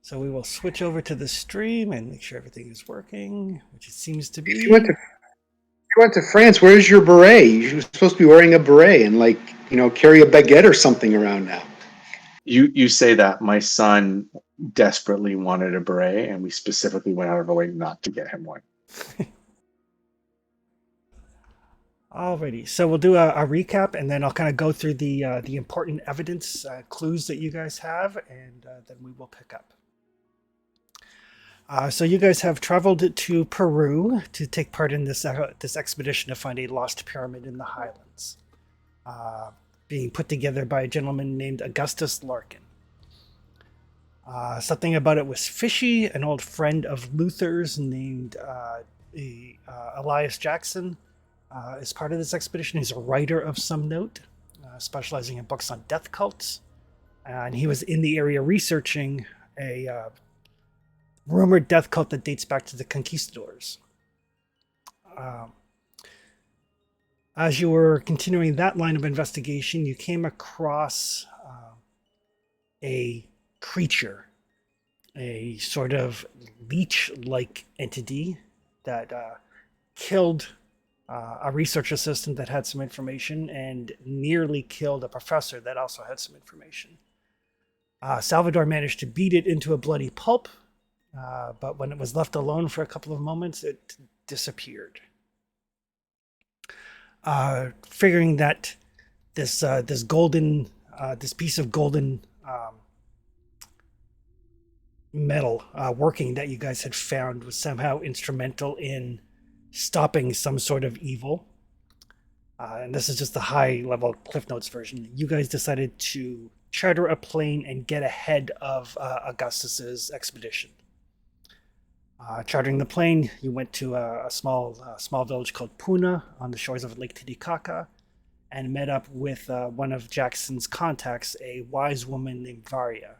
So we will switch over to the stream and make sure everything is working, which it seems to If you went be. to France, where's your beret? You're supposed to be wearing a beret and carry a baguette or something around now. You say that. My son desperately wanted a beret, and we specifically went out of our way not to get him one. Alrighty, so we'll do a recap, and then I'll kind of go through the important evidence clues that you guys have, and then we will pick up. So you guys have traveled to Peru to take part in this expedition to find a lost pyramid in the highlands, being put together by a gentleman named Augustus Larkin. Something about it was fishy. An old friend of Luther's named Elias Jackson is part of this expedition. He's a writer of some note, specializing in books on death cults. And he was in the area researching a rumored death cult that dates back to the conquistadors. As you were continuing that line of investigation, you came across a creature, a sort of leech-like entity that killed a research assistant that had some information and nearly killed a professor that also had some information. Salvador managed to beat it into a bloody pulp, but when it was left alone for a couple of moments, it disappeared. Figuring that this piece of golden metal working that you guys had found was somehow instrumental in stopping some sort of evil. And this is just the high level Cliff Notes version. You guys decided to charter a plane and get ahead of Augustus's expedition. Chartering the plane, you went to a small village called Puna on the shores of Lake Titicaca and met up with one of Jackson's contacts, a wise woman named Varia,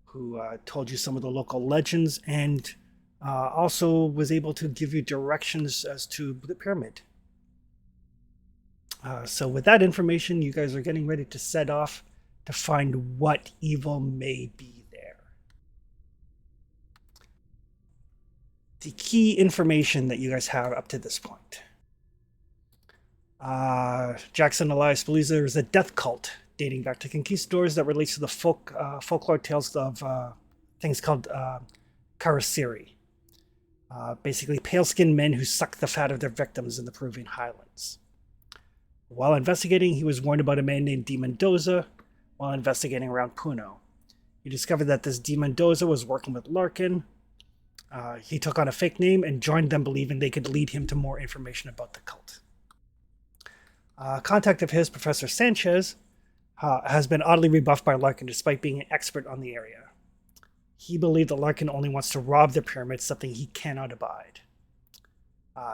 who told you some of the local legends and also was able to give you directions as to the pyramid. So with that information, you guys are getting ready to set off to find what evil may be there. The key information that you guys have up to this point. Jackson Elias believes there is a death cult dating back to conquistadors that relates to the folklore tales of things called Karasiri. Basically, pale-skinned men who suck the fat of their victims in the Peruvian highlands. While investigating, he was warned about a man named Di Mendoza while investigating around Puno. He discovered that this Di Mendoza was working with Larkin. He took on a fake name and joined them, believing they could lead him to more information about the cult. A contact of his, Professor Sanchez, has been oddly rebuffed by Larkin despite being an expert on the area. He believed that Larkin only wants to rob the pyramid, something he cannot abide.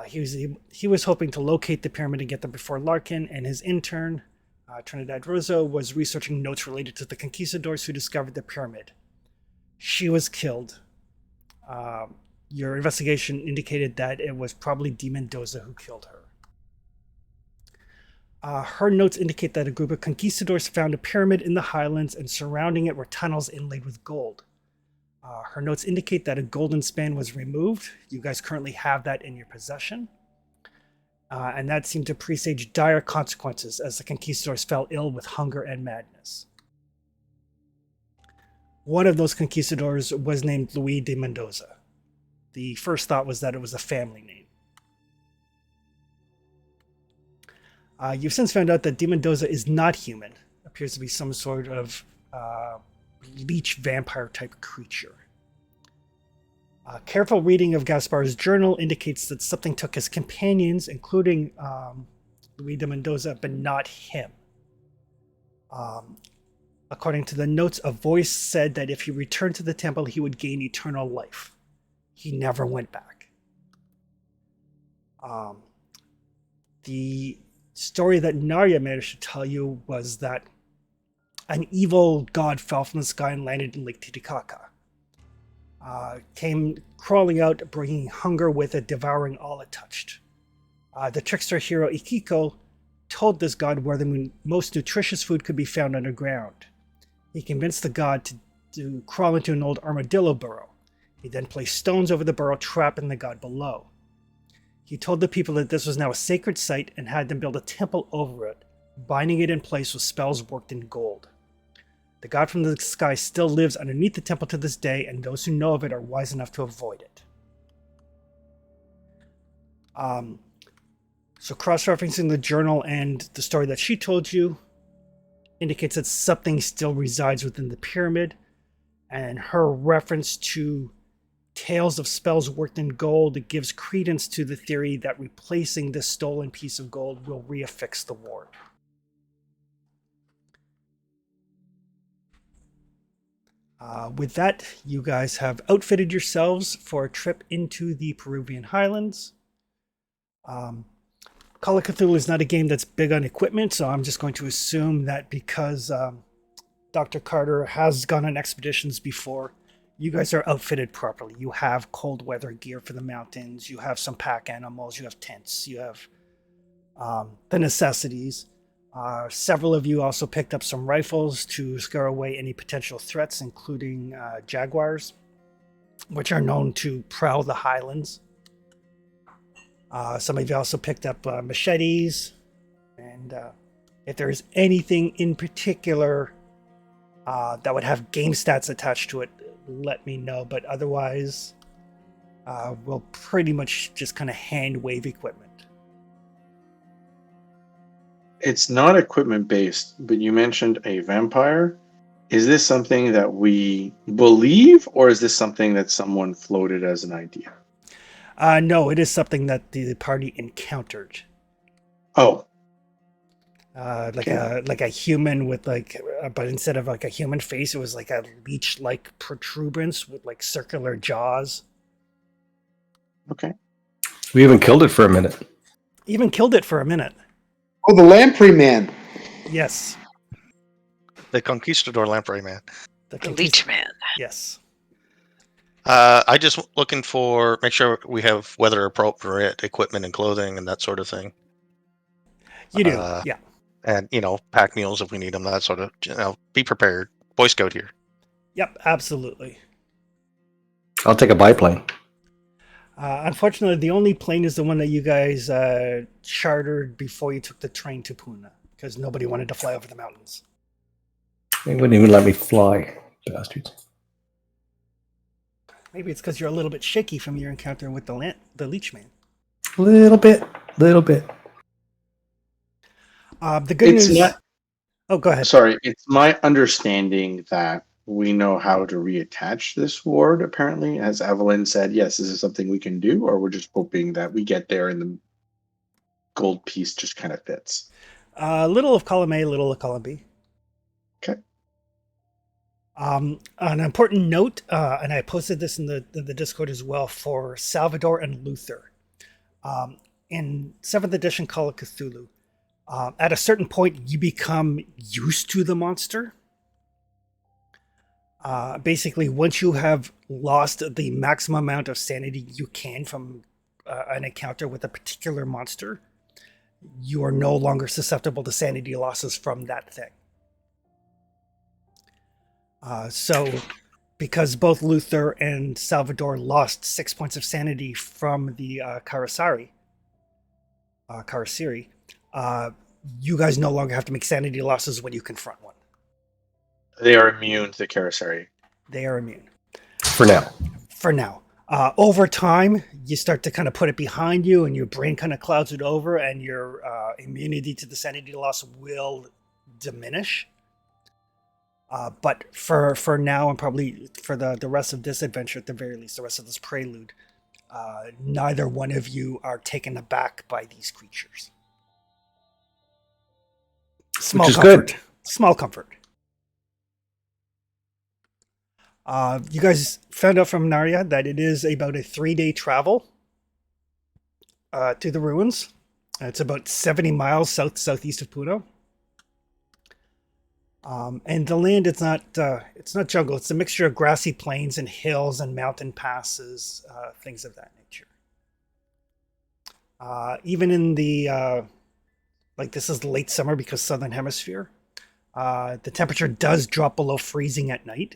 He was hoping to locate the pyramid and get them before Larkin, and his intern, Trinidad Rosso, was researching notes related to the conquistadors who discovered the pyramid. She was killed. Your investigation indicated that it was probably Di Mendoza who killed her. Her notes indicate that a group of conquistadors found a pyramid in the highlands, and surrounding it were tunnels inlaid with gold. Her notes indicate that a golden span was removed. You guys currently have that in your possession. And that seemed to presage dire consequences as the conquistadors fell ill with hunger and madness. One of those conquistadors was named Luis de Mendoza. The first thought was that it was a family name. You've since found out that Di Mendoza is not human. Appears to be some sort of leech vampire type creature. Careful reading of Gaspar's journal indicates that something took his companions, including Luis de Mendoza, but not him. According to the notes, a voice said that if he returned to the temple, he would gain eternal life. He never went back. The story that Narya managed to tell you was that an evil god fell from the sky and landed in Lake Titicaca. Came crawling out, bringing hunger with it, devouring all it touched. The trickster hero Ikiko told this god where the most nutritious food could be found underground. He convinced the god to to crawl into an old armadillo burrow. He then placed stones over the burrow, trapping the god below. He told the people that this was now a sacred site and had them build a temple over it, binding it in place with spells worked in gold. The god from the sky still lives underneath the temple to this day, and those who know of it are wise enough to avoid it. So cross-referencing the journal and the story that she told you indicates that something still resides within the pyramid, and her reference to tales of spells worked in gold gives credence to the theory that replacing this stolen piece of gold will reaffix the ward. With that, you guys have outfitted yourselves for a trip into the Peruvian highlands. Call of Cthulhu is not a game that's big on equipment, so I'm just going to assume that because Dr. Carter has gone on expeditions before, you guys are outfitted properly. You have cold weather gear for the mountains, you have some pack animals, you have tents, you have the necessities. Several of you also picked up some rifles to scare away any potential threats, including jaguars, which are known to prowl the highlands. Some of you also picked up machetes, and if there is anything in particular that would have game stats attached to it, let me know. But otherwise, we'll pretty much just kind of hand wave equipment. It's not equipment based, but you mentioned a vampire. Is this something that we believe, or is this something that someone floated as an idea? No, it is something that the party encountered. Oh, Like a human with but instead of like a human face, it was like a leech-like protuberance with like circular jaws. okay. We even killed it for a minute. Even killed it for a minute. Oh, the lamprey man. Yes. The Conquistador Lamprey Man. The Leech Man. Yes. I just looking for make sure we have weather appropriate equipment and clothing and that sort of thing. You do. Uh, Yeah. And pack mules if we need them. That sort of be prepared. Boy Scout here. Yep. Absolutely. I'll take a biplane. Unfortunately, the only plane is the one that you guys chartered before you took the train to Puna, because nobody wanted to fly over the mountains. They wouldn't even let me fly, bastards. Maybe it's because you're a little bit shaky from your encounter with the Leech Man. Little bit. The good It's news. not. Oh, go ahead. Sorry, it's my understanding that we know how to reattach this ward, apparently. Has Evelyn said, yes, this is something we can do, or we're just hoping that we get there and the gold piece just kind of fits? Little of column A, little of column B. Okay. An important note, and I posted this in the Discord as well, for Salvador and Luther. In 7th edition Call of Cthulhu, at a certain point, you become used to the monster. Basically, once you have lost the maximum amount of sanity you can from an encounter with a particular monster, you are no longer susceptible to sanity losses from that thing. So, because both Luther and Salvador lost 6 points of sanity from the Karasiri, you guys no longer have to make sanity losses when you confront one. They are immune to the Karasari. They are immune. For now. For now. Over time, you start to kind of put it behind you, and your brain kind of clouds it over, and your immunity to the sanity loss will diminish. But for now, and probably for the rest of this adventure, at the very least, the rest of this prelude, neither one of you are taken aback by these creatures. Small Which is comfort. good. Small comfort. You guys found out from Narya that it is about a 3-day travel to the ruins. It's about 70 miles southeast of Puno. And the land, it's not jungle. It's a mixture of grassy plains and hills and mountain passes, things of that nature. Even in the, this is late summer because Southern Hemisphere, the temperature does drop below freezing at night.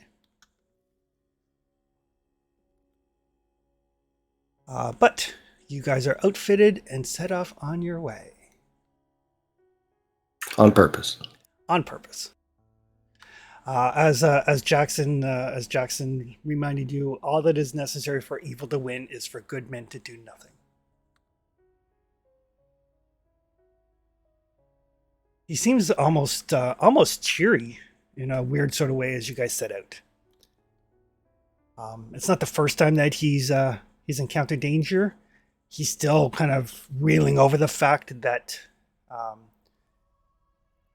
But you guys are outfitted and set off on your way On purpose. on purpose. As Jackson reminded you, all that is necessary for evil to win is for good men to do nothing. He seems almost cheery in a weird sort of way as you guys set out. It's not the first time that he's encountered danger. He's still kind of reeling over the fact that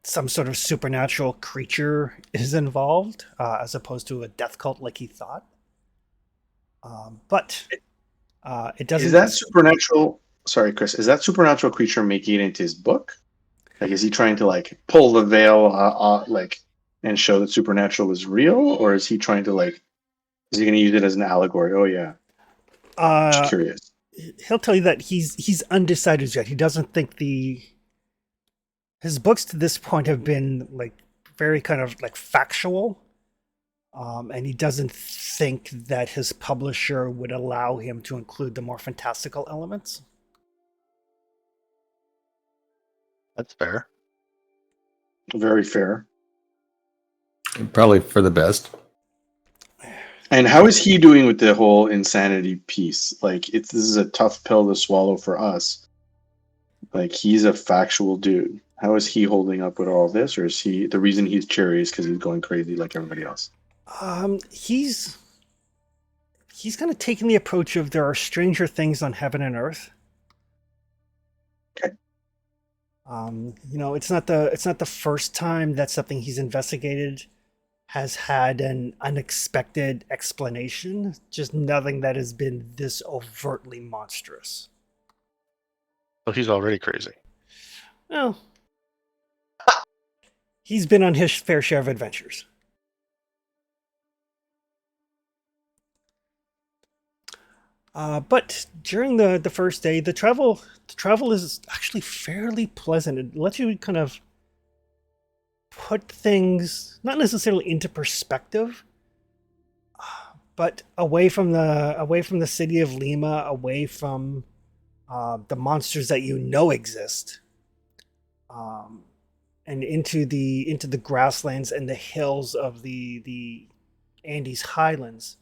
some sort of supernatural creature is involved, as opposed to a death cult like he thought. But it doesn't. Is that supernatural? Sorry, Chris. Is that supernatural creature making it into his book? Like, is he trying to like pull the veil, like, and show that supernatural is real, or is he trying to like? Is he going to use it as an allegory? Oh yeah, just curious. He'll tell you that he's undecided yet. He doesn't think his books to this point have been like very kind of like factual, and he doesn't think that his publisher would allow him to include the more fantastical elements. That's fair. Very fair. Probably for the best. And how is he doing with the whole insanity piece? Like, this is a tough pill to swallow for us. Like, he's a factual dude. How is he holding up with all this, or is he the reason he's cheery is because he's going crazy like everybody else? He's kind of taking the approach of there are stranger things on heaven and earth. Okay. It's not the first time that something he's investigated has had an unexpected explanation. Just nothing that has been this overtly monstrous. So he's already crazy. Well, he's been on his fair share of adventures. But during the first day, the travel is actually fairly pleasant. It lets you kind of put things not necessarily into perspective, but away from the city of Lima, away from the monsters that you know exist, and into the grasslands and the hills of the Andes highlands.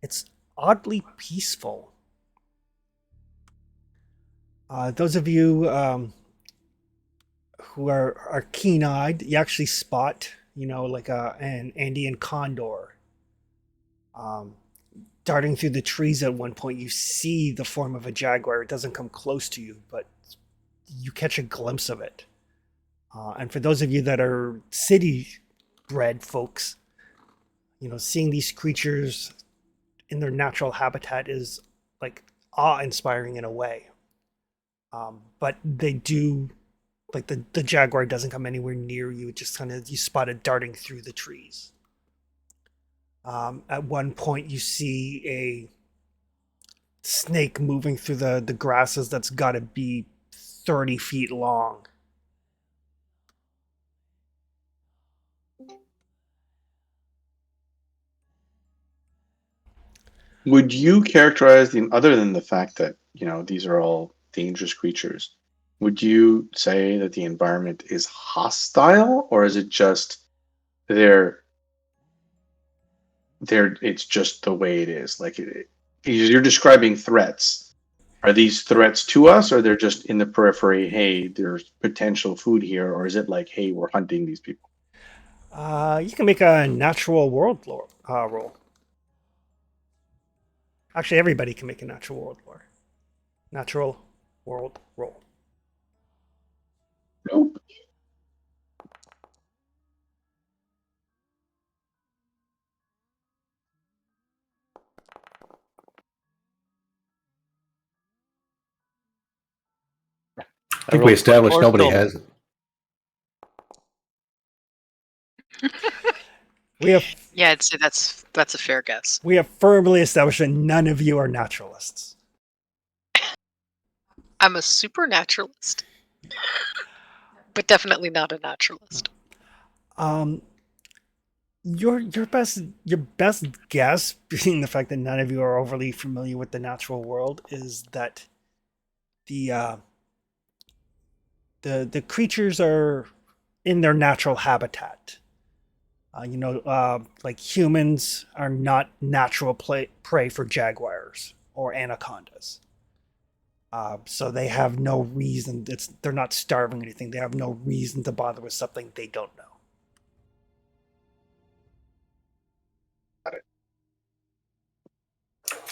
It's oddly peaceful. Those of you who are keen-eyed, you actually spot, like an Andean condor darting through the trees at one point. You see the form of a jaguar. It doesn't come close to you, but you catch a glimpse of it. And for those of you that are city-bred folks, seeing these creatures in their natural habitat is like awe-inspiring in a way. But they do, like the jaguar doesn't come anywhere near you. It just kind of, you spot it darting through the trees. At one point you see a snake moving through the grasses that's got to be 30 feet long. Would you characterize other than the fact that these are all dangerous creatures? Would you say that the environment is hostile, or is it just they're it's just the way it is? Like, you're describing threats. Are these threats to us, or they're just in the periphery? Hey, there's potential food here, or is it like, hey, we're hunting these people? You can make a natural world roll. Actually, everybody can make a natural world roll. Natural world roll. Nope. I think we established nobody has it. We have Yeah, I'd say that's a fair guess. we have firmly established that none of you are naturalists. I'm a supernaturalist, but definitely not a naturalist. Your best guess, being the fact that none of you are overly familiar with the natural world, is that the uh, the creatures are in their natural habitat. Like humans are not natural prey for jaguars or anacondas. So they have no reason. They're not starving or anything. They have no reason to bother with something they don't know.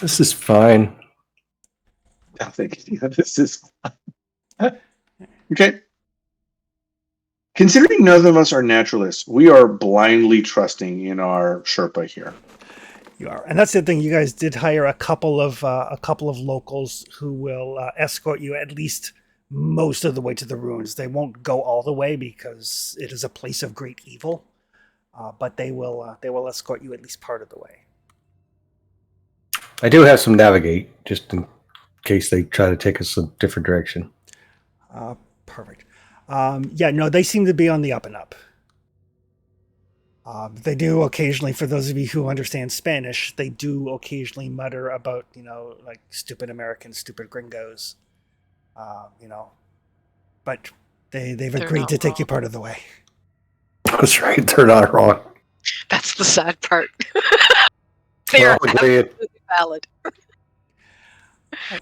This is fine. I think this is okay. Considering none of us are naturalists, we are blindly trusting in our Sherpa here. You are, and that's the thing. You guys did hire a couple of locals who will escort you at least most of the way to the ruins. They won't go all the way because it is a place of great evil, but they will escort you at least part of the way. I do have some navigate, just in case they try to take us a different direction. Perfect. Yeah, no, they seem to be on the up and up. They do occasionally, for those of you who understand Spanish, they do occasionally mutter about, like stupid Americans, stupid gringos, but they've They're agreed not to take you wrong. part of the way. That's right. They're not wrong. That's the sad part. They We're are all agreeing. absolutely valid. Right.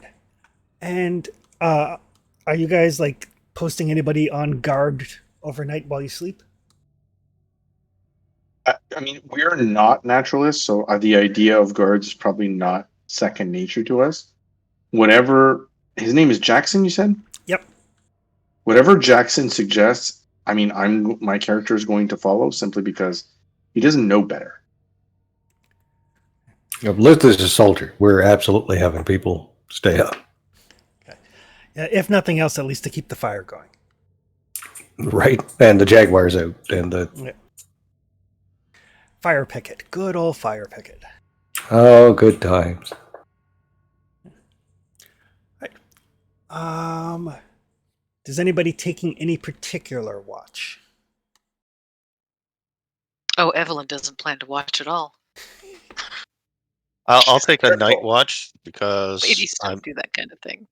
And are you guys like posting anybody on guard overnight while you sleep? I mean, we're not naturalists, so the idea of guards is probably not second nature to us. Whatever his name is Jackson, you said? Yep. Whatever Jackson suggests, I mean, my character is going to follow simply because he doesn't know better. Luther's a soldier. We're absolutely having people stay up. Okay. If nothing else, at least to keep the fire going. Right. And the Jaguar's out. And the Fire picket. Good old fire picket. good times. Right. Does anybody taking any particular watch? Oh, Evelyn doesn't plan to watch at all. I'll take a night watch because Ladies don't do that kind of thing.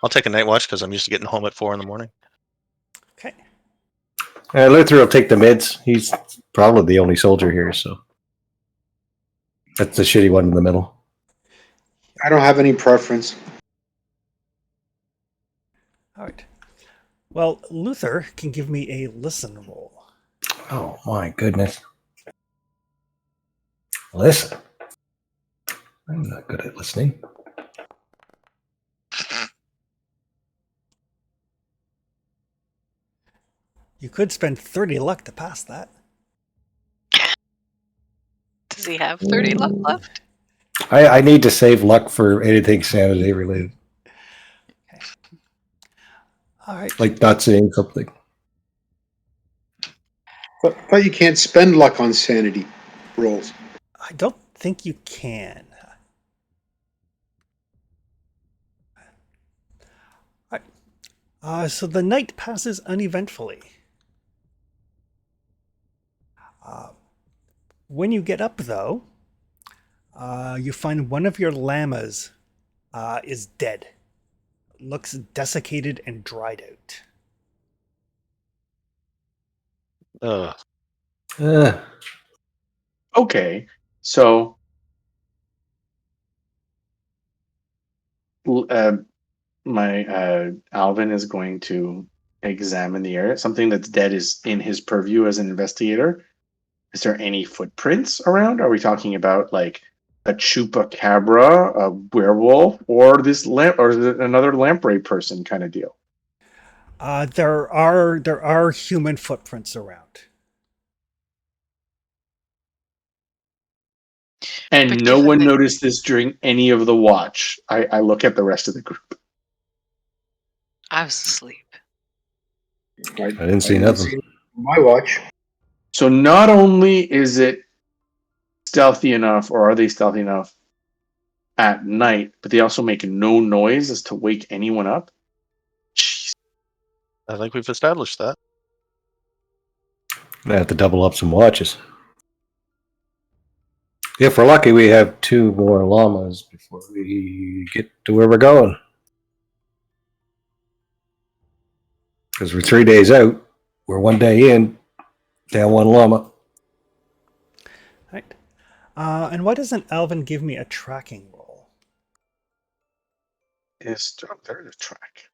I'll take a night watch because I'm used to getting home at 4 a.m. Okay. Luther will take the mids. He's probably the only soldier here, so that's the shitty one in the middle. I don't have any preference. All right. Well, Luther can give me a listen roll. Oh my goodness. Listen. I'm not good at listening. You could spend 30 luck to pass that. Does he have 30 luck left? I need to save luck for anything sanity related. Okay. All right. Like not saying something. But you can't spend luck on sanity rolls. I don't think you can. All right. So the night passes uneventfully. When you get up, though, you find one of your llamas is dead. Looks desiccated and dried out. Okay, so my Alvin is going to examine the area. Something that's dead is in his purview as an investigator. Is there any footprints around? Are we talking about like a chupacabra, a werewolf, or this lamp, or another lamprey person kind of deal? There are human footprints around. And But no given one that- noticed this during any of the watch. I look at the rest of the group. I was asleep. I didn't see nothing. My watch. So not only is it stealthy enough, or are they stealthy enough at night, but they also make no noise as to wake anyone up. Jeez. I think we've established that. I have to double up some watches. If we're lucky, we have 2 more llamas before we get to where we're going. Because we're 3 days out. We're 1 day in. Down 1 llama. Right. And why doesn't Alvin give me a tracking roll? Is there's a track.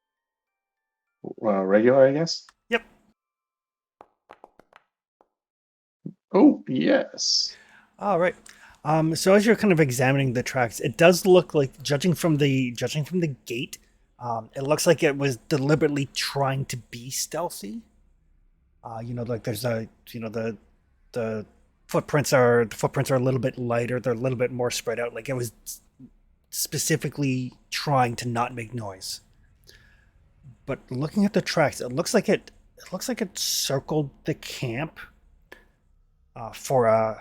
Regular, I guess. Yep. Oh yes. All right. So as you're kind of examining the tracks, it does look like, judging from the gait, it looks like it was deliberately trying to be stealthy. Like there's the footprints are a little bit lighter. They're a little bit more spread out. Like it was specifically trying to not make noise. But looking at the tracks, it looks like it circled the camp for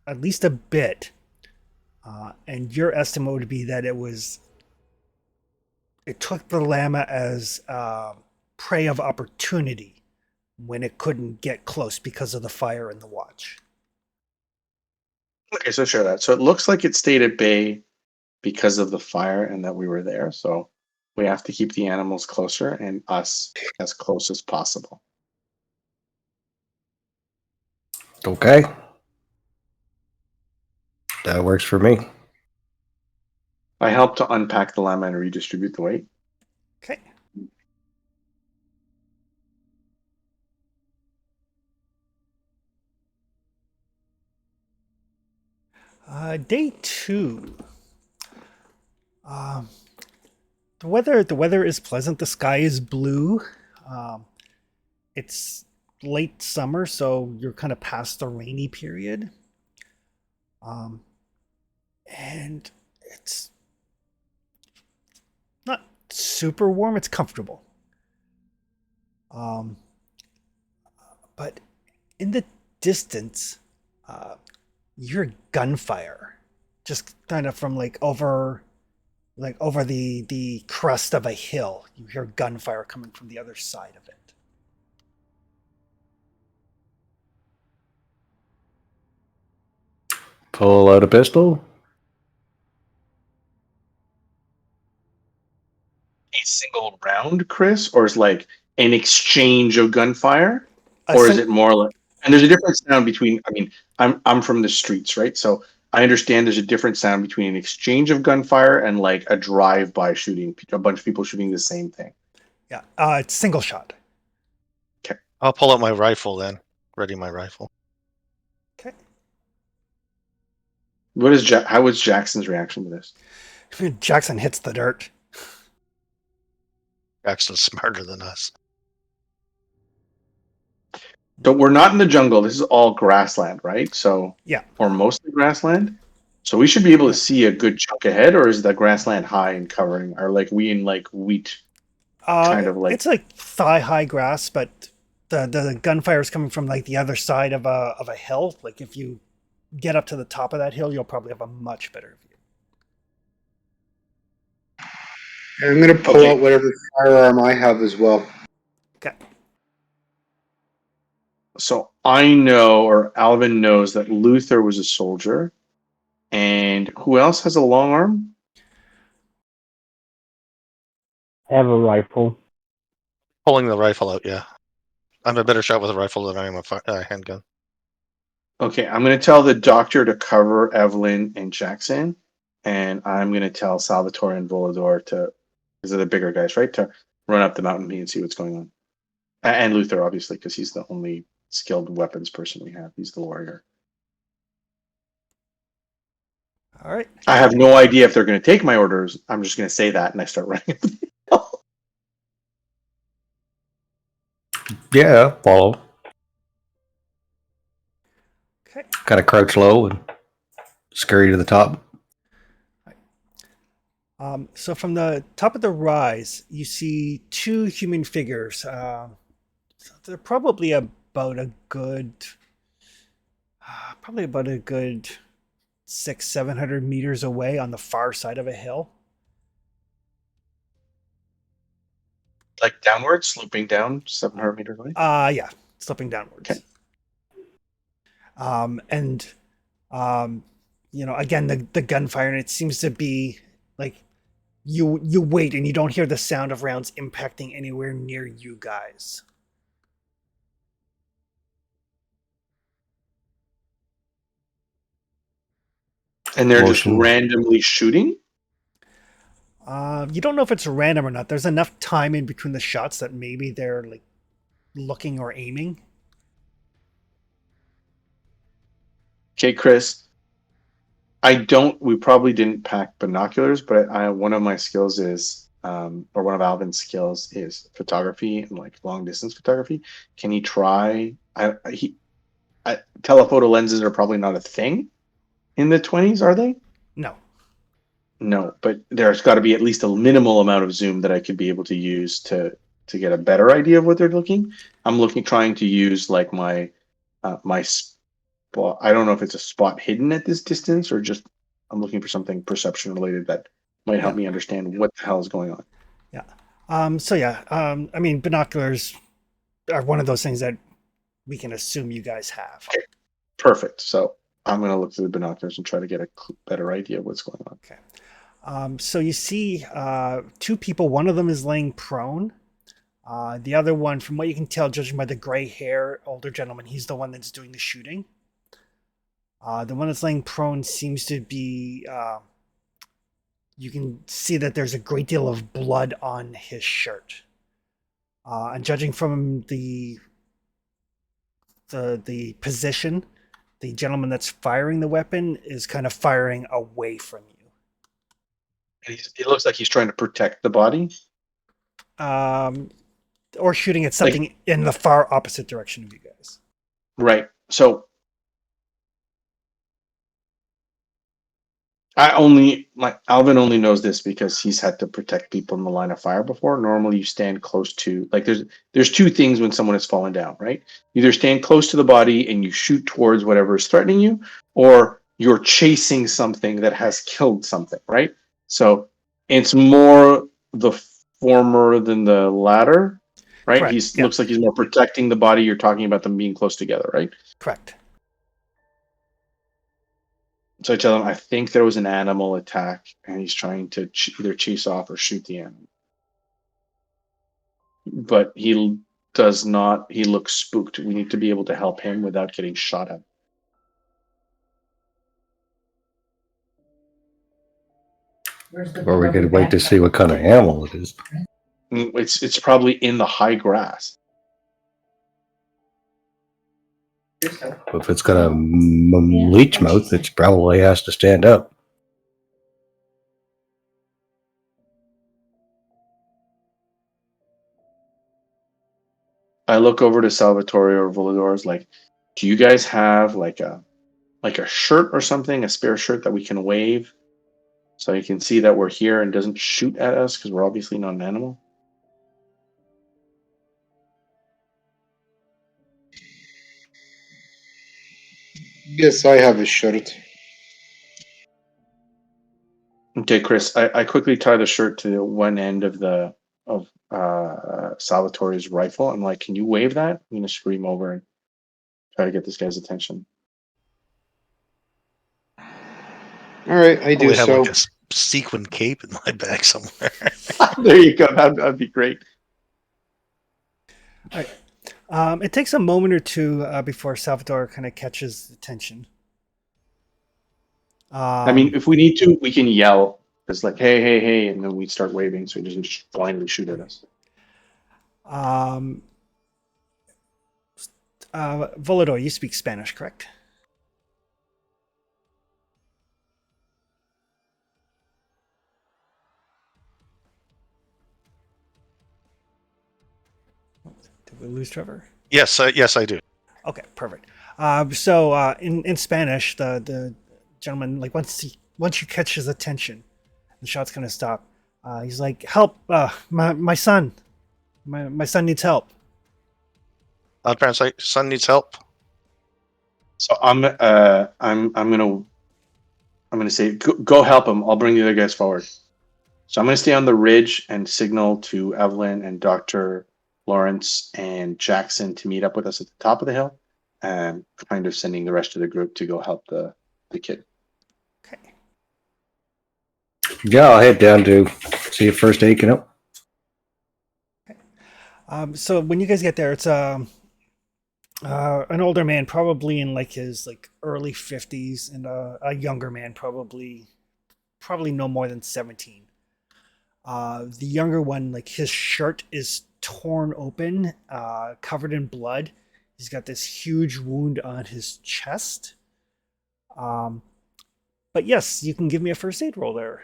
at least a bit. And your estimate would be that it took the llama as prey of opportunity when it couldn't get close because of the fire and the watch. Okay, so share that. So it looks like it stayed at bay because of the fire and that we were there. So we have to keep the animals closer and us as close as possible. Okay. That works for me. I help to unpack the llama and redistribute the weight. Okay. Day 2. The weather is pleasant. The sky is blue. It's late summer, so you're kind of past the rainy period. And it's not super warm. It's comfortable. But in the distance, you hear gunfire, just kind of from over the crest of a hill. You hear gunfire coming from the other side of it. Pull out a pistol. A single round, Chris, or is like an exchange of gunfire, A or is sing- it more like? And there's a different sound between. I mean, I'm from the streets, right? So I understand there's a different sound between an exchange of gunfire and like a drive-by shooting, a bunch of people shooting the same thing. Yeah, it's single shot. I'll pull out my rifle then. Ready my rifle. Okay. How was Jackson's reaction to this? Jackson hits the dirt. Jackson's smarter than us. So we're not in the jungle. This is all grassland, right? So Yeah. or mostly grassland. So we should be able Yeah. to see a good chunk ahead, or is the grassland high and covering? Or like we in like wheat? Kind of like- it's like thigh-high grass, but the gunfire is coming from like the other side of a hill. Like if you get up to the top of that hill, you'll probably have a much better view. I'm going to pull out whatever firearm I have as well. Okay. So I know, or Alvin knows, that Luther was a soldier, and who else has a long arm? I have a rifle. Pulling the rifle out, yeah. I'm a better shot with a rifle than I am a handgun. Okay, I'm going to tell the doctor to cover Evelyn and Jackson, and I'm going to tell Salvatore and Volador to, because they're the bigger guys, right, to run up the mountain and see what's going on. And Luther, obviously, because he's the only skilled weapons person we have. He's the warrior. All right. I have no idea if they're going to take my orders. I'm just going to say that, and I start running. Yeah, follow. Okay. Kind of crouch low and scurry to the top. So from the top of the rise, you see 2 human figures. They're probably about a good 600-700 meters away on the far side of a hill. Like downwards, sloping down 700 meters away? Yeah, slipping downwards. Okay. And again the gunfire, and it seems to be like you wait and you don't hear the sound of rounds impacting anywhere near you guys. And they're just Motion. randomly shooting. You don't know if it's random or not. There's enough time in between the shots that maybe they're like looking or aiming. Okay, Chris. We probably didn't pack binoculars, but one of my skills is, or one of Alvin's skills is photography and like long distance photography. Can he try? Telephoto lenses are probably not a thing in the 20s, are they? No. No, but there's got to be at least a minimal amount of zoom that I could be able to use to get a better idea of what they're looking. Trying to use like my spot. I don't know if it's a spot hidden at this distance or just I'm looking for something perception related that might help Yeah. me understand what the hell is going on. Yeah. So yeah. I mean, binoculars are one of those things that we can assume you guys have. Okay, perfect. So I'm going to look through the binoculars and try to get a better idea of what's going on. Okay. So you see two people. One of them is laying prone. The other one, from what you can tell, judging by the gray hair, older gentleman, he's the one that's doing the shooting. The one that's laying prone seems to be. You can see that there's a great deal of blood on his shirt. And judging from the position, the gentleman that's firing the weapon is kind of firing away from you. And it looks like he's trying to protect the body. Or shooting at something in the far opposite direction of you guys. Right. So Alvin only knows this because he's had to protect people in the line of fire before. Normally you stand close to, like, there's two things when someone has fallen down, right? You either stand close to the body and you shoot towards whatever is threatening you, or you're chasing something that has killed something, right? So it's more the former than the latter, right? Correct. He Yeah. looks like he's more protecting the body. You're talking about them being close together, right? Correct. So I tell him, I think there was an animal attack, and he's trying to either chase off or shoot the animal. But he does not. He looks spooked. We need to be able to help him without getting shot at. Or we could wait to see what kind of animal it is. It's probably in the high grass. If it's got a leech mouth, it probably has to stand up. I look over to Salvatore or Volador's like, do you guys have like a shirt or something, a spare shirt that we can wave so you can see that we're here and doesn't shoot at us because we're obviously not an animal? Yes, I have a shirt. Okay, Chris, I quickly tie the shirt to one end of Salvatore's rifle. I'm like, can you wave that? I'm gonna scream over and try to get this guy's attention. All right, I do Probably have so. like a sequin cape in my bag somewhere. There you go. That'd be great. All right. It takes a moment or two before Salvador kind of catches attention. I mean, if we need to, we can yell. It's like, hey, hey, hey, and then we start waving so he doesn't just blindly shoot at us. Volador, you speak Spanish, correct? Did we lose Trevor? Yes, I do. Okay, perfect. So in Spanish, the gentleman, like once you catch his attention, the shots kind of stop. He's like, "Help! My son, my son needs help." I'll translate. Son needs help. So I'm gonna say, go help him. I'll bring the other guys forward. So I'm gonna stay on the ridge and signal to Evelyn and Dr. Lawrence and Jackson to meet up with us at the top of the hill, and kind of sending the rest of the group to go help the kid. Yeah, I'll head down to see if first aid can help. So when you guys get there, it's an older man, probably in like his early 50s, and a younger man, probably no more than 17. The younger one, like his shirt is torn open, covered in blood. He's got this huge wound on his chest. Um, but yes, you can give me a first aid roll there.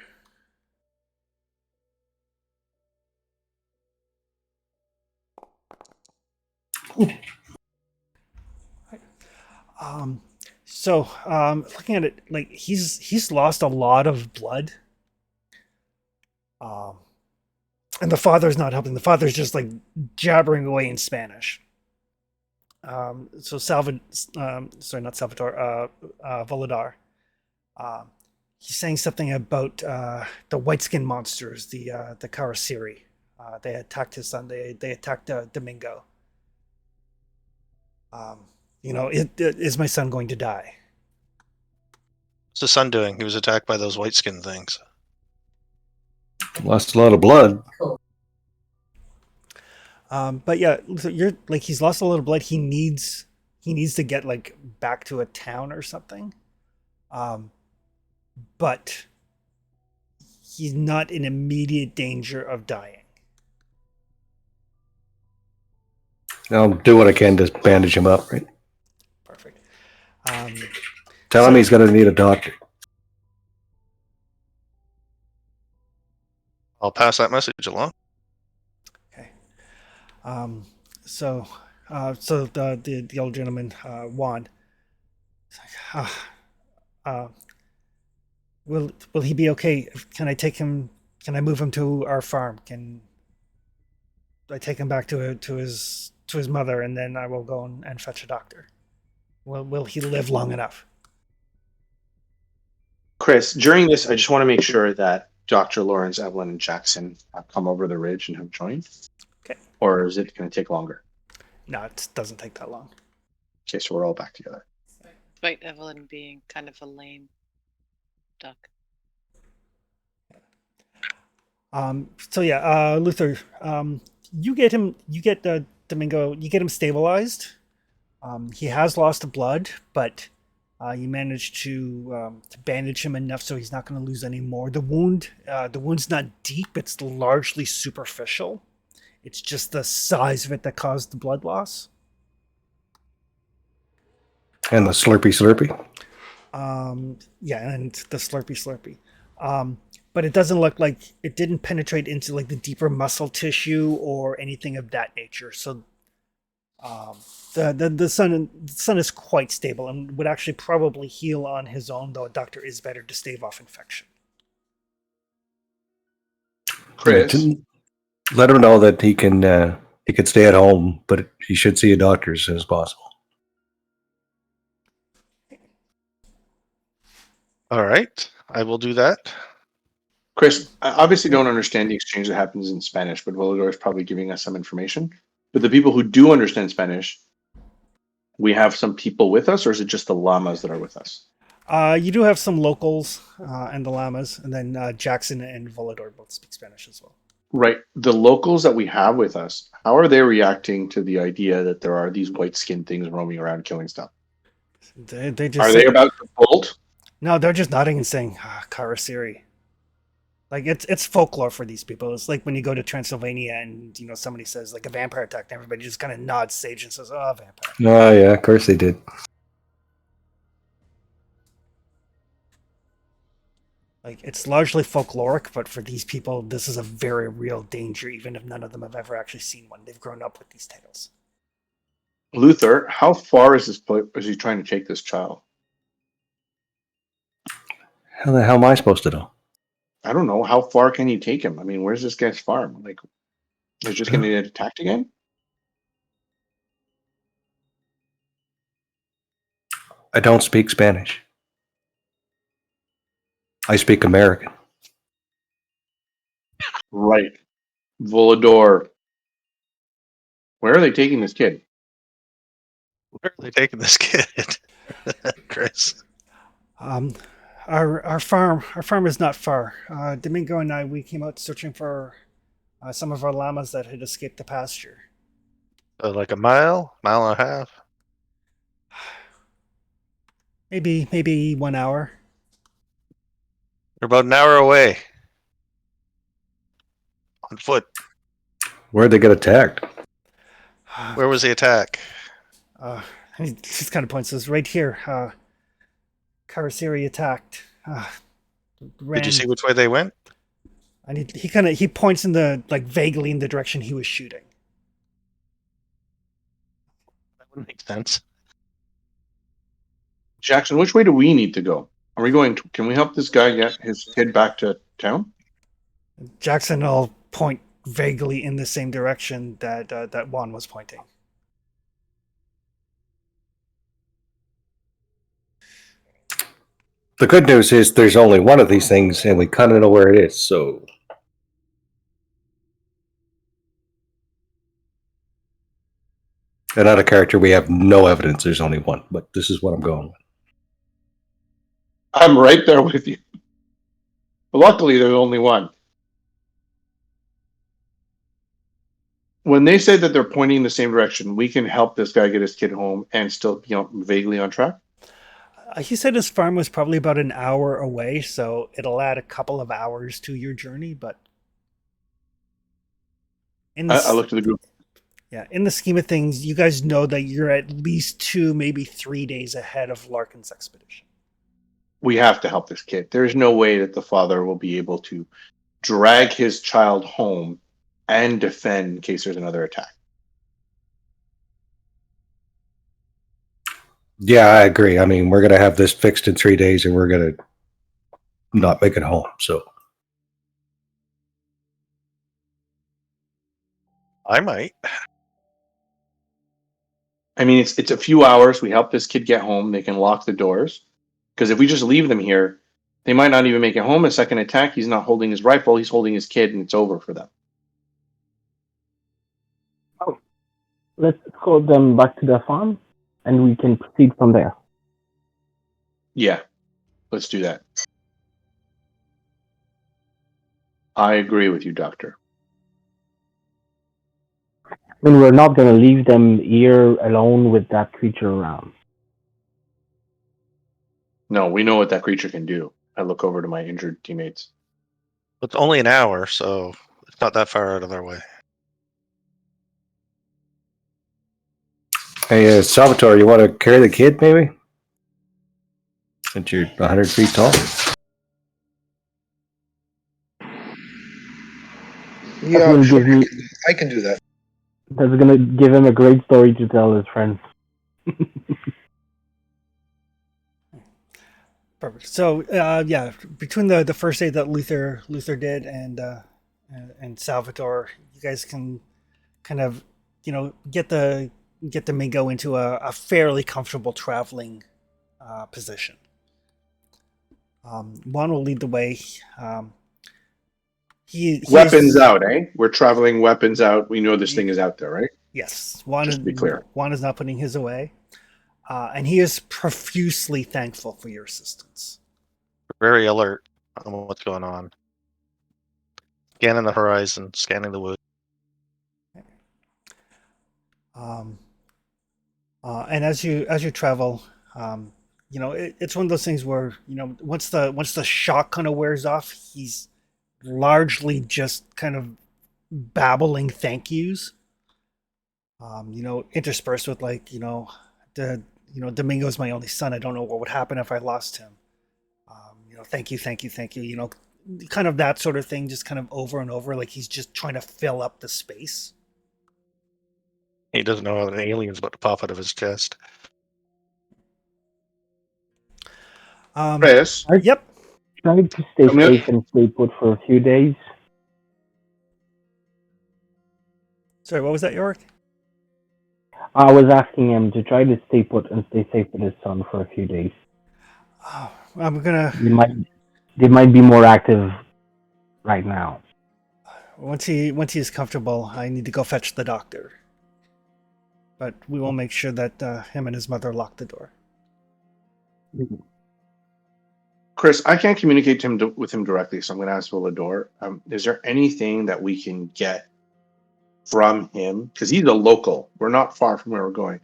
Um, looking at it, like he's lost a lot of blood. Um, and the father's not helping. The father's just like jabbering away in Spanish. So sorry, not Salvador, Voladar. Um, he's saying something about the white skin monsters, the Karasiri. They attacked his son. They attacked Domingo. Is my son going to die? What's the son doing? He was attacked by those white skin things. Lost a lot of blood. But yeah, so you're like he's lost a little blood. He needs to get like back to a town or something. But he's not in immediate danger of dying. I'll do what I can to bandage him up. Right. Perfect. Tell him he's going to need a doctor. I'll pass that message along. Okay. So the old gentleman, Juan, will he be okay? Can I take him? Can I move him to our farm? Can I take him back to his mother, and then I will go and fetch a doctor? Will he live long enough? Chris, during this, I just want to make sure that Dr. Lawrence, Evelyn, and Jackson have come over the ridge and have joined. Okay. Or is it going to take longer? No, it doesn't take that long. Okay, so we're all back together. Despite Evelyn being kind of a lame duck. So yeah, Luther, you get Domingo, you get him stabilized. He has lost blood, but you managed to bandage him enough so he's not going to lose any more. The wound's not deep; it's largely superficial. It's just the size of it that caused the blood loss. And the slurpy slurpy. Yeah, and the slurpy. But it doesn't look like it didn't penetrate into like the deeper muscle tissue or anything of that nature. So the son is quite stable and would actually probably heal on his own, though a doctor is better to stave off infection. Chris, Let him know that he can stay at home, but he should see a doctor as soon as possible. All right, I will do that. Chris, I obviously don't understand the exchange that happens in Spanish, but Volador is probably giving us some information. But the people who do understand Spanish, we have some people with us, or is it just the llamas that are with us? You do have some locals and the llamas, and then Jackson and Volador both speak Spanish as well. Right. The locals that we have with us, how are they reacting to the idea that there are these white skinned things roaming around killing stuff? They just Are they about to bolt? No, they're just nodding and saying Karasiri. Like it's folklore for these people. It's like when you go to Transylvania and somebody says like a vampire attack, and everybody just kind of nods sage and says, "Oh, vampire." Oh yeah, of course they did. Like it's largely folkloric, but for these people, this is a very real danger. Even if none of them have ever actually seen one, they've grown up with these tales. Luther, how far is he trying to take this child? How the hell am I supposed to know? I don't know. How far can you take him? I mean, where's this guy's farm? Like, he's just going to get attacked again? I don't speak Spanish. I speak American. Right. Volador. Where are they taking this kid? Where are they taking this kid, Chris? Our farm is not far. Domingo and I, we came out searching for some of our llamas that had escaped the pasture. Like a mile, mile and a half. Maybe 1 hour. We're about an hour away on foot. Where'd they get attacked? Where was the attack? He just kind of points us right here. Karasiri attacked. Ran. Did you see which way they went? And he points in the vaguely in the direction he was shooting. That would make sense. Jackson, which way do we need to go? Are we going to, can we help this guy get his kid back to town? Jackson will point vaguely in the same direction that Juan was pointing. The good news is there's only one of these things, and we kind of know where it is. So, another character, we have no evidence. There's only one, but this is what I'm going with. I'm right there with you. But luckily, there's only one. When they say that they're pointing in the same direction, we can help this guy get his kid home and still be vaguely on track. He said his farm was probably about an hour away, so it'll add a couple of hours to your journey. But I looked at the group. Yeah, in the scheme of things, you guys know that you're at least 2, maybe 3 days ahead of Larkin's expedition. We have to help this kid. There's no way that the father will be able to drag his child home and defend in case there's another attack. Yeah, I agree. I mean, we're going to have this fixed in 3 days, and we're going to not make it home. So, I might. I mean, it's a few hours. We help this kid get home. They can lock the doors. Because if we just leave them here, they might not even make it home. A second attack, he's not holding his rifle. He's holding his kid, and it's over for them. Oh, let's escort them back to their farm, and we can proceed from there. Yeah, let's do that. I agree with you, Doctor. I mean, we're not going to leave them here alone with that creature around. No, we know what that creature can do. I look over to my injured teammates. It's only an hour, so it's not that far out of their way. hey, Salvatore, you want to carry the kid, maybe? Since you're 100 feet tall. Yeah, That's sure. gonna give I can do that. That's going to give him a great story to tell his friends. Perfect. So yeah, between the first aid that Luther did and Salvatore, you guys can kind of get the Mingo into a fairly comfortable traveling position. Juan will lead the way. He Weapons is, out, eh? We're traveling weapons out. We know this thing is out there, right? Yes, Just to be clear. Juan is not putting his away, and he is profusely thankful for your assistance. We're very alert on what's going on. Scanning the horizon, scanning the woods. And as you travel, it's one of those things where once the shock kind of wears off, he's largely just kind of babbling thank yous. Interspersed with Domingo's my only son. I don't know what would happen if I lost him. Thank you. Kind of that sort of thing, just kind of over and over, like he's just trying to fill up the space. He doesn't know how an alien's about to pop out of his chest. Chris, Yep. Try to stay Come here. safe and stay put for a few days. Sorry, what was that, Yorick? I was asking him to try to stay put and stay safe with his son for a few days. Oh, I'm gonna They might be more active right now. once he is comfortable, I need to go fetch the doctor. But we will make sure that him and his mother lock the door. Chris, I can't communicate with him directly, so I'm going to ask Volador. Is there anything that we can get from him? Because he's a local. We're not far from where we're going.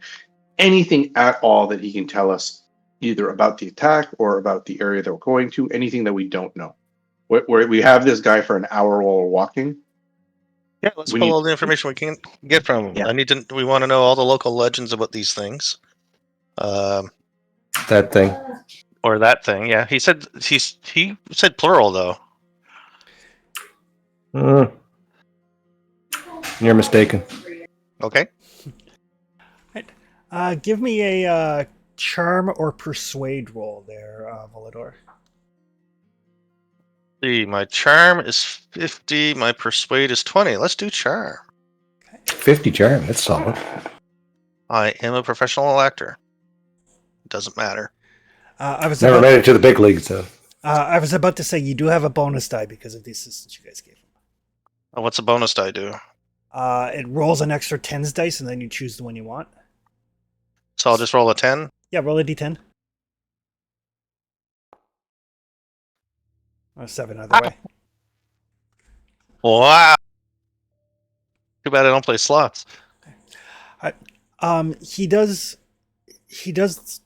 Anything at all that he can tell us, either about the attack or about the area that we're going to, anything that we don't know. Where we have this guy for an hour while we're walking. Yeah, let's We pull need- all the information we can get from him. Yeah. We want to know all the local legends about these things. That thing. Or that thing. Yeah, he said plural though. You're mistaken. Okay. Give me a charm or persuade roll there, Volador. See, my charm is 50. My persuade is 20. Let's do charm. 50 charm. That's solid. I am a professional actor. Doesn't matter. I was Never about, made it to the big leagues, though. I was about to say you do have a bonus die because of the assistance you guys gave him. What's the bonus die do? It rolls an extra 10s dice, and then you choose the one you want. So I'll just roll a 10. Yeah, roll a d10. Or 7 either way. Wow. Too bad I don't play slots. He does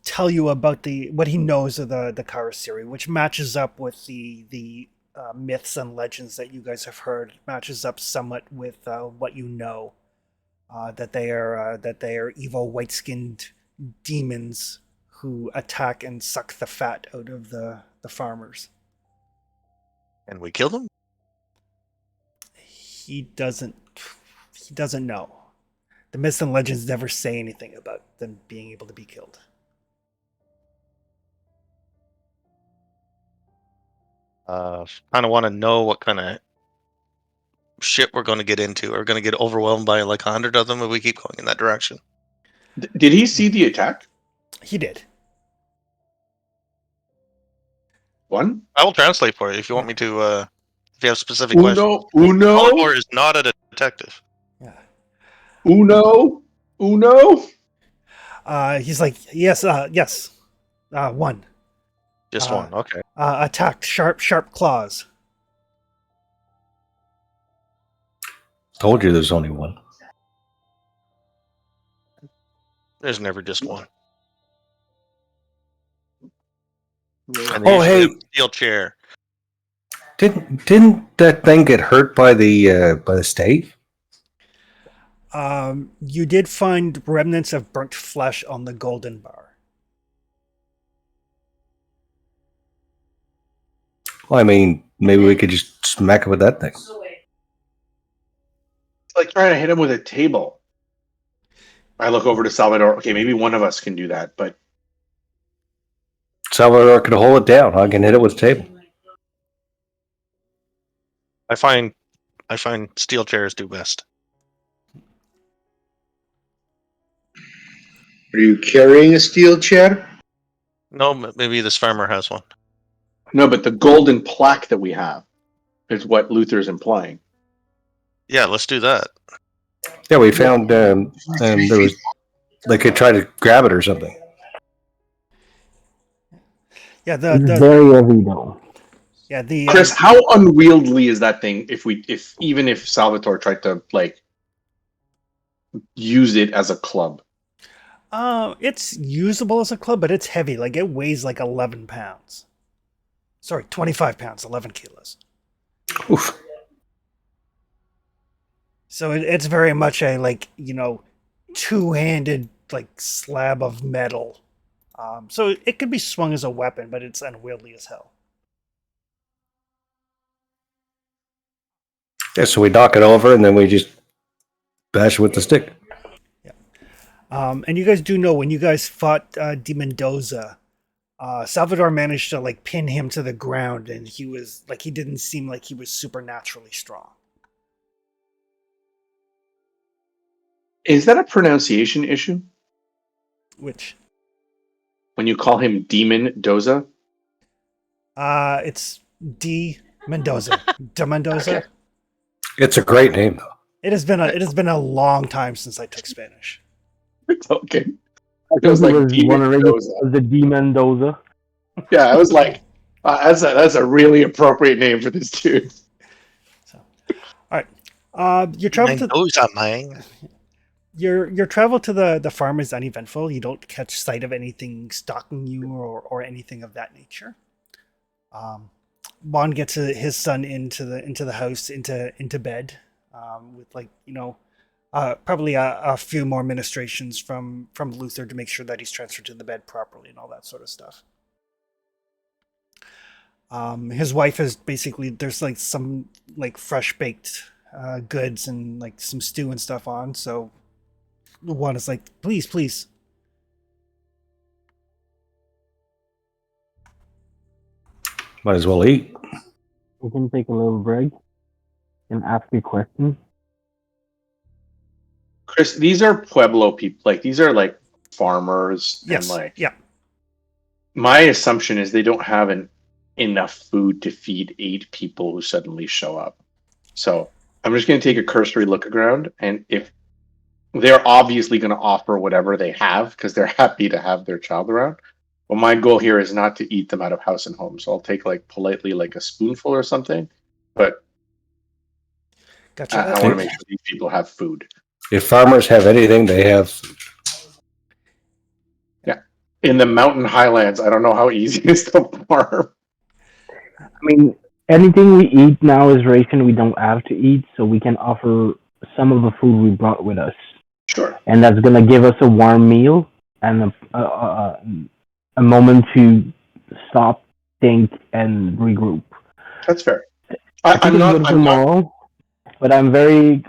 tell you about what he knows of the Karasiri, which matches up with the myths and legends that you guys have heard. It matches up somewhat with what you know, that they are evil white-skinned demons who attack and suck the fat out of the farmers. And we kill them? He doesn't know. The myths and legends never say anything about them being able to be killed. Kind of want to know what kind of shit we're going to get into. Are we going to get overwhelmed by like 100 of them if we keep going in that direction? Did he see the attack? He did. One? I will translate for you if you want me to. If you have specific questions. Uno? Volador is not a detective. Yeah. Uno? He's like, yes. One. Just one. Okay. Attacked. Sharp claws. Told you there's only one. There's never just one. And Oh, usually hey. have a steel chair. Didn't that thing get hurt by the stave? You did find remnants of burnt flesh on the golden bar. Well, I mean, maybe we could just smack it with that thing. It's like trying to hit him with a table. I look over to Salvador. Okay, maybe one of us can do that, but Salvador could hold it down. I can hit it with a table. I find steel chairs do best. Are you carrying a steel chair? No, maybe this farmer has one. no, but the golden plaque that we have is what Luther's implying. Yeah, let's do that. Yeah, we found there was they could try to grab it or something. Yeah, It's very heavy though. Chris, how unwieldy is that thing? Even if Salvatore tried to like use it as a club, it's usable as a club, but it's heavy. Like it weighs like 11 pounds. Sorry, 25 pounds, 11 kilos. Oof. So it's very much a two-handed slab of metal. So it could be swung as a weapon, but it's unwieldy as hell. Yeah, so we knock it over and then we just bash it with the stick. Yeah. And you guys do know when you guys fought Di Mendoza, Salvador managed to pin him to the ground, and he didn't seem like he was supernaturally strong. is that a pronunciation issue? Which? When you call him Demon Doza? It's D Mendoza. De Mendoza. Okay. It's a great name, though. It has been a long time since I took Spanish. It's okay. I It was think like he was Demon wondering if Doza. it was the D Mendoza. Yeah, I was like, That's a really appropriate name for this dude. So, all right. Your travel And to those are mine. your travel to the farm is uneventful. You don't catch sight of anything stalking you or anything of that nature. Bond gets his son into the house into bed, with probably a few more ministrations from Luther to make sure that he's transferred to the bed properly and all that sort of stuff. His wife is basically, there's like some like fresh baked goods and like some stew and stuff on. So one is like, please. Might as well eat. We can take a little break and ask me questions. Chris, these are Pueblo people. Like these are like farmers, Yes. and like Yeah. my assumption is they don't have enough food to feed 8 people who suddenly show up. So I'm just going to take a cursory look around, and if they're obviously going to offer whatever they have because they're happy to have their child around. Well, my goal here is not to eat them out of house and home. So I'll take like politely like a spoonful or something, but Gotcha. I want to make sure these people have food. If farmers have anything, they have. Yeah. In the mountain highlands, I don't know how easy it is to farm. I mean, anything we eat now is ration we don't have to eat, so we can offer some of the food we brought with us. Sure. And that's going to give us a warm meal and a moment to stop, think, and regroup. That's fair. I think I'm it's not good tomorrow, but I'm very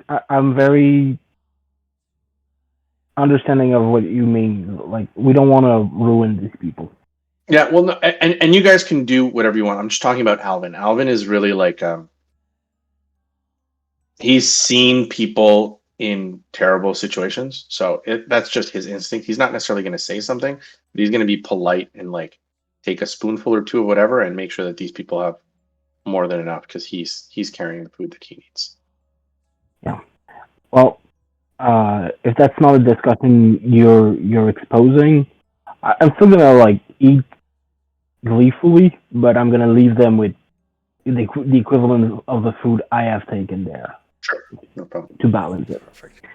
understanding of what you mean. Like, we don't want to ruin these people. Yeah, well, no, and you guys can do whatever you want. I'm just talking about Alvin. Alvin is really like he's seen people in terrible situations, so that's just his instinct. He's not necessarily going to say something, but he's going to be polite and like take a spoonful or two of whatever and make sure that these people have more than enough because he's carrying the food that he needs. Yeah. Well, if that's not a discussion you're exposing, I'm still gonna like eat gleefully, but I'm gonna leave them with the equivalent of the food I have taken there. Sure, no problem. To balance it. Perfect.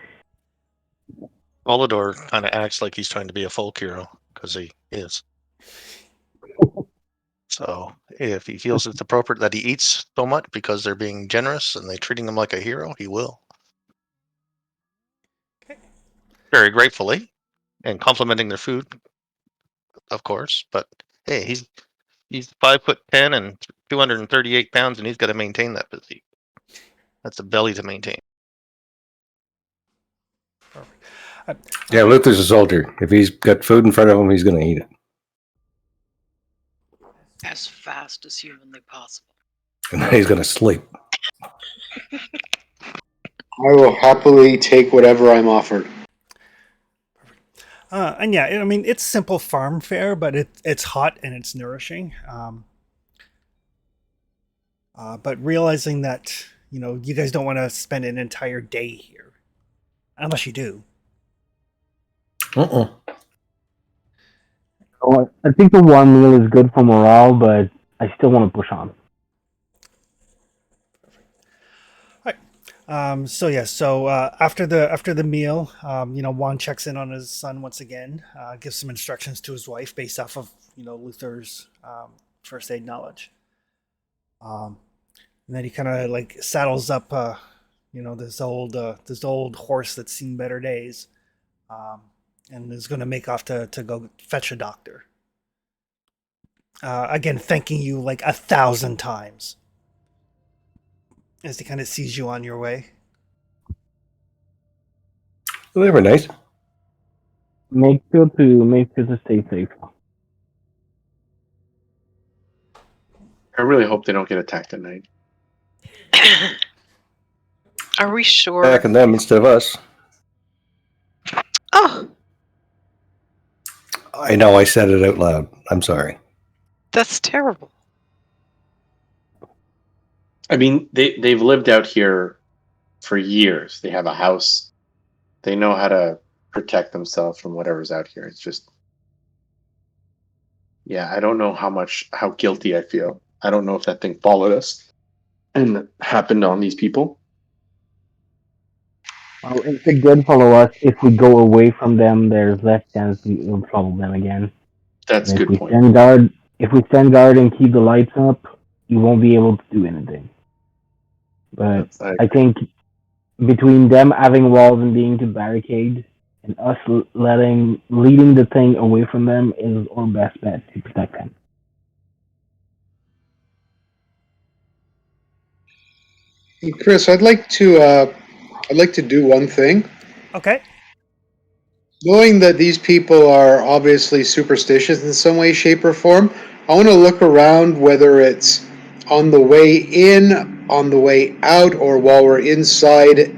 Volador kind of acts like he's trying to be a folk hero because he is. So if he feels it's appropriate that he eats so much because they're being generous and they're treating him like a hero, he will. Okay. Very gratefully and complimenting their food, of course. But hey, he's 5'10" and 238 pounds, and he's got to maintain that physique. That's a belly to maintain. Yeah, Luther's a soldier. If he's got food in front of him, he's going to eat it. As fast as humanly possible. And then he's going to sleep. I will happily take whatever I'm offered. And yeah, I mean, it's simple farm fare, but it's hot and it's nourishing. But realizing that, you guys don't want to spend an entire day here, unless you do. So I think the warm meal is good for morale, but I still want to push on. So after the meal, Juan checks in on his son once again, gives some instructions to his wife based off of Luther's first aid knowledge, and then he kind of like saddles up this old horse that's seen better days, and is going to make off to go fetch a doctor. Again, thanking you like 1,000 times as he kind of sees you on your way. Well, they were nice. Make sure to stay safe. I really hope they don't get attacked at night. Are we sure? Attacking them instead of us. Oh, I know I said it out loud. I'm sorry. that's terrible. I mean, they've lived out here for years. They have a house. They know how to protect themselves from whatever's out here. It's just Yeah, I don't know how guilty I feel. I don't know if that thing followed us and happened on these people. Well, if it did follow us, if we go away from them, there's less chance we'll trouble them again. That's a And good point. if we stand guard and keep the lights up, you won't be able to do anything. But I I agree. think between them having walls and being to barricade, and us leading the thing away from them is our best bet to protect them. Hey, Chris, I'd like to do one thing. Okay. Knowing that these people are obviously superstitious in some way, shape, or form, I want to look around whether it's on the way in, on the way out, or while we're inside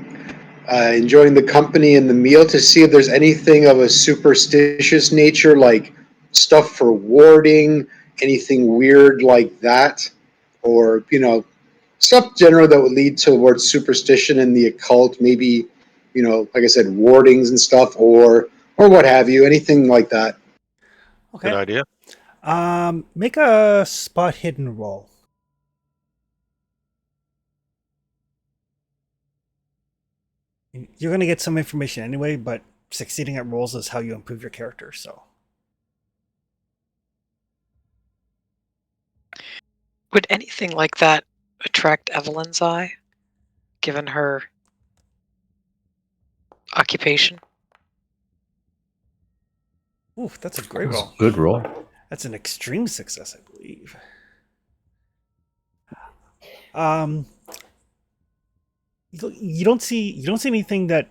enjoying the company and the meal to see if there's anything of a superstitious nature, like stuff for warding, anything weird like that, or stuff general that would lead towards superstition and the occult. Maybe like I said, wardings and stuff, or what have you, anything like that. Good Okay. idea. Make a spot hidden roll. You're going to get some information anyway, but succeeding at rolls is how you improve your character. So Would anything like that attract Evelyn's eye, given her occupation? oof, that's a great roll. Good roll. That's an extreme success, I believe. Um, you don't see anything that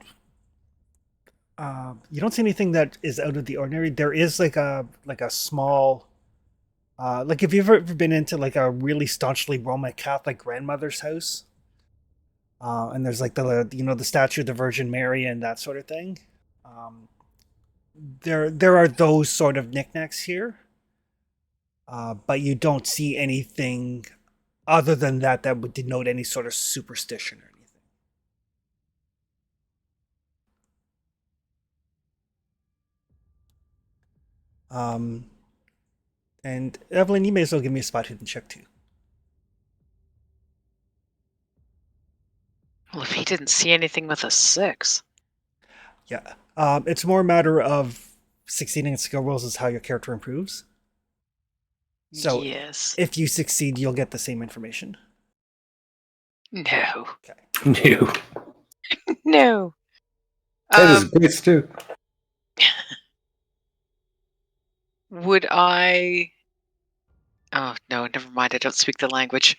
you don't see anything that is out of the ordinary. There is like a small like if you've ever been into like a really staunchly Roman Catholic grandmother's house, and there's like the statue of the Virgin Mary and that sort of thing. Um, there are those sort of knickknacks here, but you don't see anything other than that would denote any sort of superstition or anything. Um, and Evelyn, you may as well give me a spot hidden check too. Well, if he didn't see anything with a 6. Yeah, it's more a matter of succeeding at skill rolls is how your character improves. So Yes. if you succeed, you'll get the same information. No. Okay. New. No. That is great too. Would I... Oh, no, never mind. I don't speak the language.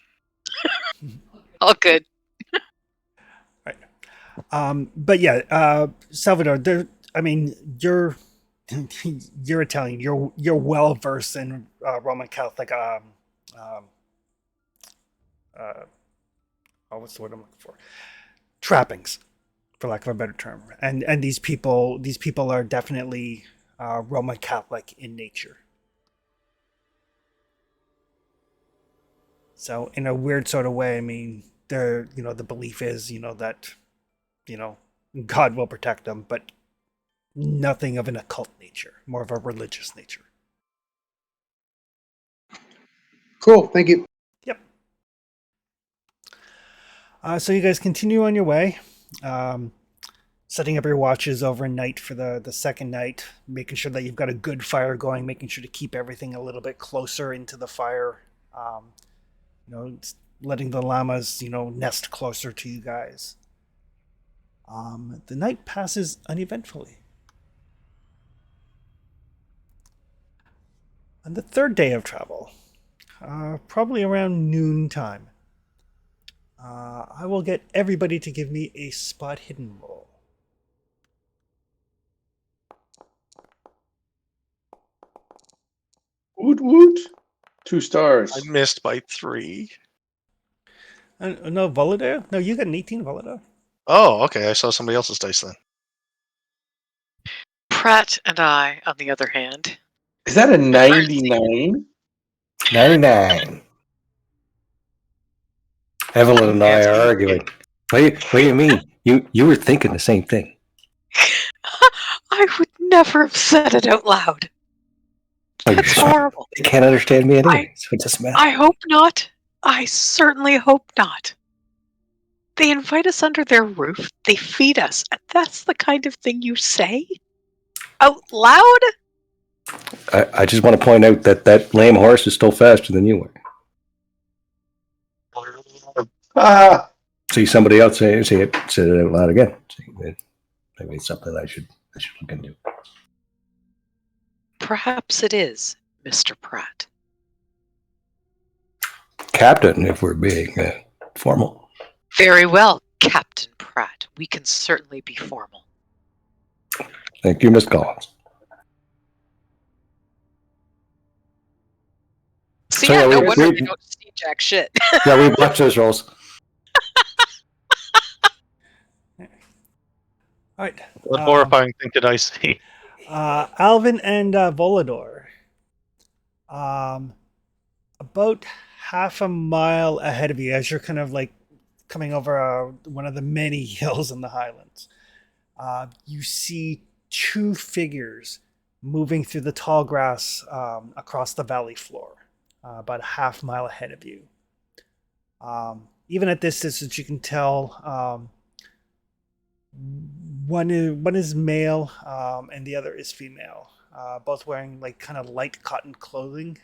All good. Right. But yeah, Salvador, I mean, you're Italian. You're well versed in Roman Catholic. Oh, what's the word I'm looking for? Trappings, for lack of a better term. And these people are definitely Roman Catholic in nature. So in a weird sort of way, I mean, the belief is that you know God will protect them, but nothing of an occult nature, more of a religious nature. Cool, thank you. Yep. So you guys continue on your way, setting up your watches overnight for the second night, making sure that you've got a good fire going, making sure to keep everything a little bit closer into the fire. Letting the llamas, nest closer to you guys. The night passes uneventfully. On the third day of travel, probably around noon time, I will get everybody to give me a spot hidden roll. Woot woot. 2 I stars. missed by 3. No, Volodar? No, you got an 18, Volodar. Oh, okay. I saw somebody else's dice then. Pratt and I, on the other hand, Is that a 99? 99. Evelyn and I are arguing. What do you mean? You were thinking the same thing. I would never have said it out loud. That's horrible. They can't understand me anyway, so it doesn't matter. I hope not. I certainly hope not. They invite us under their roof. They feed us. And that's the kind of thing you say? Out loud? I just want to point out that lame horse is still faster than you were. Ah, See somebody else say it out loud again. Maybe it's something I should look into. Perhaps it is, Mr. Pratt. Captain, if we're being formal. Very well, Captain Pratt. We can certainly be formal. Thank you, Miss Collins. So So, yeah, yeah, no we- wonder we- they don't see jack shit. Yeah, we watch those rolls. All right. What horrifying thing did I see? Alvin and Volador. About half a mile ahead of you, as you're kind of like coming over one of the many hills in the Highlands, you see two figures moving through the tall grass across the valley floor, about a half mile ahead of you. Even at this distance, you can tell one is male and the other is female. Both wearing like kind of light cotton clothing,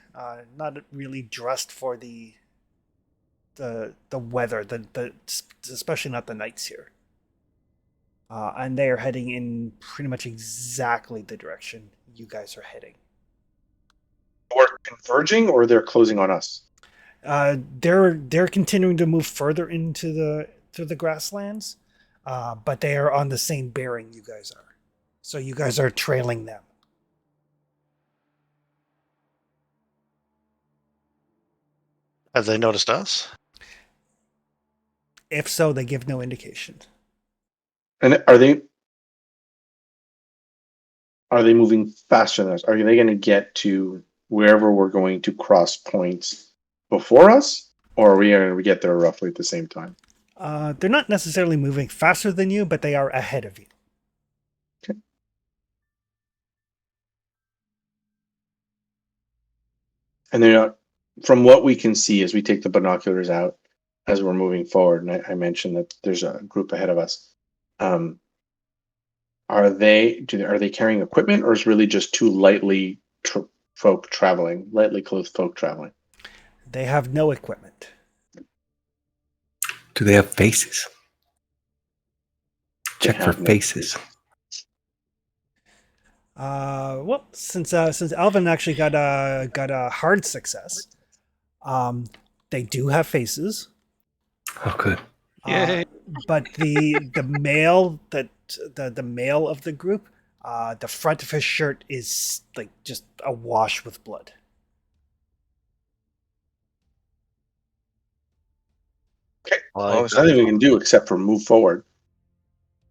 not really dressed for the weather, especially not the nights here. And they are heading in pretty much exactly the direction you guys are heading. we're converging, or they're closing on us. They're continuing to move further into the grasslands, but they are on the same bearing you guys are. So you guys are trailing them. Have they noticed us? If so, they give no indication. And are they moving faster than us? Are they going to get to wherever we're going to cross points before us, or are we going to get there roughly at the same time? They're not necessarily moving faster than you, but they are ahead of you. Okay. And they're not, from what we can see as we take the binoculars out as we're moving forward, and I mentioned that there's a group ahead of us. Are they carrying equipment, or is it really just two lightly clothed folk traveling? They have no equipment. Do they have faces? Check for have no faces. Well, since Alvin actually got a hard success, they do have faces. Oh, good. Yay. But the male the male of the group, the front of his shirt is like just awash with blood. Okay. Well, Well, there's nothing we can do except for move forward.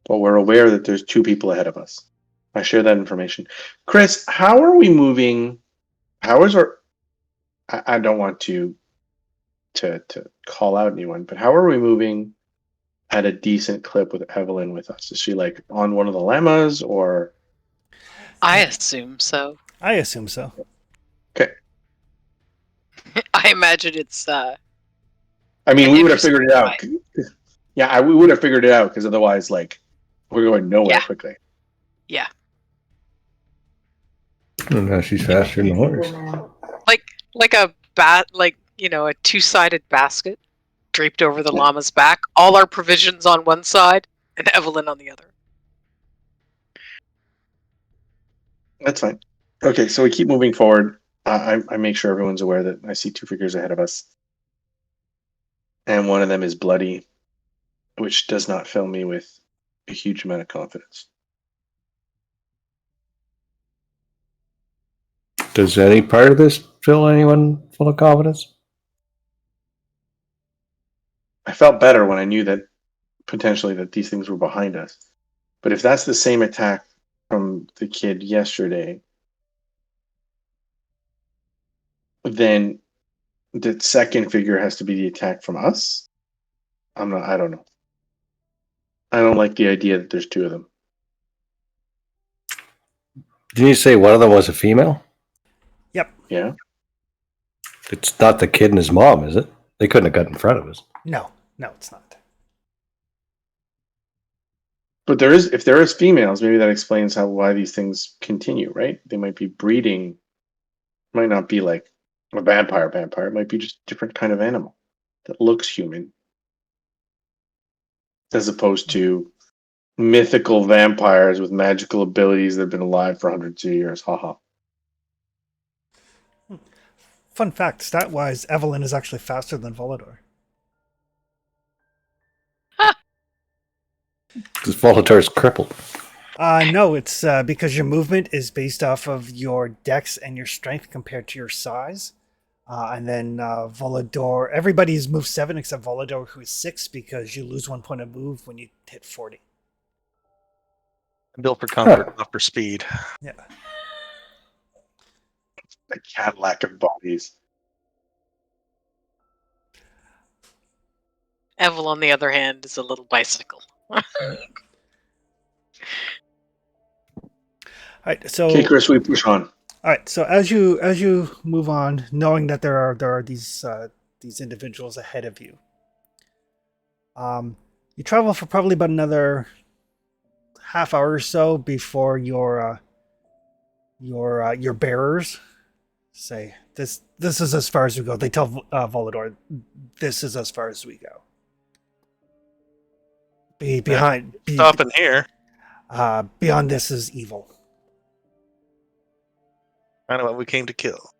But we're aware that there's two people ahead of us. I share that information. Chris, how are we moving? How is our? I don't want to call out anyone, but how are we moving at a decent clip with Evelyn with us? Is she like on one of the lemmas, or? I assume so. I assume so. Okay. I imagine it's I mean, an we would have figured it interesting out. Yeah, we would have figured it out, because otherwise, like, we're going nowhere Yeah. quickly. yeah. Oh, no, she's faster than the horse. Like a a two-sided basket draped over the llama's back, all our provisions on one side and Evelyn on the other. That's fine. Okay, so we keep moving forward. I make sure everyone's aware that I see two figures ahead of us, and one of them is bloody, which does not fill me with a huge amount of confidence. Does any part of this fill anyone full of confidence? I felt better when I knew that potentially that these things were behind us. But if that's the same attack from the kid yesterday, then the second figure has to be the attack from us. I don't know. I don't like the idea that there's two of them. Didn't you say one of them was a female? Yep. Yeah. It's not the kid and his mom, is it? They couldn't have got in front of us. No, it's not. But if there is females, maybe that explains why these things continue, right? They might be breeding, might not be like a vampire. It might be just a different kind of animal that looks human, as opposed to mythical vampires with magical abilities that have been alive for hundreds of years. Haha. Fun fact, stat-wise, Evelyn is actually faster than Volador. Because Volator's crippled. No, it's because your movement is based off of your dex and your strength compared to your size. And then Volador, everybody's move 7 except Volador, who is 6, because you lose 1 point of move when you hit 40. Built for comfort, not for speed. Yeah. A Cadillac of bodies. Evel, on the other hand, is a little bicycle. All right, so Okay, Chris, we push on. all right, so as you move on, knowing that there are these individuals ahead of you, you travel for probably about another half hour or so before your bearers say this is as far as we go. They tell Volador, this is as far as we go. Stopping here. Beyond this is evil. Kind of what we came to kill.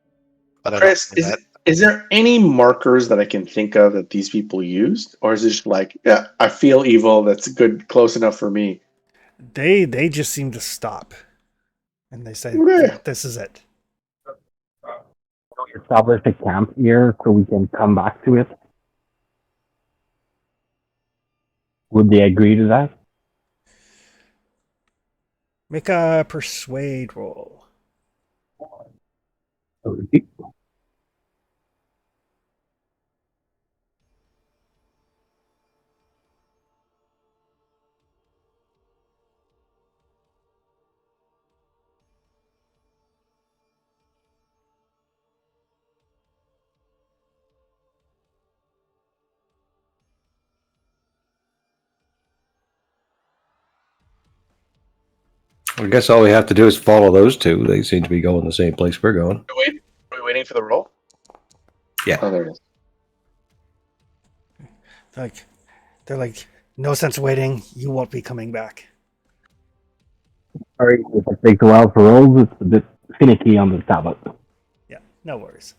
But Chris, I don't think is there any markers that I can think of that these people used, or is it just like, yeah, I feel evil. That's good, close enough for me. They just seem to stop, and they say, Okay. "This is it." Establish a camp here so we can come back to it. Would they agree to that? Make a persuade roll. I guess all we have to do is follow those two. They seem to be going the same place we're going. Are we waiting for the roll? Yeah. Oh, there it is. They're like, no sense waiting. You won't be coming back. Sorry, if it takes a while for rolls, it's a bit finicky on the tablet. Yeah, no worries.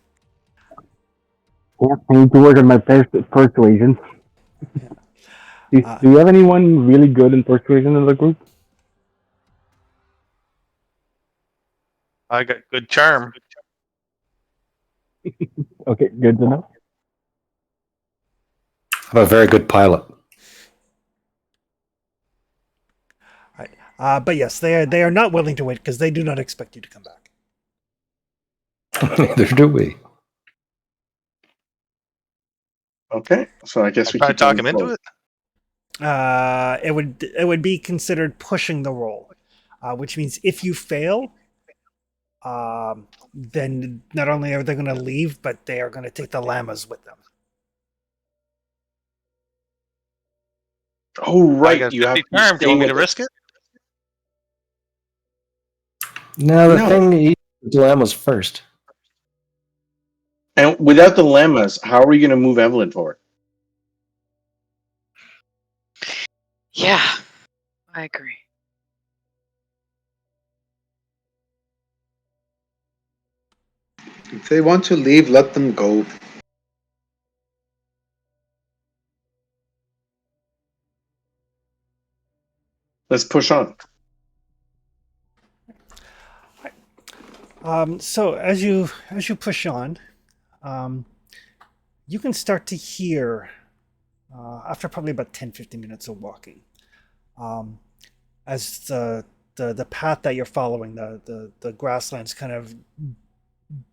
Yeah, I need to work on my persuasion. Do you have anyone really good in persuasion in the group? I got good charm. Okay, good to know. I'm a very good pilot. All right. But yes, they are not willing to wait because they do not expect you to come back. Neither do we. Okay, so I guess we Try to keep talk him moving into forward. it. It would be considered pushing the roll, which means if you fail, then not only are they going to leave, but they are going to take the llamas with them. Oh, I right. got You have 50 charm. Do you want me to risk it? No, No. thing he dilemma's first. And without the lemmas, how are we going to move Evelyn forward? Yeah, I agree. If they want to leave, let them go. Let's push on. So as you push on, you can start to hear after probably about 10-15 minutes of walking, as the path that you're following, the grasslands kind of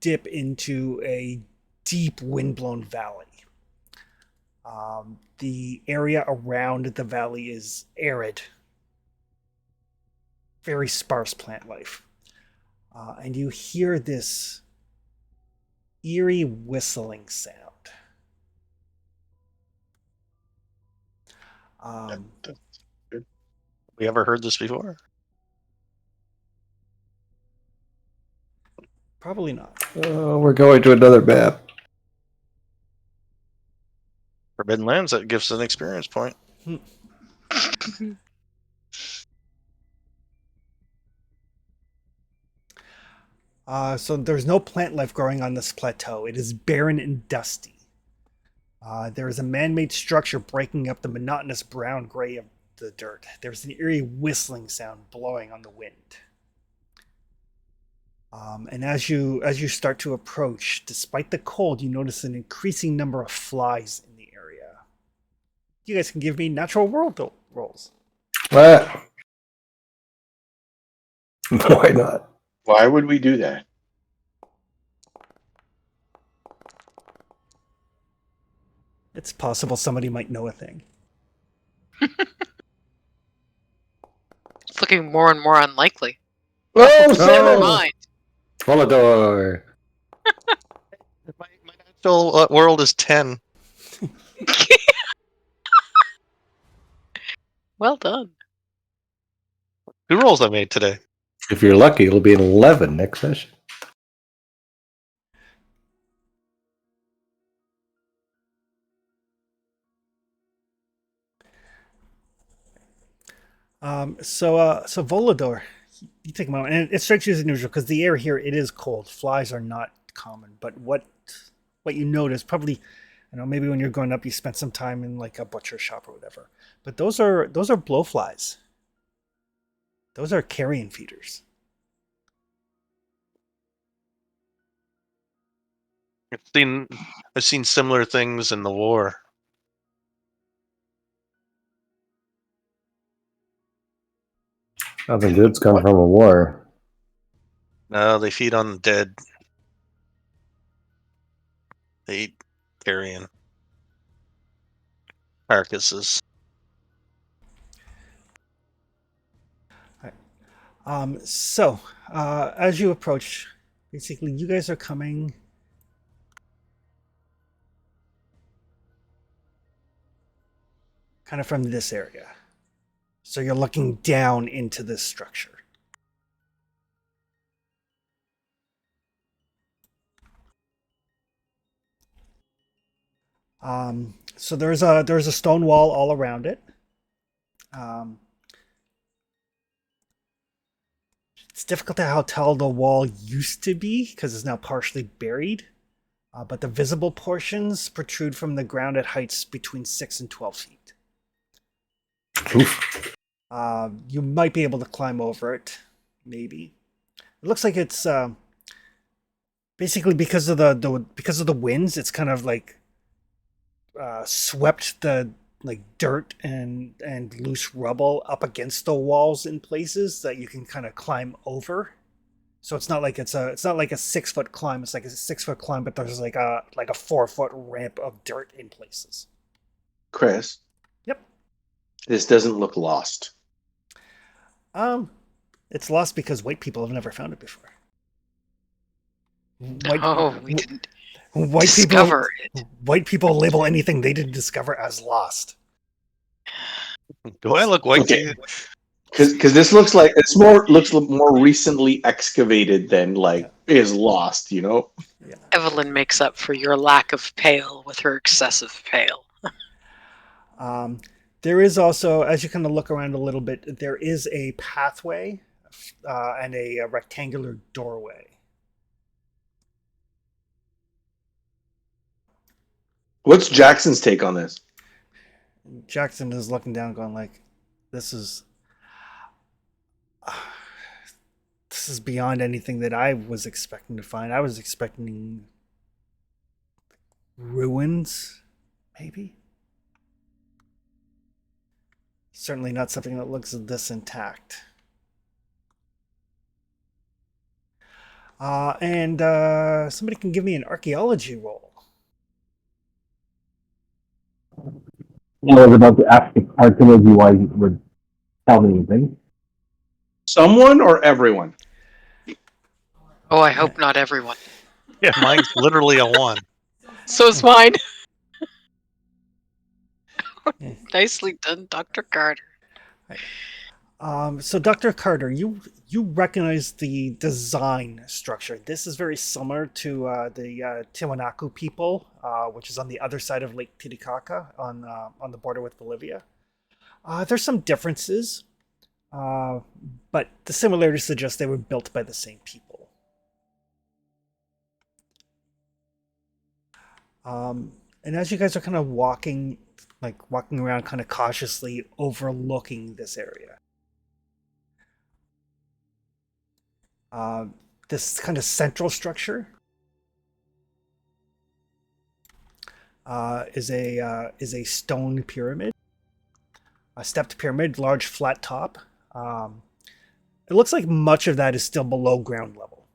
dip into a deep windblown valley. The area around the valley is arid, very sparse plant life. And you hear this eerie whistling sound. We ever heard this before? Probably not. We're going to another map. Forbidden Lands, that gives an experience point. So there's no plant life growing on this plateau. It is barren and dusty. There is a man-made structure breaking up the monotonous brown-gray of the dirt. There's an eerie whistling sound blowing on the wind. And as you start to approach, despite the cold, you notice an increasing number of flies in the area. You guys can give me natural world rolls. What? Why not? Why would we do that? It's possible somebody might know a thing. It's looking more and more unlikely. Oh, Never mind. Volador. My natural world is 10. Well done. 2 rolls I made today. If you're lucky, it'll be an 11 next session. So Volador, you take a moment, and it strikes you as unusual because the air here, it is cold. Flies are not common, but what you notice, probably, maybe when you're growing up, you spent some time in like a butcher shop or whatever. But those are blowflies. Those are carrion feeders. I've seen similar things in the war. Nothing good's come from a war. No, they feed on the dead. They eat carrion carcasses. So as you approach, basically, you guys are coming kind of from this area. So you're looking down into this structure. So there's a stone wall all around it. It's difficult to tell the wall used to be because it's now partially buried. But the visible portions protrude from the ground at heights between 6 and 12 feet. Oof. You might be able to climb over it, maybe. It looks like it's basically because of the winds. It's kind of like swept the dirt and loose rubble up against the walls in places that you can kind of climb over. So it's not like a 6-foot climb. It's like a 6-foot climb, but there's like a 4-foot ramp of dirt in places. Chris. Yep. This doesn't look lost. It's lost because white people have never found it before. We didn't white discover people, it. White people label anything they didn't discover as lost. Do I look white to Okay. you? Because this looks more recently excavated than is lost, Yeah. Evelyn makes up for your lack of pale with her excessive pale. There is also, as you kind of look around a little bit, there is a pathway and a rectangular doorway. What's Jackson's take on this? Jackson is looking down, going like, "This is beyond anything that I was expecting to find. I was expecting ruins, maybe. Certainly not something that looks this intact." And somebody can give me an archaeology roll. I was about to ask if archaeology wise would tell me anything. Someone or everyone? Oh, I hope not everyone. Yeah, mine's literally a 1. So's mine. Yeah. Nicely done, Dr. Carter. So Dr. Carter, you recognize the design structure. This is very similar to the Tiwanaku people, which is on the other side of Lake Titicaca on the border with Bolivia. There's some differences, but the similarities suggest they were built by the same people. And as you guys are kind of walking around kind of cautiously overlooking this area, this kind of central structure is a stone pyramid, a stepped pyramid, large flat top. It looks like much of that is still below ground level.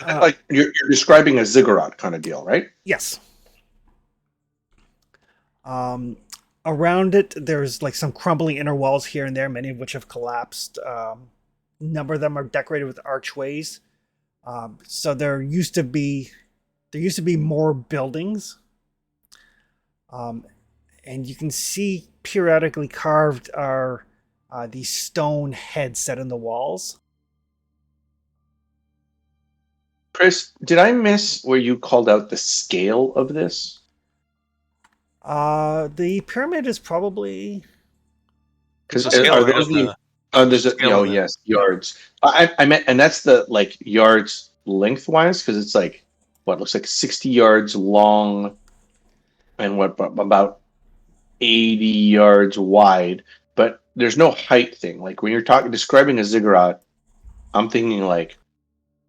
Like you're describing a ziggurat kind of deal, right? Yes. Around it, there's like some crumbling inner walls here and there, many of which have collapsed. A number of them are decorated with archways. So there used to be more buildings. And you can see periodically carved are these stone heads set in the walls. Chris, did I miss where you called out the scale of this? The pyramid is probably Because The scale are of those the there's a, scale of it. yes, yards. I meant, and that's the like yards lengthwise, because it's like what looks like 60 yards long and what about 80 yards wide. But there's no height thing. Like when you're describing a ziggurat, I'm thinking like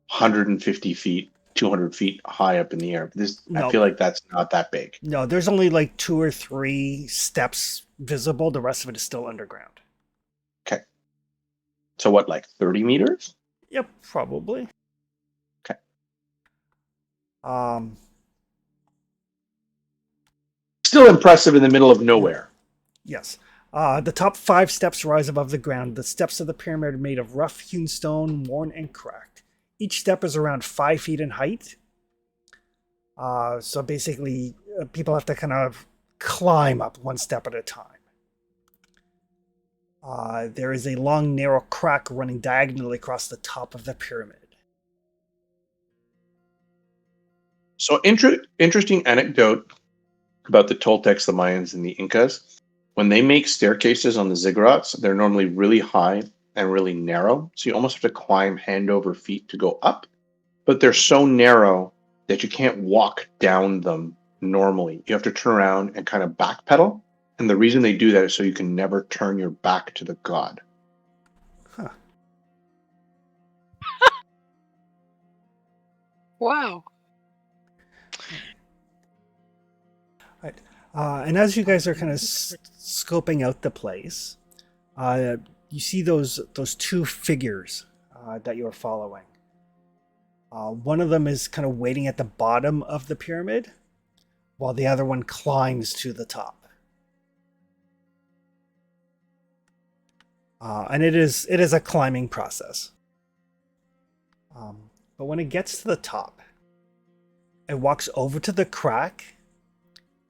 150 feet, 200 feet high up in the air. This No. I feel like that's not that big. No, there's only like 2 or 3 steps visible. The rest of it is still underground. Okay. So what, like 30 meters? Yep, probably. Okay. Still impressive in the middle of nowhere. Yes. The top 5 steps rise above the ground. The steps of the pyramid are made of rough hewn stone, worn and cracked. Each step is around 5 feet in height. So basically, people have to kind of climb up one step at a time. There is a long, narrow crack running diagonally across the top of the pyramid. So interesting anecdote about the Toltecs, the Mayans, and the Incas. When they make staircases on the ziggurats, they're normally really high and really narrow. So you almost have to climb hand over feet to go up. But they're so narrow that you can't walk down them normally. You have to turn around and kind of backpedal. And the reason they do that is so you can never turn your back to the god. Huh. Wow. Right. And as you guys are kind of scoping out the place, you see those 2 figures that you are following. One of them is kind of waiting at the bottom of the pyramid, while the other one climbs to the top. And it is a climbing process. But when it gets to the top, it walks over to the crack,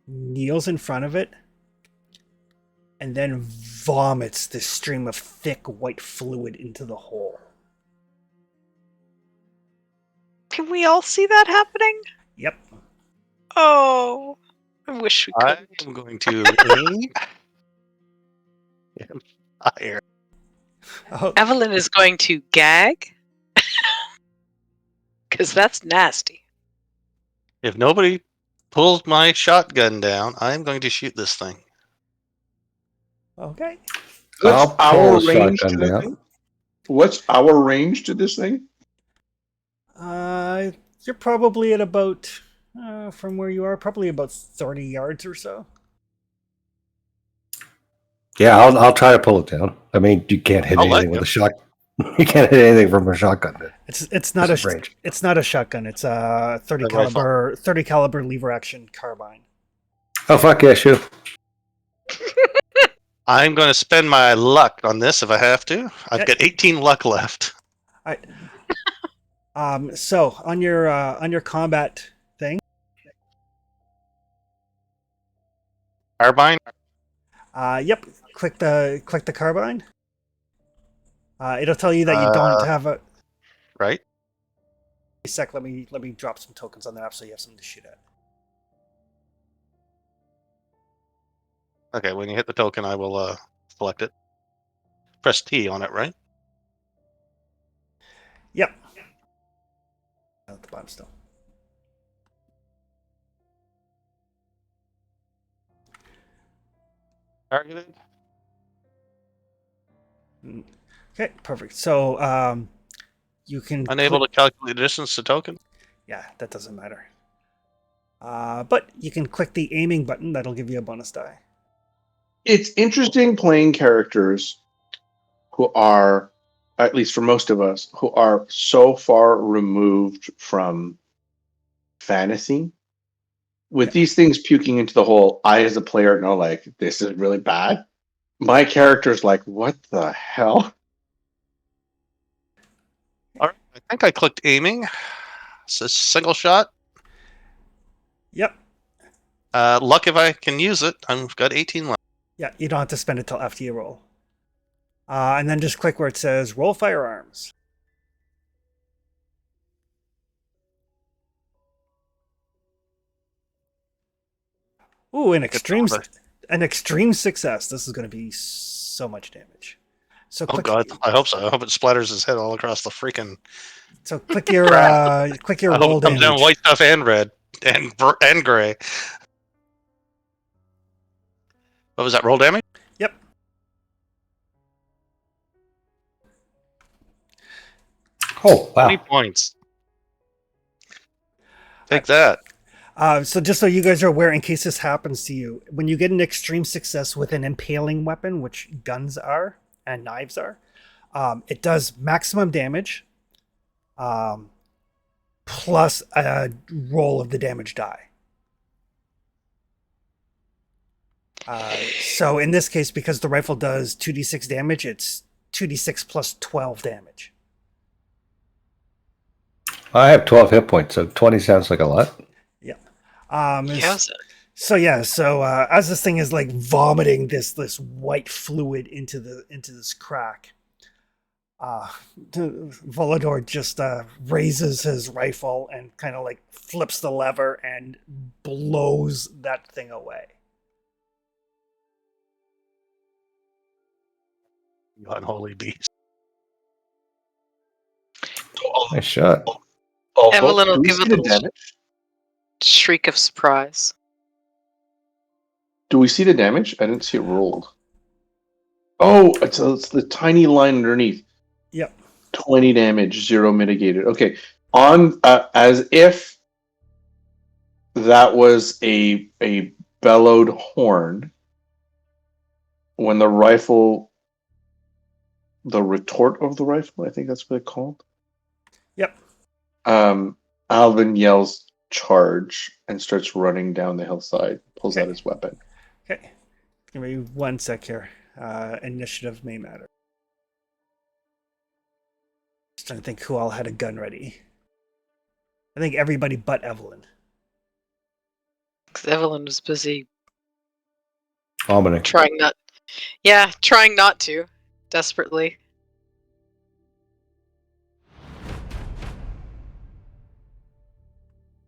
kneels in front of it, and then vomits this stream of thick white fluid into the hole. Can we all see that happening? Yep. Oh, I wish we could. I'm going to aim and fire. Oh, Evelyn is going to gag. Because that's nasty. If nobody pulls my shotgun down, I'm going to shoot this thing. okay. What's I'll pull our a range to shotgun the down. thing? What's our range to this thing? You're probably at about, from where you are, probably about 30 yards or so. Yeah, I'll try to pull it down. I mean, you can't hit I'll let anything with you. a shot. You can't hit anything from a shotgun. It's not That's a range. it's not a shotgun. It's a 30 A rifle. caliber lever action carbine. Oh fuck yeah, shoot! I'm going to spend my luck on this if I have to. I've Okay. got 18 luck left. All right. So on your combat thing, Carbine? yep, click the carbine. It'll tell you that you don't have a Right? sec. Let me drop some tokens on the map so you have something to shoot at. Okay, when you hit the token, I will select it. Press T on it, right? Yep. At the bottom still. Targeted. Okay, perfect. So you can Unable to calculate distance to token. Yeah, that doesn't matter. But you can click the aiming button. That'll give you a bonus die. It's interesting playing characters who are, at least for most of us, who are so far removed from fantasy. With these things puking into the hole, I as a player know like this is really bad. My character's like, what the hell? All right, I think I clicked aiming. It's a single shot. Yep. Luck if I can use it. I've got 18 left. Yeah, you don't have to spend it till after you roll. And then just click where it says roll firearms. Ooh, an extreme success. This is going to be so much damage. So Oh click, god, I hope so. I hope it splatters his head all across the freaking. So click your I hope roll it comes down damage. white stuff and red and gray. What was that? Roll damage? Yep. Oh, 20 wow. points. Take that. So just so you guys are aware, in case this happens to you, when you get an extreme success with an impaling weapon, which guns are and knives are, it does maximum damage plus a roll of the damage die. So in this case, because the rifle does 2d6 damage, it's 2d6 plus 12 damage. I have 12 hit points, so 20 sounds like a lot. Yeah. Yes. So as this thing is like vomiting this white fluid into this crack, Volador just raises his rifle and kind of like flips the lever and blows that thing away. You unholy beast. Nice shot. Also, Evelyn will do we give see a the little damage? shriek of surprise. Do we see the damage? I didn't see it rolled. Oh, it's the tiny line underneath. Yep. 20 damage, 0 mitigated. Okay, on as if that was a bellowed horn. When the rifle, the retort of the rifle, I think that's what it's called. Yep. Alvin yells charge and starts running down the hillside, pulls out Okay. his weapon. Okay. Give me 1 sec here. Initiative may matter. Just trying to think who all had a gun ready. I think everybody but Evelyn. Because Evelyn was busy Vomiting. trying not to, desperately.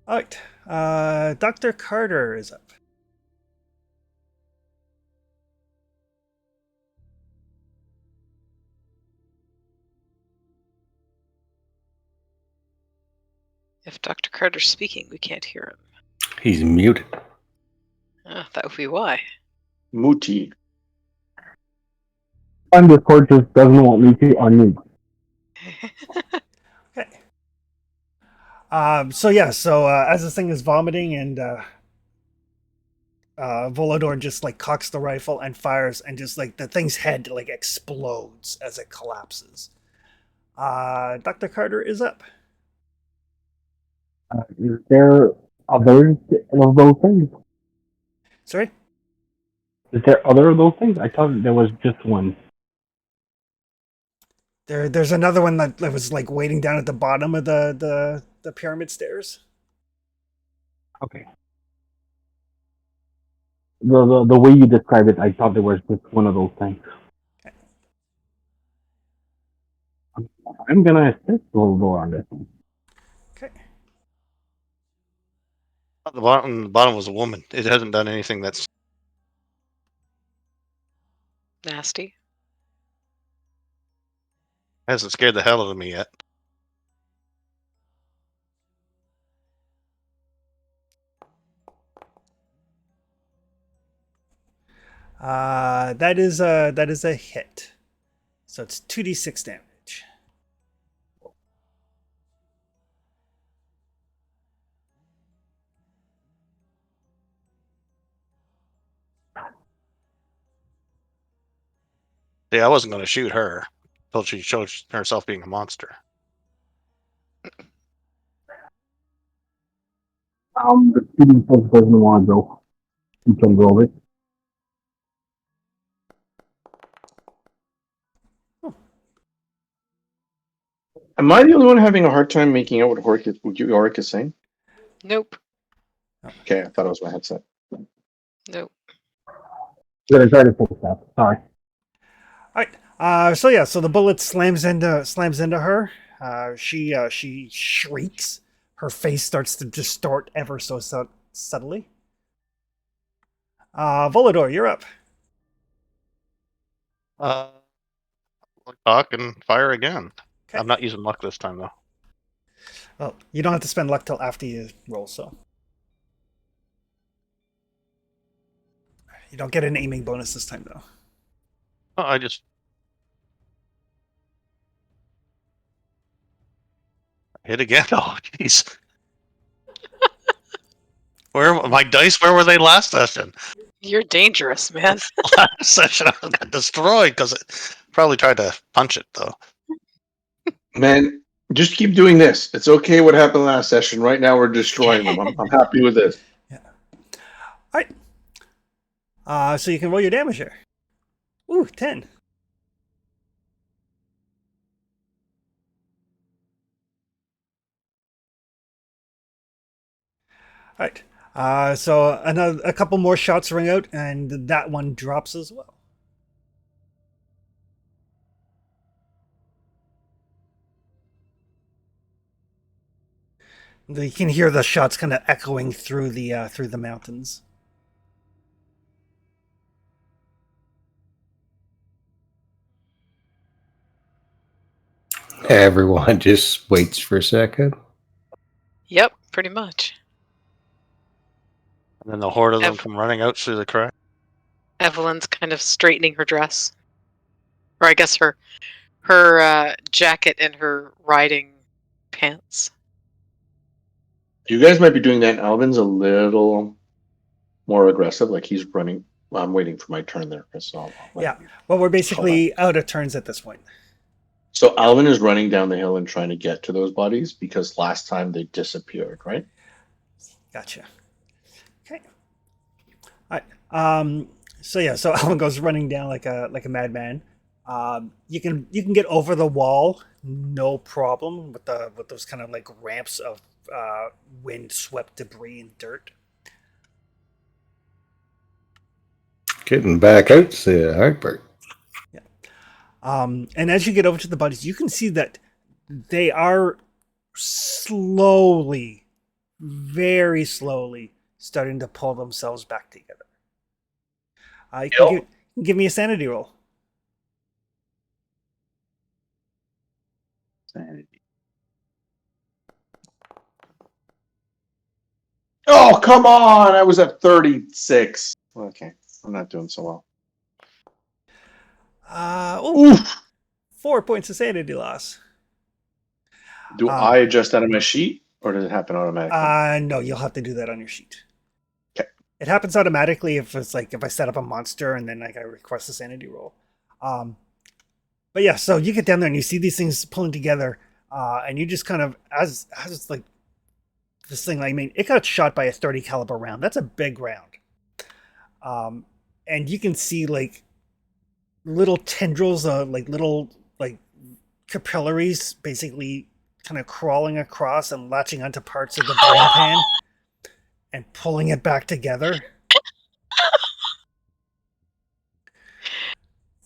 All right. Dr. Carter is up. If Dr. Carter's speaking, we can't hear him. He's muted. That would be why. Muti. And Discord just doesn't want me to unmute. Okay. So as this thing is vomiting and Volador just like cocks the rifle and fires, and just like the thing's head like explodes as it collapses. Dr. Carter is up. Is there others of those things? Sorry? Is there other of those things? I thought there was just one. There's another one that was like waiting down at the bottom of the pyramid stairs. Okay. The way you described it, I thought there was just one of those things. I'm gonna assist Voldor on this one. Okay. At the bottom was a woman. It hasn't done anything that's Nasty. hasn't scared the hell out of me yet. That is a hit. So it's 2d6 damage. See, I wasn't going to shoot her until she showed herself being a monster. The shooting folks doesn't want to go. You can roll it. Am I the only one having a hard time making out what Yorick is saying? Nope. Okay, I thought it was my headset. Nope. I'm gonna try to fix that. Sorry. All right. So the bullet slams into her. She shrieks. Her face starts to distort ever so subtly. Volador, you're up. Talk and fire again. Okay. I'm not using luck this time though. Well, you don't have to spend luck till after you roll, so you don't get an aiming bonus this time though. Oh, I just hit again. Oh, jeez. Where my dice? Where were they last session? You're dangerous, man. Last session I got destroyed because it probably tried to punch it though. Man, just keep doing this. It's okay what happened last session. Right now we're destroying them. I'm happy with this. Yeah. All right. So you can roll your damage here. Ooh, 10. All right. So a couple more shots ring out, and that one drops as well. You can hear the shots kind of echoing through the mountains. Everyone just waits for a second. Yep, pretty much. And then the horde of them come running out through the crack. Evelyn's kind of straightening her dress, or I guess her jacket and her riding pants. You guys might be doing that. Alvin's a little more aggressive. Like he's running. Well, I'm waiting for my turn there. So Yeah. Well, we're basically out of turns at this point. So Alvin is running down the hill and trying to get to those bodies because last time they disappeared, right? Gotcha. Okay. All right. So Alvin goes running down like a madman. You can get over the wall, no problem with those kind of like ramps of wind swept debris and dirt. Getting back out's the hard part. Yeah. And as you get over to the bodies, you can see that they are slowly, very slowly, starting to pull themselves back together. You can give me a sanity roll. Sanity. Oh, come on! I was at 36. Okay, I'm not doing so well. 4 points of sanity loss. Do I adjust that on my sheet, or does it happen automatically? No, you'll have to do that on your sheet. Okay. It happens automatically if it's like if I set up a monster and then like I request a sanity roll. But yeah, so you get down there and you see these things pulling together, and you just kind of as like this thing. I mean, it got shot by a 30 caliber round. That's a big round. and you can see like little tendrils, like little like capillaries, basically kind of crawling across and latching onto parts of the brain pan and pulling it back together.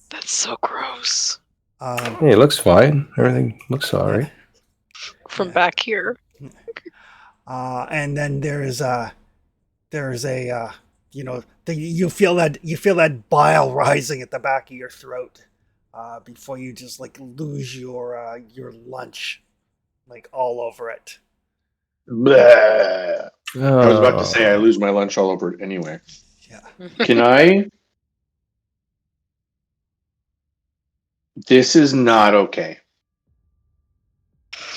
That's so gross. Hey, it looks fine. Everything looks alright. From back here. And then there's a you feel that bile rising at the back of your throat before you just like lose your lunch like all over it. Bleh. I was about to say I Oh. lose my lunch all over it anyway. Yeah. Can I? This is not okay.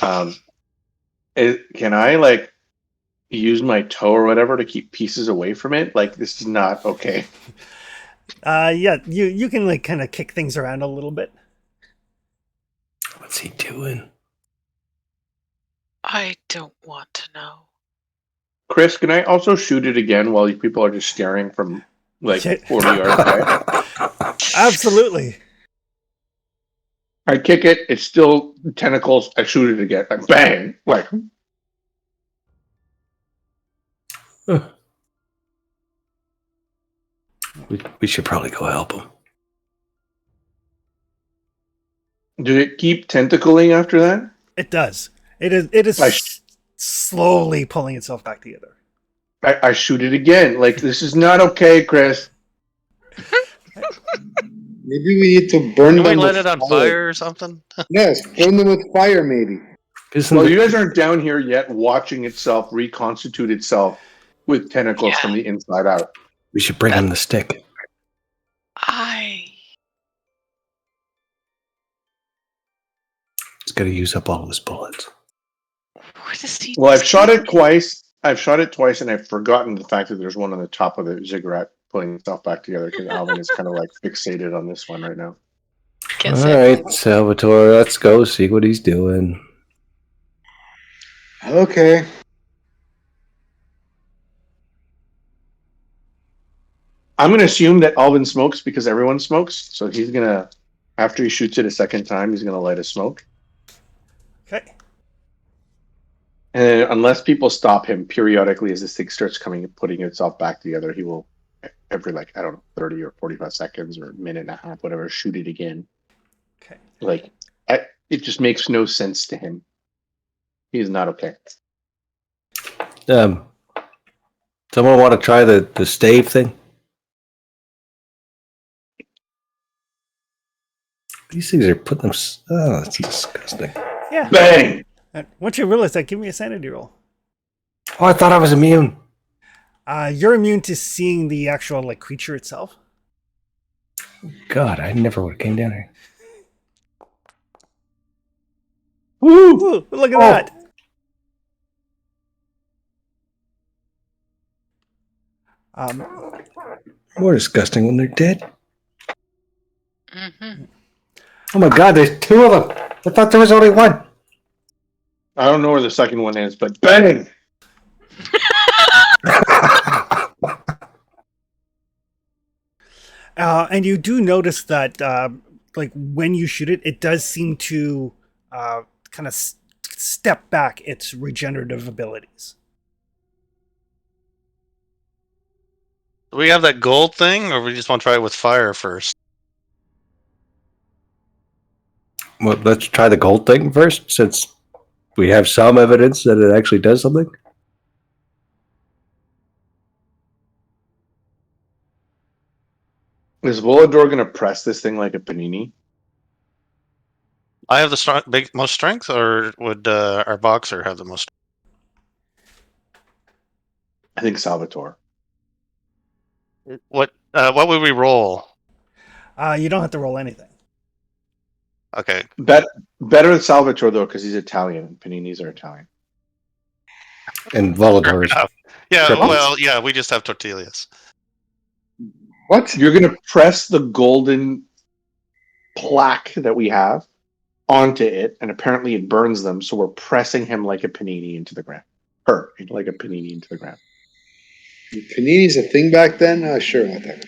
Can I like use my toe or whatever to keep pieces away from it? Like this is not okay. Yeah, you can like kind of kick things around a little bit. What's he doing? I don't want to know. Chris, can I also shoot it again while you people are just staring from like Shit. 40 yards away? Absolutely. I kick it, it's still tentacles, I shoot it again. Like bang! Like We should probably go help him. did it keep tentacling after that? It does. It is I slowly pulling itself back together. I shoot it again. Like this is not okay, Chris. Maybe we need to burn Can we them light with it on fire or something? Yes, burn them with fire, maybe. Well, you guys aren't down here yet watching itself reconstitute itself with tentacles from the inside out. We should bring him the stick. He's got to use up all of his bullets. What is he Well, I've shot it twice. And I've forgotten the fact that there's one on the top of the ziggurat pulling itself back together because Alvin is kind of like fixated on this one right now. Can't All say right, Salvatore, let's go see what he's doing. Okay. I'm going to assume that Alvin smokes because everyone smokes. So he's going to, after he shoots it a second time, he's going to light a smoke. Okay. And unless people stop him periodically as this thing starts coming and putting itself back together, he will, every 30 or 45 seconds or a minute and a half, whatever, shoot it again. Okay. It just makes no sense to him. He's not okay. Someone want to try the stave thing? These things are putting them. Oh, that's disgusting. Yeah. Bang! Once you realize that, give me a sanity roll. Oh, I thought I was immune. You're immune to seeing the actual like creature itself. God, I never would have came down here. Woo! Look at that. More disgusting when they're dead. Mm-hmm. Oh my God, there's two of them. I thought there was only one. I don't know where the second one is, but bang! And you do notice that, like when you shoot it, it does seem to kind of step back its regenerative abilities. Do we have that gold thing, or we just want to try it with fire first? Well, let's try the gold thing first, since we have some evidence that it actually does something. Is Volador going to press this thing like a panini? I have the most strength, or would our boxer have the most? I think Salvatore. What would we roll? You don't have to roll anything. Okay. Better than Salvatore, though, because he's Italian. Paninis are Italian. And Volador's. Yeah, Triples. well, yeah, we just have tortillas. What? You're going to press the golden plaque that we have onto it, and apparently it burns them, so we're pressing him like a panini into the ground. Her, like a panini into the ground. Panini's a thing back then? Sure, whatever.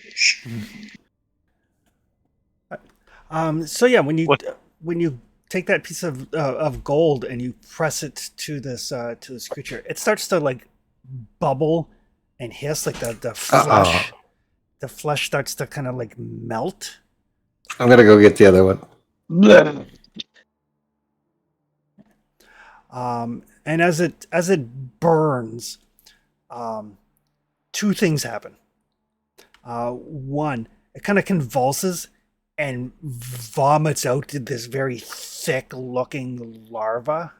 So yeah, What? when you take that piece of gold and you press it to this creature, it starts to like bubble and hiss like the flesh. The flesh starts to kind of like melt. I'm gonna go get the other one. Blech. And as it burns, two things happen. One, it kind of convulses and vomits out this very thick looking larva.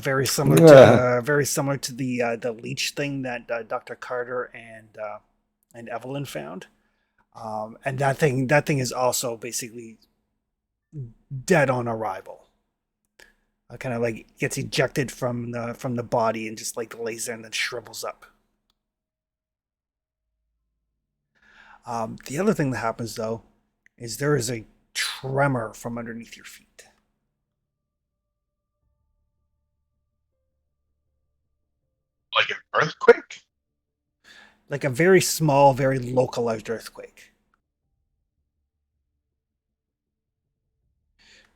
Very similar to the leech thing that Dr. Carter and Evelyn found. And that thing is also basically dead on arrival. Kind of like gets ejected from the body and just like lays there and then shrivels up. The other thing that happens though is there is a tremor from underneath your feet. Like an earthquake? Like a very small, very localized earthquake.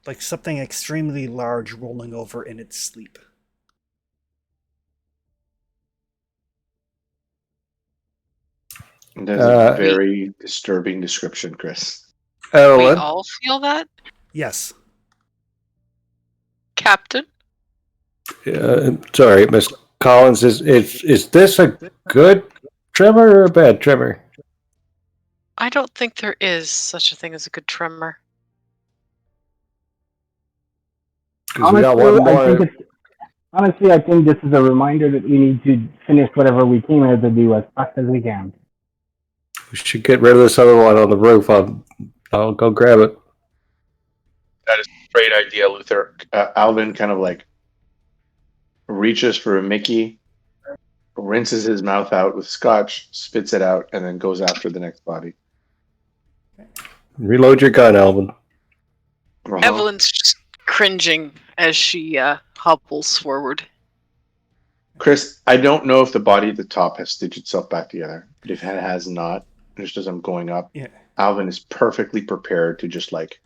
Like something extremely large rolling over in its sleep. That's a very disturbing description, Chris. We Evelyn, all feel that, Yes. Captain. sorry, Miss Collins. Is this a good tremor or a bad tremor? I don't think there is such a thing as a good tremor. Because we got one more. Honestly, I think this is a reminder that we need to finish whatever we came here to do as fast as we can. We should get rid of this other one on the roof. I'll go grab it. That is a great idea, Luther. Alvin kind of like reaches for a Mickey, rinses his mouth out with scotch, spits it out, and then goes after the next body. Reload your gun, Alvin. Evelyn's just cringing as she hobbles forward. Chris, I don't know if the body at the top has stitched itself back together. But if it has not, just as I'm going up, Yeah. Alvin is perfectly prepared to just like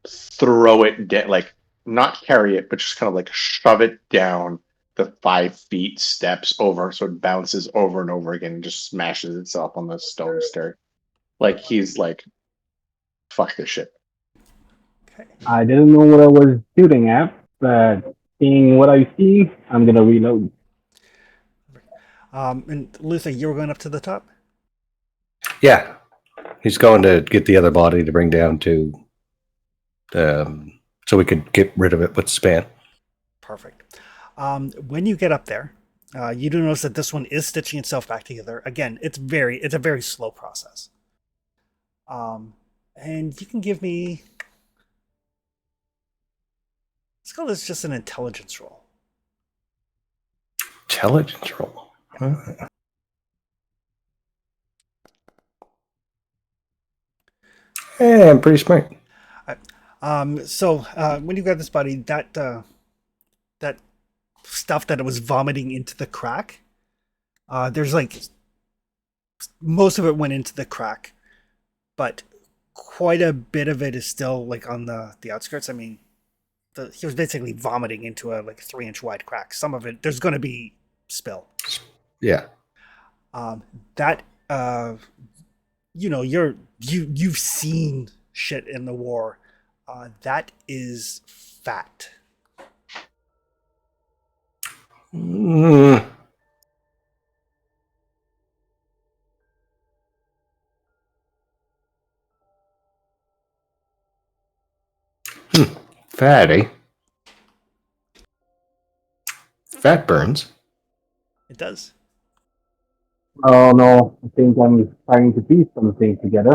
throw it down, like not carry it, but just kind of like shove it down the 5 feet steps over, so it bounces over and over again and just smashes itself on the stone stair. Like he's like, fuck this shit. Okay. I didn't know what I was shooting at, but seeing what I see, I'm gonna reload. And Luther, you were going up to the top? Yeah, he's going to get the other body to bring down to, so we could get rid of it with span. Perfect. When you get up there, you do notice that this one is stitching itself back together. Again, it's a very slow process. And you can give me, let's call this just an intelligence roll. Intelligence roll. Huh. Hey, I'm pretty smart. So when you grab this body, that stuff that it was vomiting into the crack, there's like most of it went into the crack, but quite a bit of it is still like on the outskirts. I mean, he was basically vomiting into a like 3-inch wide crack. Some of it there's going to be spill. Yeah. That you know you've seen shit in the war. That is fat. Mm. Fatty. Fat burns. It does. Oh no, I think I'm trying to piece something together.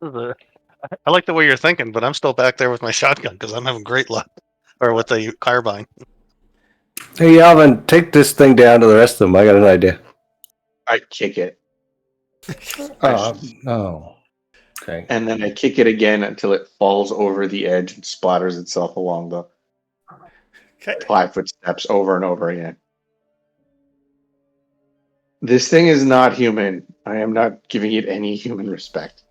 I like the way you're thinking, but I'm still back there with my shotgun because I'm having great luck, or with the carbine. Hey, Alvin, take this thing down to the rest of them. I got an idea. I kick it. Oh. Okay. And then I kick it again until it falls over the edge and splatters itself along the Okay. 5 foot steps over and over again. This thing is not human. I am not giving it any human respect.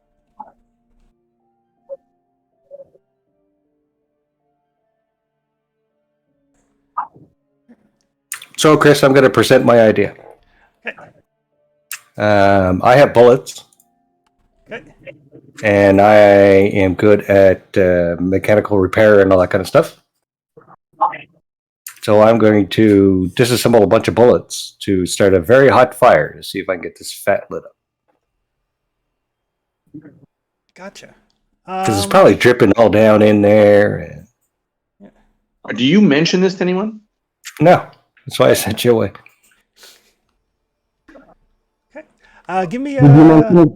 So, Chris, I'm going to present my idea. Okay. I have bullets, Okay. and I am good at mechanical repair and all that kind of stuff. So I'm going to disassemble a bunch of bullets to start a very hot fire to see if I can get this fat lit up. Gotcha. Because it's probably dripping all down in there. And... Do you mention this to anyone? No, that's why I sent you away. Okay. Give me a. Did you mention it?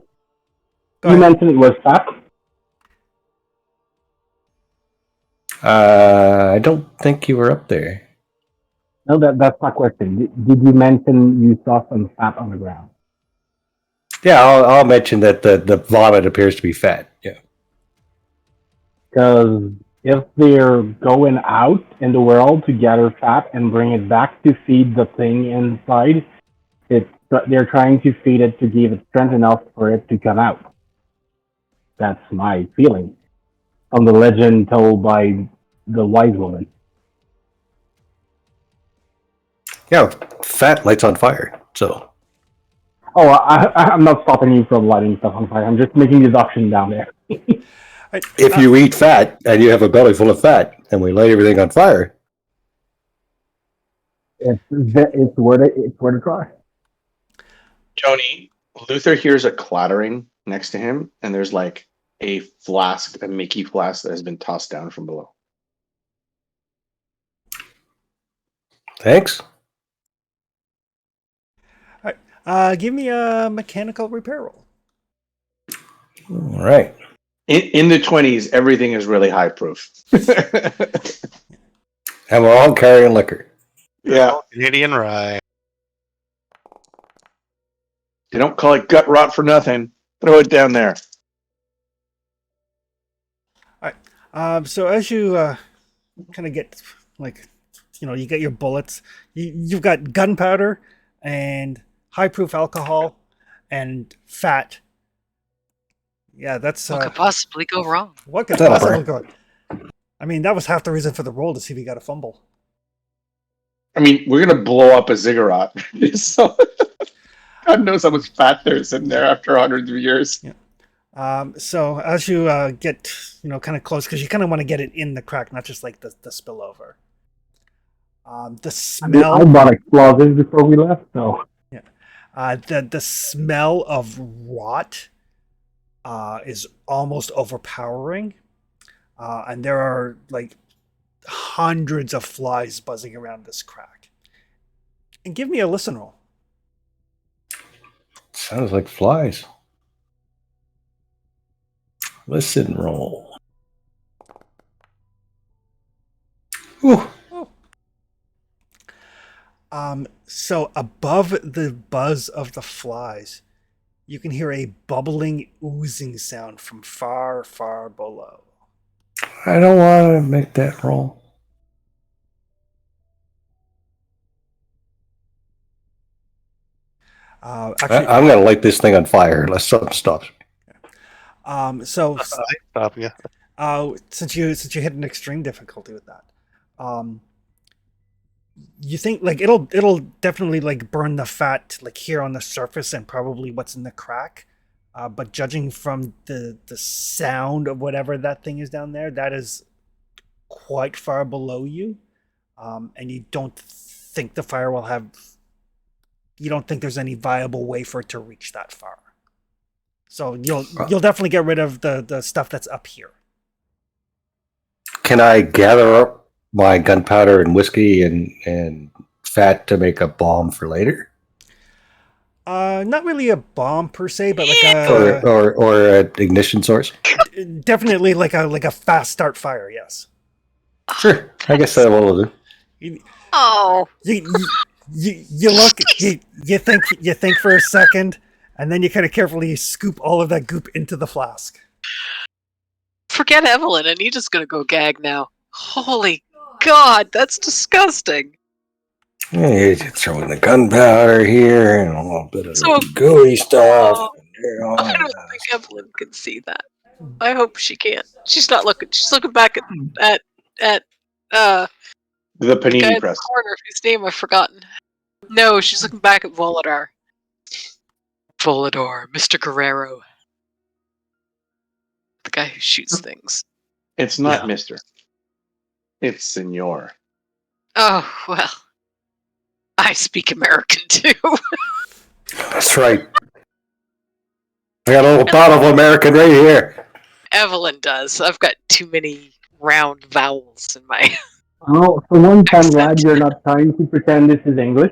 Go You ahead. mentioned it was fat. I don't think you were up there. No, that's my question. Did you mention you saw some fat on the ground? Yeah, I'll mention that the vomit appears to be fat. Yeah. Because if they're going out in the world to gather fat and bring it back to feed the thing inside, they're trying to feed it to give it strength enough for it to come out. That's my feeling on the legend told by the wise woman. Yeah, fat lights on fire. So. Oh, I'm not stopping you from lighting stuff on fire. I'm just making deduction down there. If you eat fat and you have a belly full of fat and we light everything on fire. It's worth it. It's worth a try. Tony, Luther hears a clattering next to him, and there's like a flask, a Mickey flask that has been tossed down from below. Thanks. Give me a mechanical repair roll. All right. In the 20s, everything is really high proof. And we're all carrying liquor. Yeah. Canadian rye. They don't call it gut rot for nothing. Throw it down there. All right. So as you kind of get you get your bullets. You've got gunpowder and high proof alcohol and fat. Yeah, that's What could possibly go wrong? what could That'll possibly burn. go. I mean, that was half the reason for the roll to see if you got a fumble. I mean, we're going to blow up a ziggurat. So, God knows how much fat there's in there after hundreds of years. Yeah. So as you get kind of close, because you kind of want to get it in the crack, not just like the spillover. The smell. I bought explosives before we left, so the smell of rot is almost overpowering, and there are like hundreds of flies buzzing around this crack. And give me a listen roll. Sounds like flies. Listen roll. Ooh. So above the buzz of the flies, you can hear a bubbling, oozing sound from far, far below. I don't want to make that roll. Actually, I'm going to light this thing on fire unless something stops. So Stop, yeah. since you hit an extreme difficulty with that, you think like it'll definitely like burn the fat like here on the surface and probably what's in the crack, but judging from the sound of whatever that thing is down there, that is quite far below you, and you don't think the fire will have. You don't think there's any viable way for it to reach that far. So you'll definitely get rid of the stuff that's up here. Can I gather up my gunpowder and whiskey and fat to make a bomb for later? Not really a bomb per se, but like a or an ignition source. definitely like a fast start fire. Yes. Sure, I guess that will do. Oh, You look, you think for a second, and then you kind of carefully scoop all of that goop into the flask. forget Evelyn, Anita's gonna go gag now. Holy God, that's disgusting. Hey, throwing the gunpowder here and a little bit of So- the gooey stuff. Oh, I don't think Evelyn can see that. I hope she can't. She's not looking. She's looking back at The the guy panini in the press. corner whose name I've forgotten. No, she's looking back at Voladar. Volador, Mr. Guerrero. The guy who shoots things. It's not Yeah. Mister. It's Senor. Oh, well. I speak American too. That's right. I got a little bottle of American right here. Evelyn does. I've got too many round vowels in my. Oh, for once, I'm Accent. glad you're not trying to pretend this is English.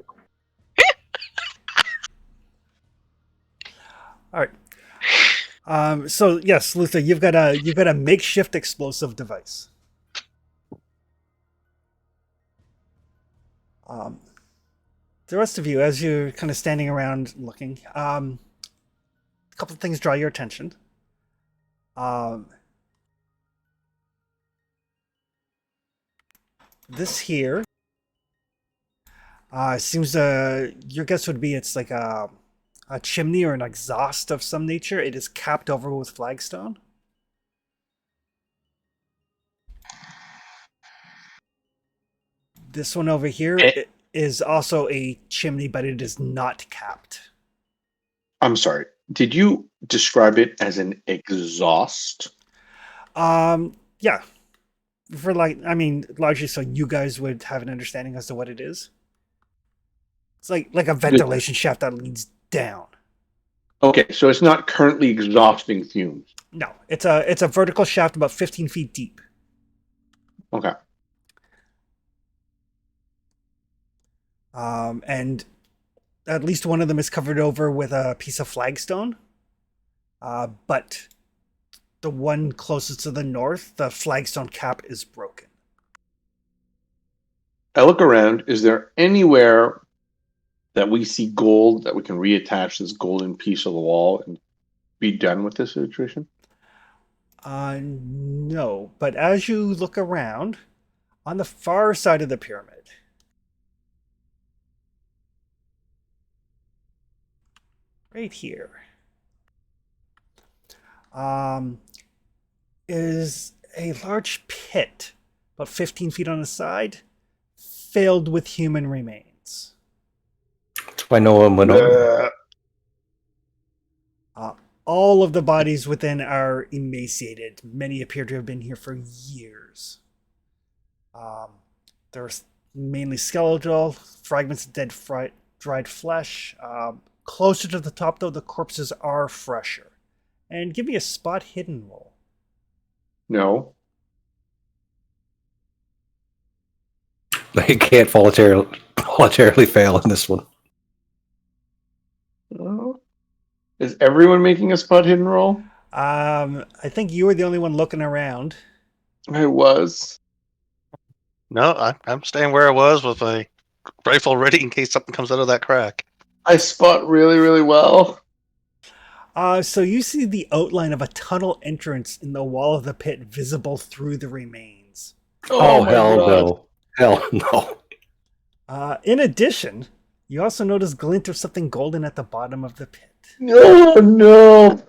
All right. So yes, Luther, you've got a makeshift explosive device. The rest of you, as you're kind of standing around looking, a couple of things draw your attention. This here seems your guess would be it's like a chimney or an exhaust of some nature. It is capped over with flagstone. This one over here is also a chimney, but it is not capped. I'm sorry. Did you describe it as an exhaust? Yeah. For largely so you guys would have an understanding as to what it is. It's like a ventilation shaft that leads down. Okay, so it's not currently exhausting fumes. No, it's a vertical shaft about 15 feet deep. Okay. And at least one of them is covered over with a piece of flagstone. But the one closest to the north, the flagstone cap is broken. I look around. Is there anywhere that we see gold that we can reattach this golden piece of the wall and be done with this situation? No. But as you look around, on the far side of the pyramid, right here, is a large pit, about 15 feet on the side, filled with human remains. That's why no one went over. All of the bodies within are emaciated. Many appear to have been here for years. There's mainly skeletal, fragments of dead dried flesh. Closer to the top, though, the corpses are fresher. And give me a spot hidden roll. No. They can't voluntarily fail in this one. Is everyone making a spot hidden roll? I think you were the only one looking around. I was. No, I'm staying where I was with my rifle ready in case something comes out of that crack. I spot really, really well. So you see the outline of a tunnel entrance in the wall of the pit visible through the remains. Oh, my hell God. no. Hell no. In addition, you also notice glint of something golden at the bottom of the pit. No, no.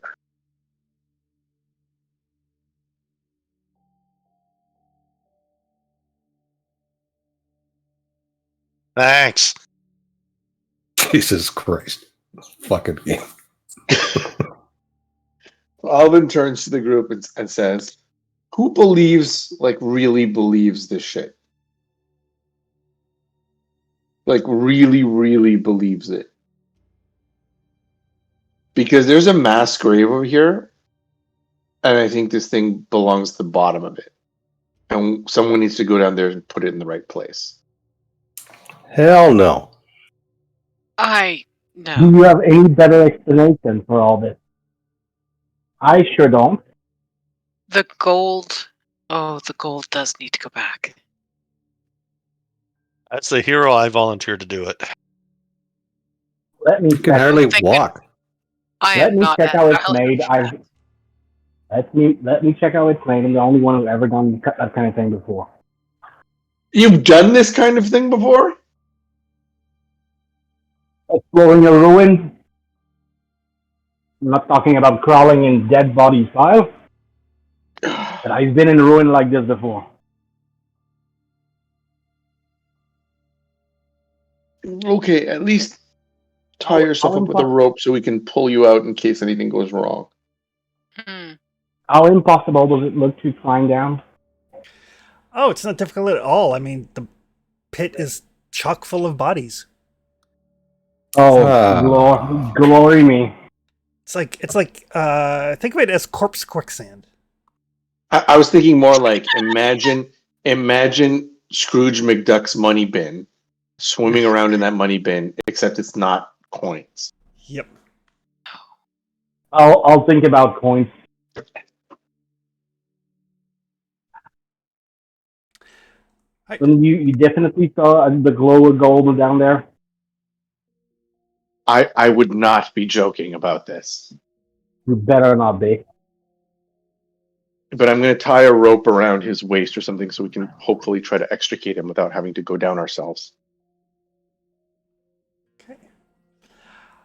Thanks. Jesus Christ. Fucking game. Alvin turns to the group and says, who believes, really believes this shit? Really, really believes it. Because there's a mass grave over here, and I think this thing belongs to the bottom of it. And someone needs to go down there and put it in the right place. Hell no. No. Do you have any better explanation for all this? I sure don't. The gold. Oh, the gold does need to go back. That's the hero I volunteered to do it. Let me You can check. hardly Thank walk. I Let am me not check how it's agile made. enough for Let me check how it's made. I'm the only one who's ever done that kind of thing before. You've done this kind of thing before? exploring a ruin. I'm not talking about crawling in dead body style, but I've been in a ruin like this before. Okay, at least tie How, yourself how, up with a impo- rope so we can pull you out in case anything goes wrong. Hmm. how impossible does it look to climb down? Oh, it's not difficult at all. I mean, the pit is chock full of bodies. Oh, Ah. glory me. It's like think of it as corpse quicksand. I was thinking more like imagine Scrooge McDuck's money bin swimming around in that money bin, except it's not coins. Yep. I'll think about coins. Right. And you definitely saw the glow of gold down there. I would not be joking about this. You better not be. But I'm going to tie a rope around his waist or something so we can hopefully try to extricate him without having to go down ourselves. Okay.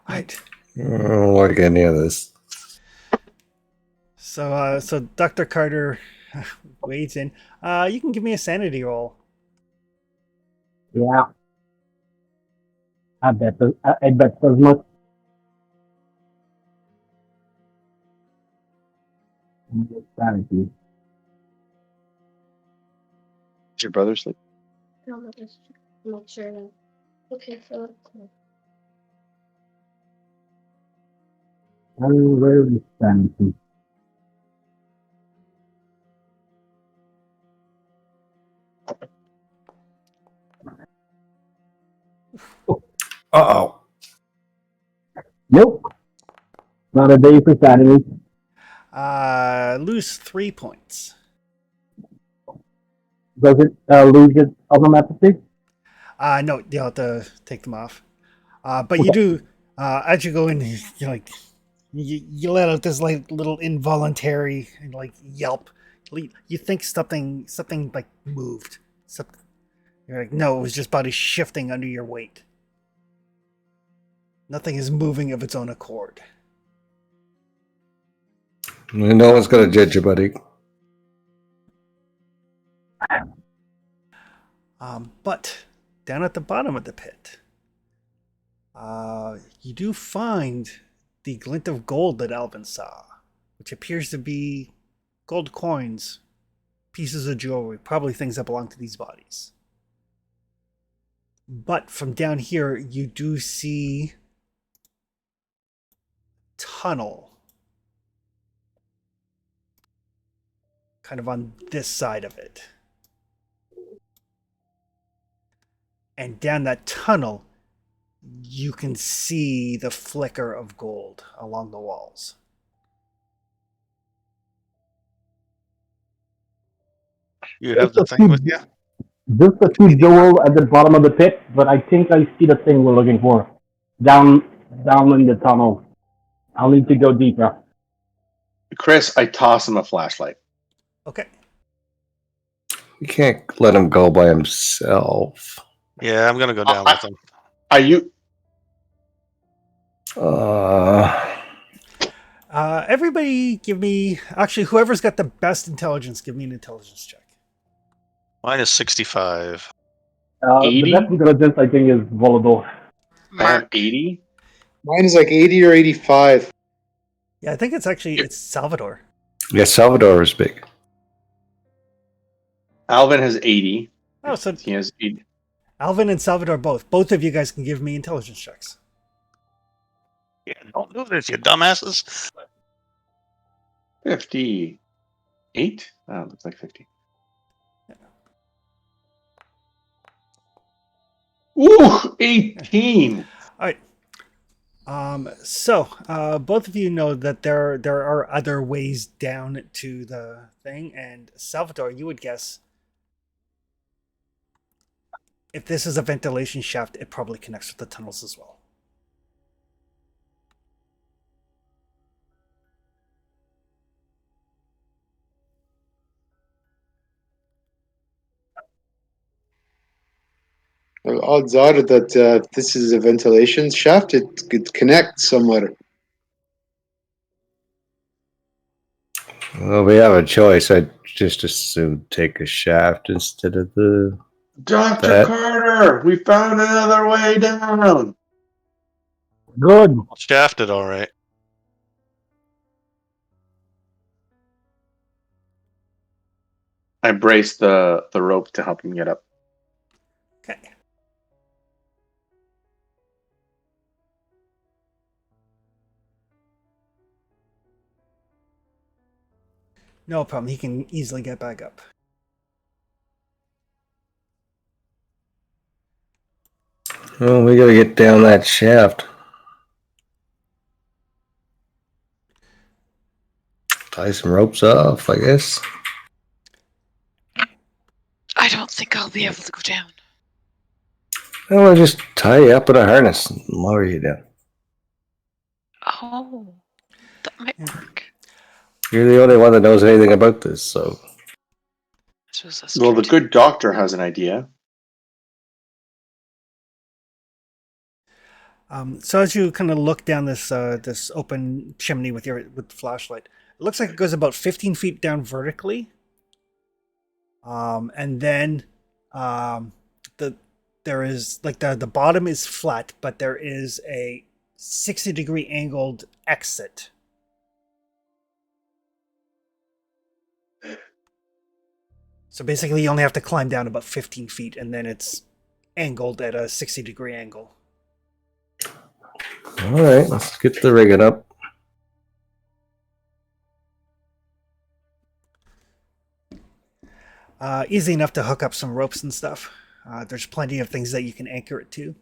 All right. I don't like any of this. So Dr. Carter wades in. You can give me a sanity roll. Yeah. I bet as much. Sanity. Is your brother sleep? No, that's I'm not sure. Okay, so Where is sanity? Uh-oh. Nope. Not a day for sanity. Lose 3 points. Does it lose its automatically? No, you'll have to take them off. But you do, as you go in, you're like, you let out this like little involuntary like yelp. You think something like moved. Something, you're like, no, it was just body shifting under your weight. Nothing is moving of its own accord. No one's going to judge you, buddy. But down at the bottom of the pit, you do find the glint of gold that Alvin saw, which appears to be gold coins, pieces of jewelry, probably things that belong to these bodies. But from down here, you do see tunnel kind of on this side of it. And down that tunnel, you can see the flicker of gold along the walls. You have the thing with you? Just a few jewel at the bottom of the pit, but I think I see the thing we're looking for. Down in the tunnel. I'll need to go deeper. Chris, I toss him a flashlight. Okay. You can't let him go by himself. Yeah, I'm gonna go down with him. Are you? Everybody give me... Actually, whoever's got the best intelligence, give me an intelligence check. Mine is 65. The 80? best intelligence I think is volatile. I have Mark. 80. Mine is like 80 or 85. Yeah, I think it's Salvador. Yeah, Salvador is big. Alvin has 80. Oh, so He has 80. Alvin and Salvador both. Both of you guys can give me intelligence checks. Yeah, don't do this, you dumbasses. 58. Oh, looks like 50. Ooh, 18. All right. So both of you know that there are other ways down to the thing, and Salvador, you would guess if this is a ventilation shaft, it probably connects with the tunnels as well. The odds are that if this is a ventilation shaft, it could connect somewhere. Well, we have a choice. I'd just as soon take a shaft instead of the. Dr. That- Carter, we found another way down. Good. Shafted, all right. I brace the rope to help him get up. Okay. No problem. He can easily get back up. Well, we gotta get down that shaft. Tie some ropes off, I guess. I don't think I'll be able to go down. Well, I'll just tie you up in a harness and lower you down. Oh, that might Yeah. work. You're the only one that knows anything about this, so. I suppose that's Well, true the too. good doctor has an idea. So as you kind of look down this this open chimney with the flashlight, it looks like it goes about 15 feet down vertically, and then there is like the bottom is flat, but there is a 60-degree angled exit. So basically, you only have to climb down about 15 feet, and then it's angled at a 60-degree angle. All right, let's get the rigging up. Easy enough to hook up some ropes and stuff. There's plenty of things that you can anchor it to.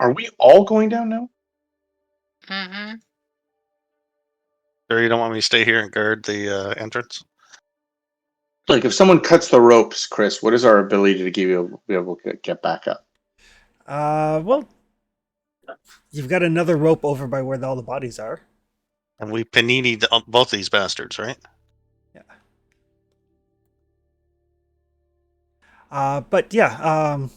Are we all going down now? Mm-hmm. Sure, you don't want me to stay here and guard the entrance? Like, if someone cuts the ropes, Chris, what is our ability to be able to get back up? Well, you've got another rope over by where all the bodies are. And we paninied both these bastards, right? But yeah,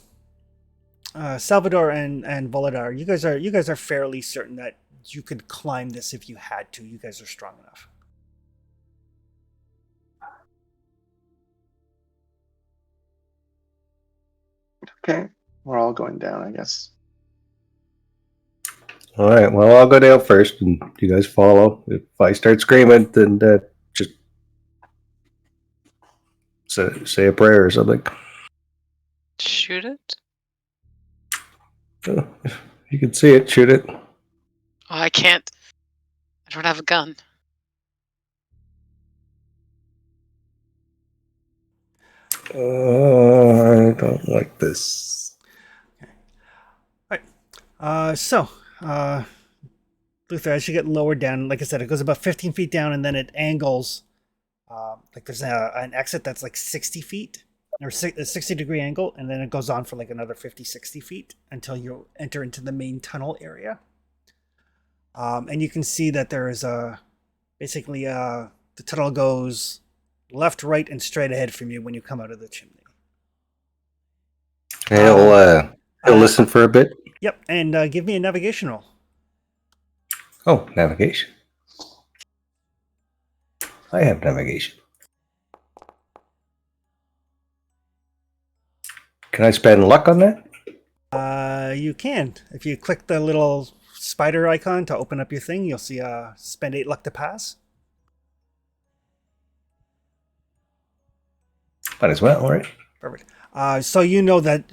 Salvador and Voladar, you guys are fairly certain that you could climb this if you had to. You guys are strong enough. Okay, we're all going down, I guess. All right, well, I'll go down first, and you guys follow. If I start screaming, then just say a prayer or something. Shoot it? If you can see it, shoot it. Oh, I can't. I don't have a gun. I don't like this. Luther, as you get lower down, like I said, it goes about 15 feet down, and then it angles. Like there's an exit that's like 60 feet, or a 60-degree angle, and then it goes on for like another 50, 60 feet until you enter into the main tunnel area. And you can see that there is basically the tunnel goes left, right, and straight ahead from you when you come out of the chimney. He'll listen for a bit. Yep, and give me a navigation roll. Oh, navigation. I have navigation. Can I spend luck on that? You can. If you click the little spider icon to open up your thing, you'll see spend 8 luck to pass. Might as well, all right? Perfect. So you know that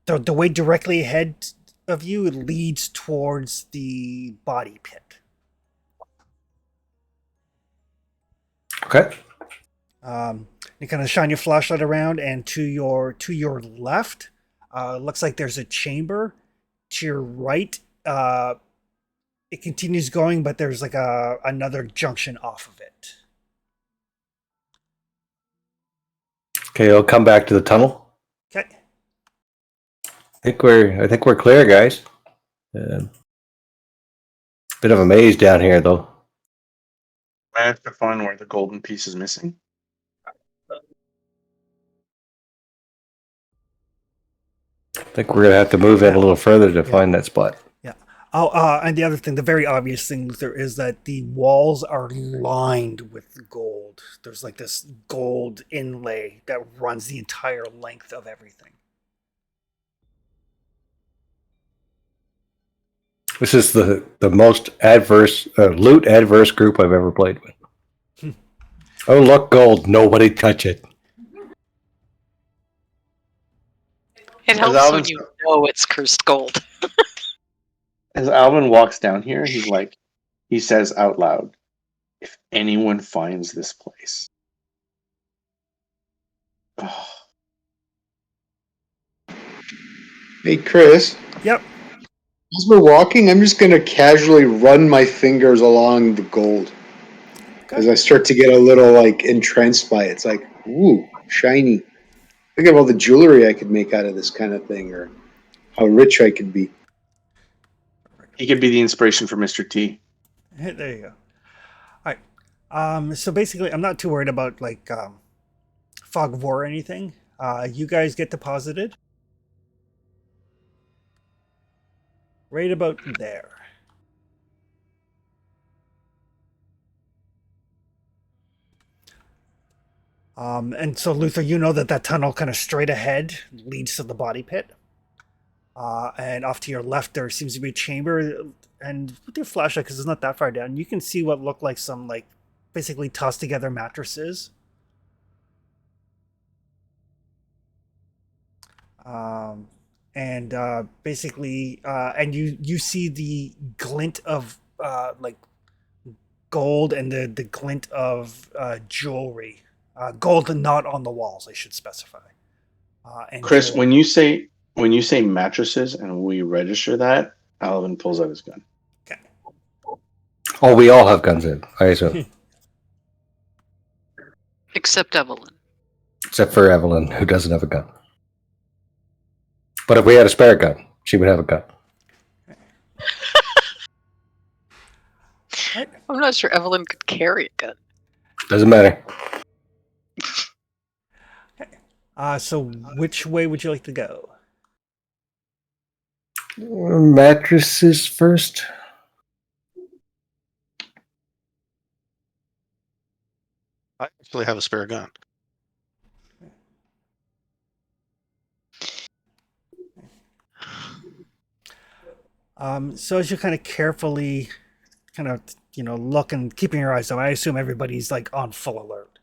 the way directly ahead of you leads towards the body pit. Okay. You kind of shine your flashlight around, and to your left, looks like there's a chamber. To your right, it continues going, but there's like another junction off of it. Okay, I'll come back to the tunnel. Okay. I think we're clear, guys. Bit of a maze down here, though. I have to find where the golden piece is missing. think we're gonna have to move in a little further to find that spot. Yeah. Oh, and the other thing, the very obvious thing, Luther, is that the walls are lined with gold. There's like this gold inlay that runs the entire length of everything. This is the most adverse loot adverse group I've ever played with. Oh, look, gold! Nobody touch it. It helps when you know it's cursed gold. As Alvin walks down here, he says out loud, "If anyone finds this place, oh, Hey, Chris. Yep. As we're walking, I'm just going to casually run my fingers along the gold. As I start to get a little, like, entranced by it. It's like, ooh, shiny. Think of all the jewelry I could make out of this kind of thing, or how rich I could be. he could be the inspiration for Mr. T." There you go. All right. So basically, I'm not too worried about like fog of war or anything. You guys get deposited right about there. And so Luther, you know that tunnel kind of straight ahead leads to the body pit. And off to your left, there seems to be a chamber. And with your flashlight, because it's not that far down, you can see what look like some like basically tossed together mattresses. Basically, and you see the glint of like gold and the glint of jewelry. Gold not on the walls, I should specify. And Chris, jewelry. when you say mattresses and we register that, Alvin pulls out his gun. Okay. Oh, we all have guns in, I assume. Except Evelyn. Except for Evelyn, who doesn't have a gun. But if we had a spare gun, she would have a gun. I'm not sure Evelyn could carry a gun. Doesn't matter. So which way would you like to go? Mattresses first. I actually have a spare gun. So as you kind of carefully look and keeping your eyes on, I assume everybody's like on full alert.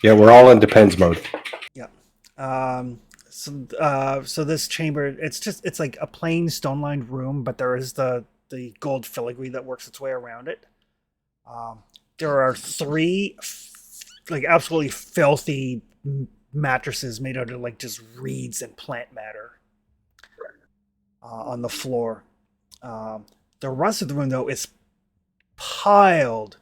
Yeah, we're all in depends mode. Yeah. So this chamber, it's like a plain stone-lined room, but there is the gold filigree that works its way around it. There are three like absolutely filthy mattresses made out of like just reeds and plant matter on the floor. The rest of the room, though, is piled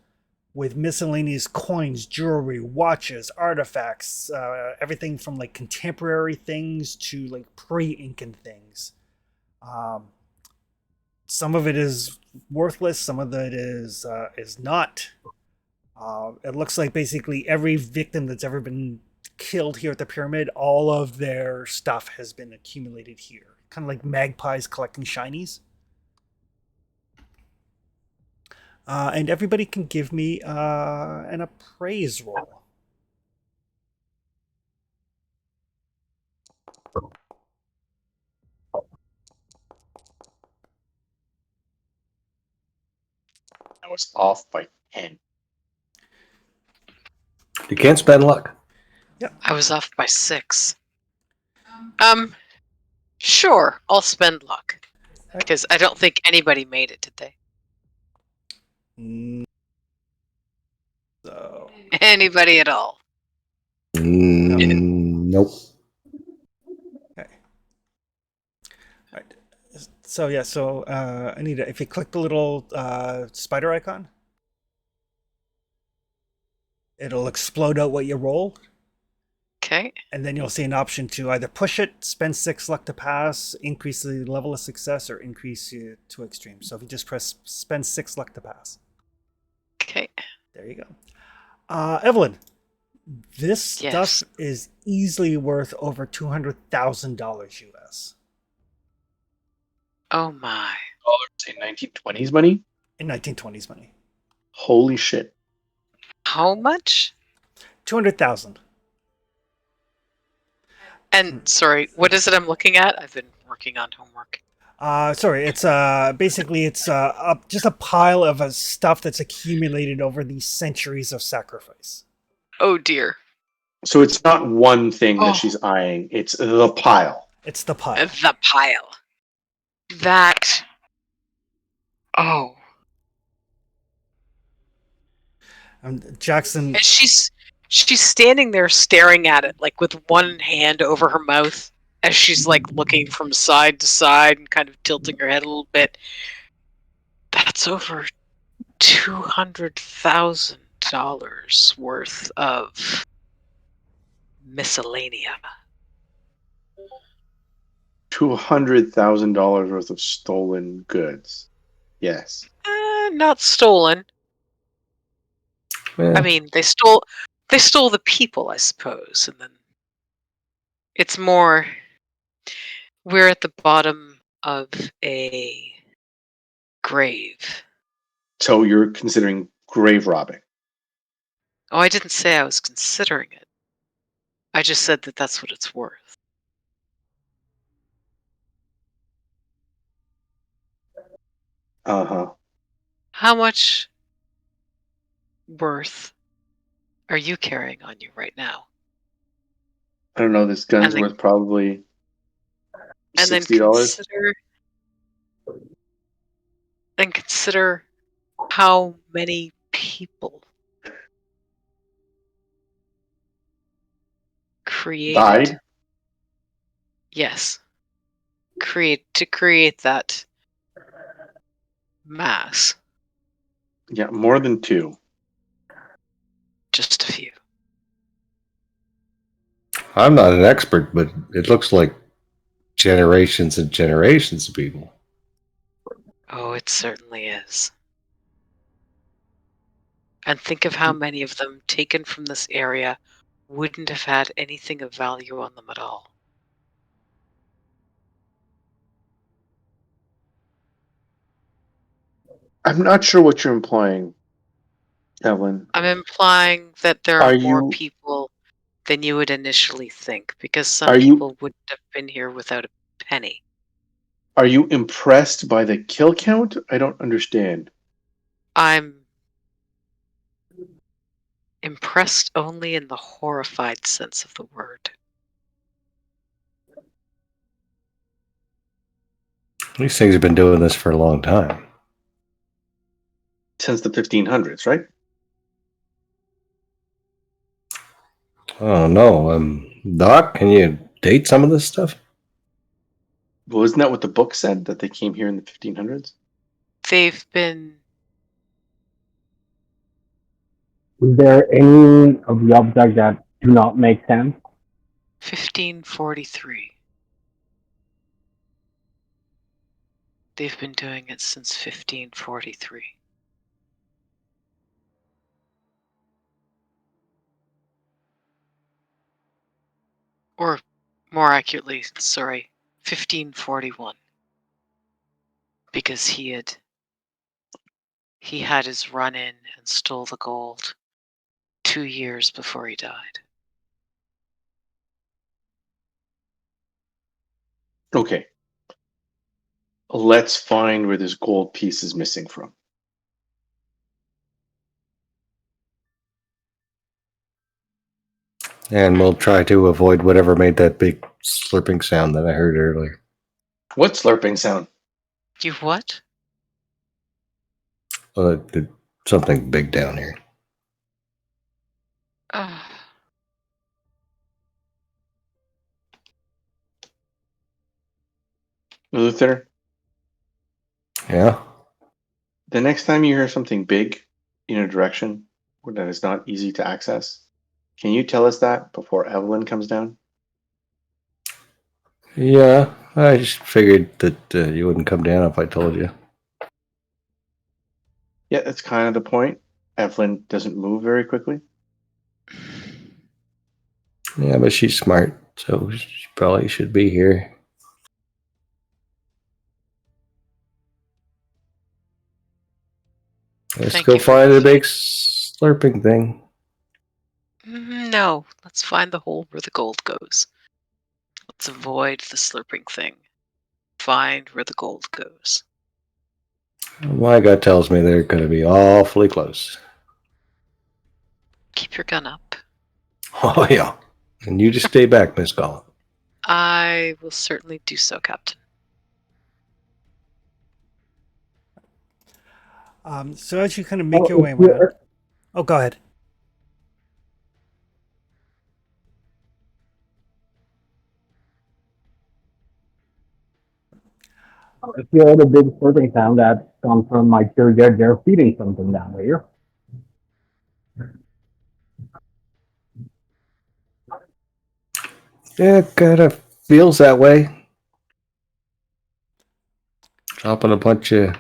with miscellaneous coins, jewelry, watches, artifacts, everything from like contemporary things to like pre-Incan things. Some of it is worthless, some of it is not. It looks like basically every victim that's ever been killed here at the pyramid, all of their stuff has been accumulated here. Kind of like magpies collecting shinies. And everybody can give me an appraise roll. I was off by 10. You can't spend luck. Yep. I was off by 6. Sure, I'll spend luck. Because I don't think anybody made it, did they? So Anybody at all? Nope. okay. All right. So yeah. So Anita, if you click the little spider icon, it'll explode out what you roll. Okay. And then you'll see an option to either push it, spend 6 luck to pass, increase the level of success, or increase it to extreme. So if you just press spend 6 luck to pass. Okay. There you go. Evelyn. This stuff Yes. is easily worth over $200,000 US Oh my. Say 1920s money. in 1920s money. Holy shit! How much? 200,000. And sorry, what is it I'm looking at? I've been working on homework. Sorry, it's basically it's just a pile of stuff that's accumulated over the centuries of sacrifice. Oh dear. So it's not one thing that Oh. she's eyeing; it's the pile. It's the pile. The pile. That. Oh. Jackson. And she's standing there staring at it, like with one hand over her mouth, as she's like looking from side to side and kind of tilting her head a little bit. That's over $200,000 worth of miscellanea. $200,000 worth of stolen goods. Yes. Not stolen. Yeah. I mean, they stole the people, I suppose, and then it's more. We're at the bottom of a grave. So you're considering grave robbing. Oh, I didn't say I was considering it. I just said that that's what it's worth. Uh-huh. How much worth are you carrying on you right now? I don't know, this gun's then- worth probably And then $60. consider how many people created. Died? Yes. Create that mass. Yeah, more than 2. Just a few. I'm not an expert, but it looks like generations and generations of people. Oh, it certainly is. And think of how many of them taken from this area wouldn't have had anything of value on them at all. I'm not sure what you're implying, Evelyn. I'm implying that there are Are more you- people than you would initially think, because some Are you- people wouldn't have been here without a penny. Are you impressed by the kill count? I don't understand. I'm impressed only in the horrified sense of the word. These things have been doing this for a long time. Since the 1500s, right? Oh no, Doc, can you date some of this stuff? Well, isn't that what the book said, that they came here in the 1500s? They've been. Is there any of the objects that do not make sense? 1543. They've been doing it since 1543. Or, more accurately, 1541. Because he had his run in and stole the gold 2 years before he died. Okay. Let's find where this gold piece is missing from. And we'll try to avoid whatever made that big slurping sound that I heard earlier. What slurping sound? You what? Something big down here. Luther, Yeah? the next time you hear something big in a direction that is not easy to access, can you tell us that before Evelyn comes down? Yeah, I just figured that you wouldn't come down if I told you. Yeah, that's kind of the point. Evelyn doesn't move very quickly. Yeah, but she's smart, so she probably should be here. Let's Thank go you for find the listening. big slurping thing. No, let's find the hole where the gold goes. Let's avoid the slurping thing. Find where the gold goes. My gut tells me they're going to be awfully close. Keep your gun up. Oh, yeah. And you just stay back, Miss Collins. I will certainly do so, Captain. So as you kind of make your way around. Oh, go ahead. If you're at a big slurping sound that comes from my sure they're feeding something down here. Yeah, kind of feels that way. Dropping a bunch of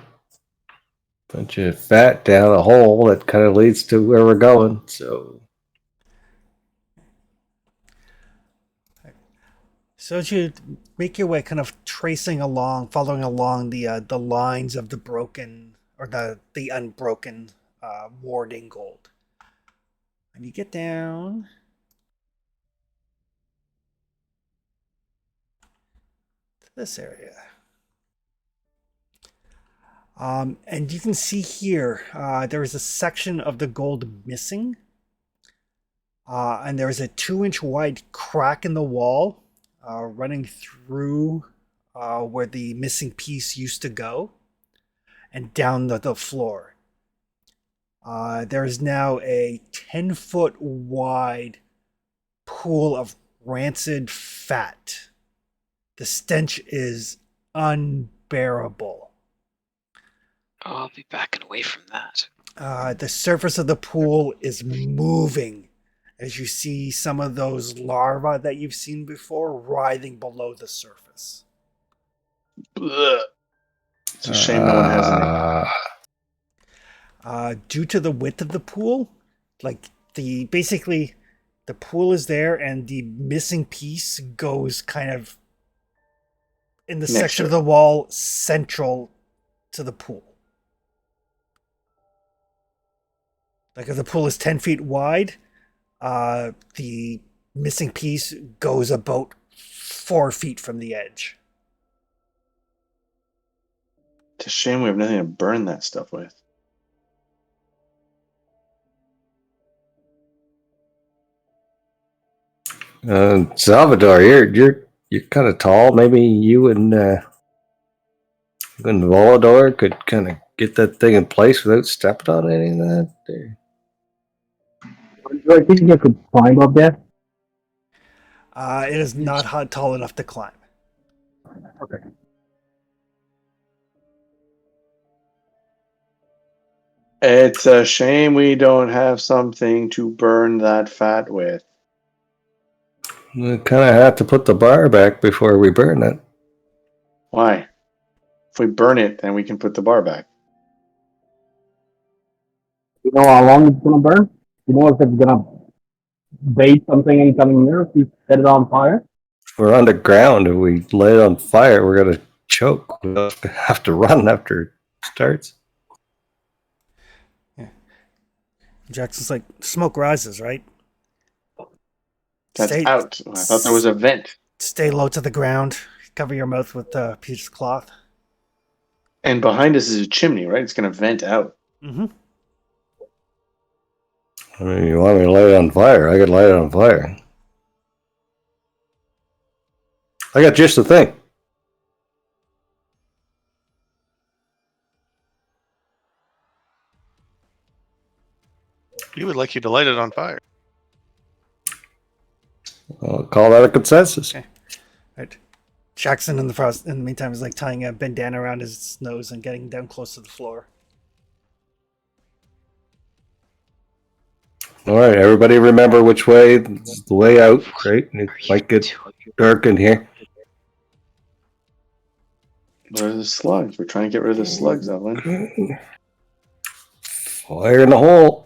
fat down a hole that kind of leads to where we're going. So So as you make your way, kind of tracing along, following along the lines of the broken or the unbroken warding gold, and you get down to this area, and you can see here there is a section of the gold missing, and there is a 2-inch wide crack in the wall running through where the missing piece used to go and down the floor. There is now a 10-foot wide pool of rancid fat. The stench is unbearable. Oh, I'll be backing away from that. The surface of the pool is moving as you see some of those larvae that you've seen before writhing below the surface. Blech. It's a shame no one has any. Due to the width of the pool, like basically the pool is there and the missing piece goes kind of in the Next section to of the wall central to the pool. Like if the pool is 10 feet wide, the missing piece goes about 4 feet from the edge. It's a shame we have nothing to burn that stuff with. Salvador, you're kind of tall. Maybe you and Volador could kind of get that thing in place without stepping on any of that. Do I think you could climb up there? It is not tall enough to climb. Okay. It's a shame we don't have something to burn that fat with. We kind of have to put the bar back before we burn it. Why? If we burn it, then we can put the bar back. You know how long it's gonna burn? You know if it's gonna bait something and coming here if you set it on fire? If we're underground, if we light it on fire, we're gonna choke. We'll have to run after it starts. Jackson's like, smoke rises, right? That's out. I thought there was a vent. Stay low to the ground. Cover your mouth with a piece of cloth. And behind us is a chimney, right? It's going to vent out. Mm-hmm. I mean, you want me to light it on fire? I could light it on fire. I got just the thing. We would like you to light it on fire. I'll call that a consensus. Okay. Right. Jackson in the meantime is like tying a bandana around his nose and getting down close to the floor. All right, everybody remember which way is the way out, right? It might get dark in here. Where are the slugs? We're trying to get rid of the slugs, Evelyn. Fire in the hole.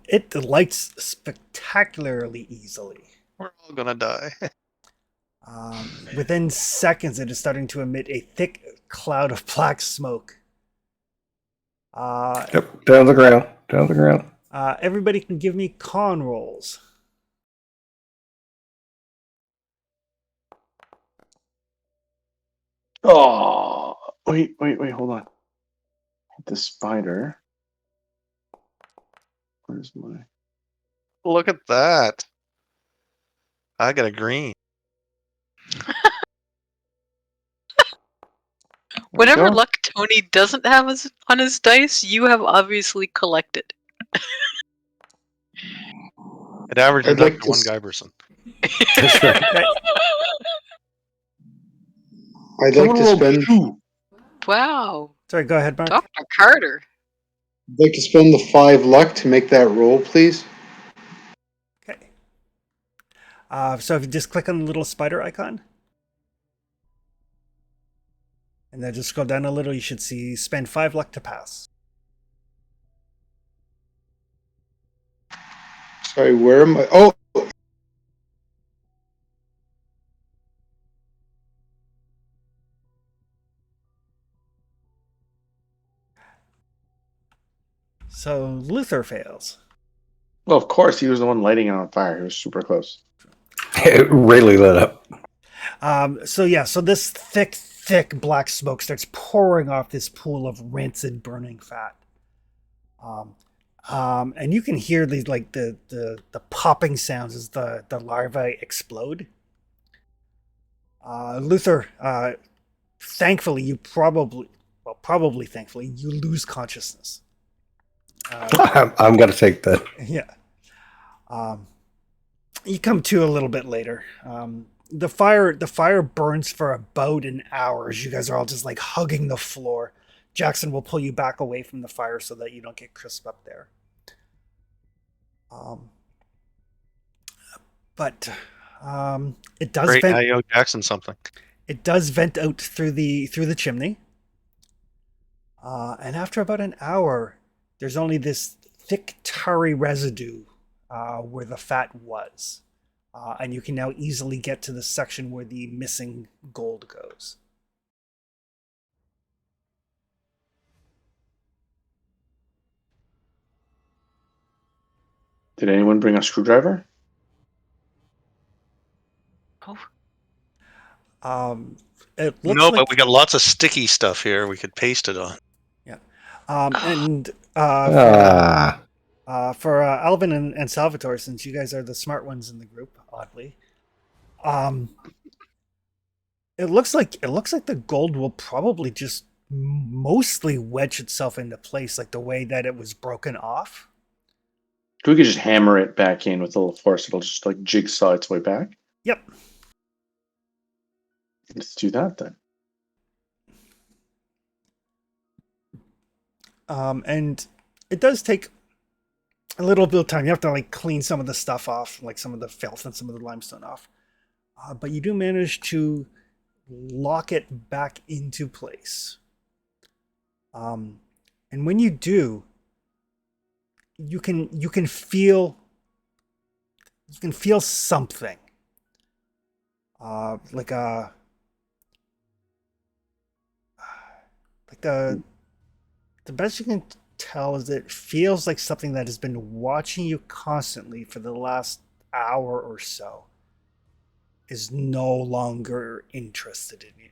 It lights spectacularly easily. We're all gonna die. Within seconds, it is starting to emit a thick cloud of black smoke. Yep, down the ground. Down the ground. Everybody can give me con rolls. Oh, wait, hold on. The spider. Where's my? Look at that. I got a green. There we Whatever go. luck Tony doesn't have on his dice, you have obviously collected. It averages I'd out like to to. one Guyverson. That's right. Okay. I'd like to spend. Wow, Sorry, go ahead, Mark. Dr. Carter. I'd like to spend the 5 luck to make that roll, please. Okay. So if you just click on the little spider icon, and then just scroll down a little, you should see spend 5 luck to pass. Sorry, where am I? Oh, So Luther fails. Well, of course, he was the one lighting it on fire. He was super close. It really lit up. So this thick black smoke starts pouring off this pool of rancid burning fat. And you can hear these like the popping sounds as the larvae explode. Luther, thankfully, probably thankfully, you lose consciousness. I'm going to take that. Yeah. You come to a little bit later. The fire burns for about an hour as you guys are all just like hugging the floor. Jackson will pull you back away from the fire so that you don't get crisp up there. But it does Great, vent. I owe Jackson something. It does vent out through the chimney. And after about an hour, there's only this thick, tarry residue where the fat was. And you can now easily get to the section where the missing gold goes. Did anyone bring a screwdriver? It looks No, like but we got lots of sticky stuff here we could paste it on. yeah. And for Alvin and Salvatore, since you guys are the smart ones in the group, oddly, it looks like the gold will probably just mostly wedge itself into place, like the way that it was broken off. We could just hammer it back in with a little force. It'll just like jigsaw its way back. Yep. Let's do that then. And it does take a little bit of time. You have to like clean some of the stuff off, like some of the filth and some of the limestone off. But you do manage to lock it back into place. And when you do, you can feel something. Like the best you can tell is it feels like something that has been watching you constantly for the last hour or so is no longer interested in you.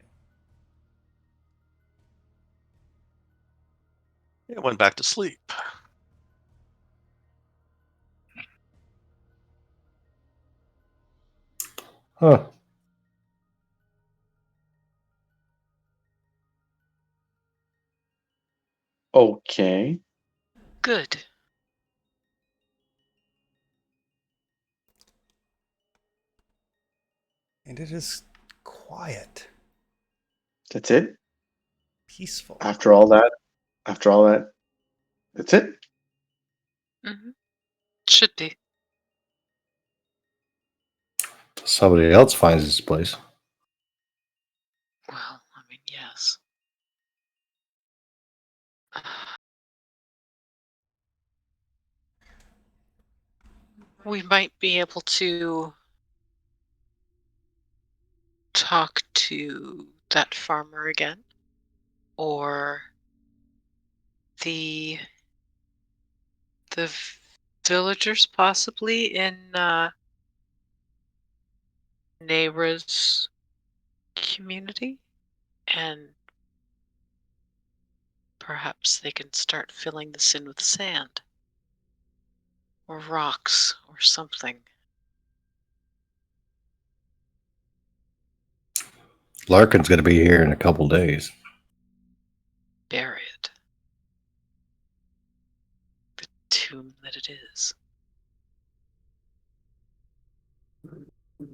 It went back to sleep. Huh. Okay. Good. And it is quiet, That's it? peaceful. After all that, that's it? Mm-hmm. Should be. Somebody else finds this place. Well, I mean, yes. We might be able to talk to that farmer again, or the villagers possibly in Nehra's community, and perhaps they can start filling this in with sand or rocks or something. Larkin's going to be here in a couple days. Bury it. The tomb that it is.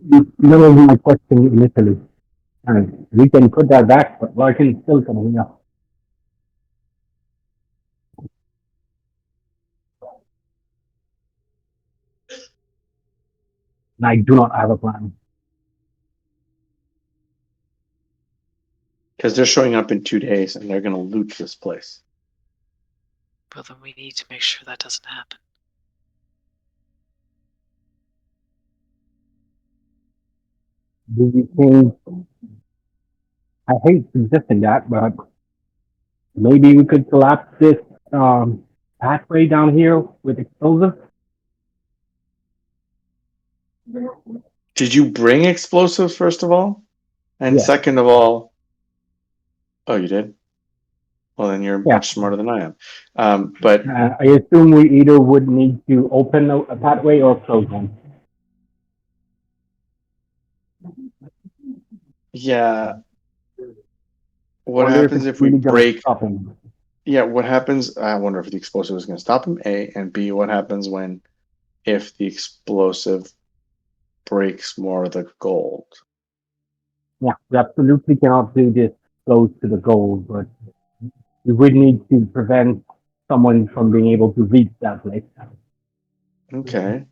That was my question initially. And we can put that back, but Larkin's still coming here. And I do not have a plan. Because they're showing up in 2 days and they're going to loot this place. Well, then we need to make sure that doesn't happen. Do you think? I hate suggesting that, but maybe we could collapse this pathway down here with explosives. Did you bring explosives, first of all? And Yeah. second of all, oh, you did? Well, then you're Yeah. much smarter than I am. But I assume we either would need to open a pathway or close one. yeah, what Wonder happens it's if we really gonna break? stop him. Yeah, what happens? I wonder if the explosive is going to stop him. A and B. What happens if the explosive breaks more of the gold? Yeah, we absolutely cannot do this close to the goal, but we would need to prevent someone from being able to reach that place. Okay.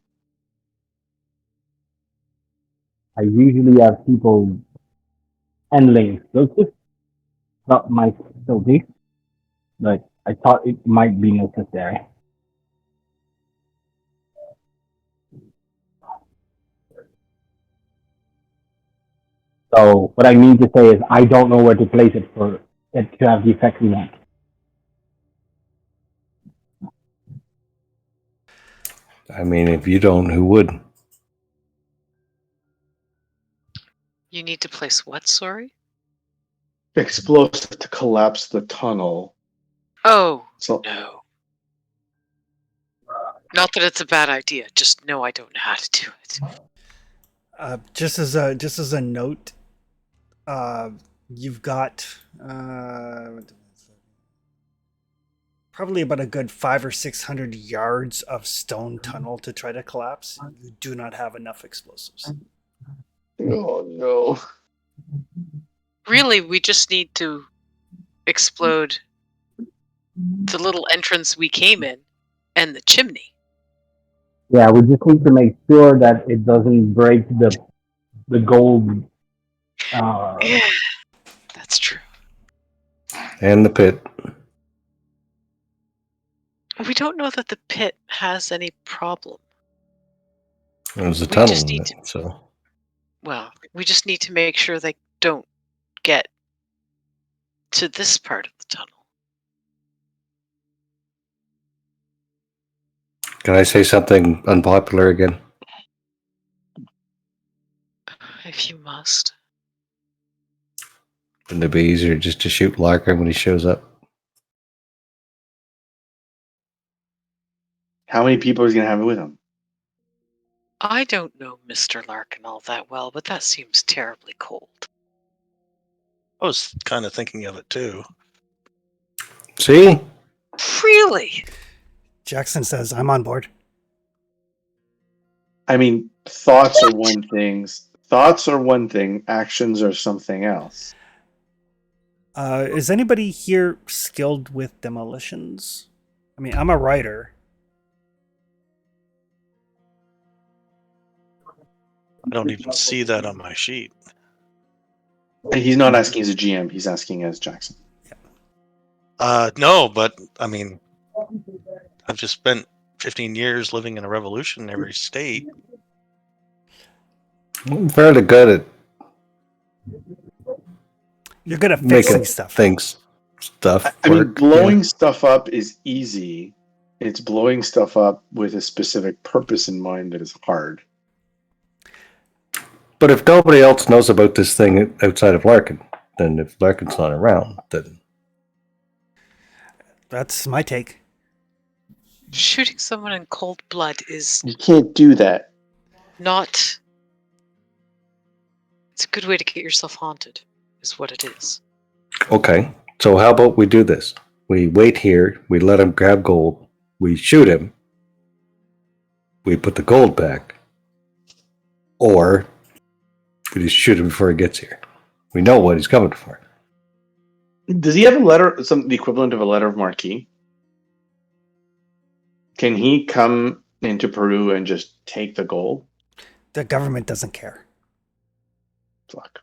I usually have people handling explosives, not my specialty, but I thought it might be necessary. So what I mean to say is I don't know where to place it for it to have the effect we want. I mean, if you don't, who would? You need to place what, sorry? Explosive to collapse the tunnel. Oh, So no. Not that it's a bad idea, just no, I don't know how to do it. Just as a note, you've got probably about a good 500 or 600 yards of stone tunnel to try to collapse. You do not have enough explosives. oh no. Really, we just need to explode the little entrance we came in and the chimney. Yeah, we just need to make sure that it doesn't break the gold. Yeah, that's true. And the pit. We don't know that the pit has any problem. It was a We tunnel, just need to, so well, we just need to make sure they don't get to this part of the tunnel. can I say something unpopular again? If you must. Wouldn't it be easier just to shoot Larkin when he shows up? How many people is he going to have with him? I don't know Mr. Larkin all that well, but that seems terribly cold. I was kind of thinking of it too. See? Really? Jackson says, "I'm on board." I mean, thoughts are one thing. Thoughts are one thing. Actions are something else. Is anybody here skilled with demolitions? I mean, I'm a writer. I don't even see that on my sheet. And he's not asking as a GM. He's asking as Jackson. No, but I mean, I've just spent 15 years living in a revolutionary state. I'm fairly good at You're good at making fixing stuff. stuff I mean, work. blowing stuff up is easy. It's blowing stuff up with a specific purpose in mind that is hard. But if nobody else knows about this thing outside of Larkin, then if Larkin's not around, then That's my take. Shooting someone in cold blood is You can't do that. not. It's a good way to get yourself haunted, is what it is. okay. So how about we do this? We wait here, we let him grab gold, we shoot him, we put the gold back, or we just shoot him before he gets here. We know what he's coming for. Does he have a letter, the equivalent of a letter of marque? Can he come into Peru and just take the gold? The government doesn't care. Fuck.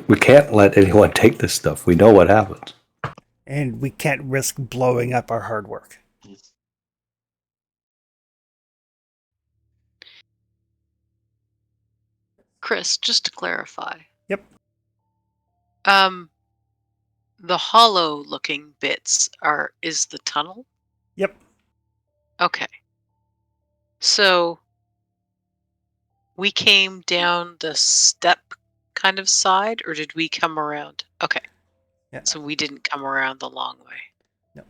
We can't let anyone take this stuff. We know what happens. And we can't risk blowing up our hard work. Chris, just to clarify. Yep. The hollow-looking bits is the tunnel? Yep. Okay. So we came down the step kind of side, or did we come around? Okay. Yeah. So we didn't come around the long way. No.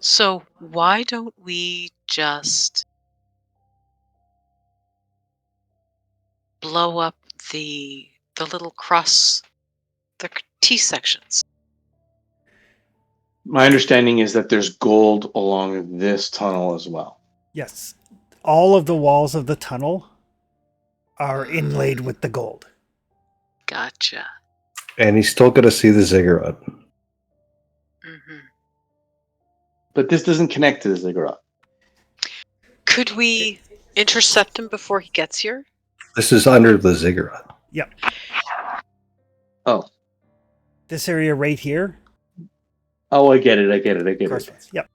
So why don't we just blow up the little cross, the T sections? My understanding is that there's gold along this tunnel as well. Yes. All of the walls of the tunnel are inlaid with the gold. Gotcha. And he's still going to see the ziggurat. Mm-hmm. But this doesn't connect to the ziggurat. Could we intercept him before he gets here? This is under the ziggurat. Yep. Oh. This area right here. Oh, I get it. Corresponds. Yep.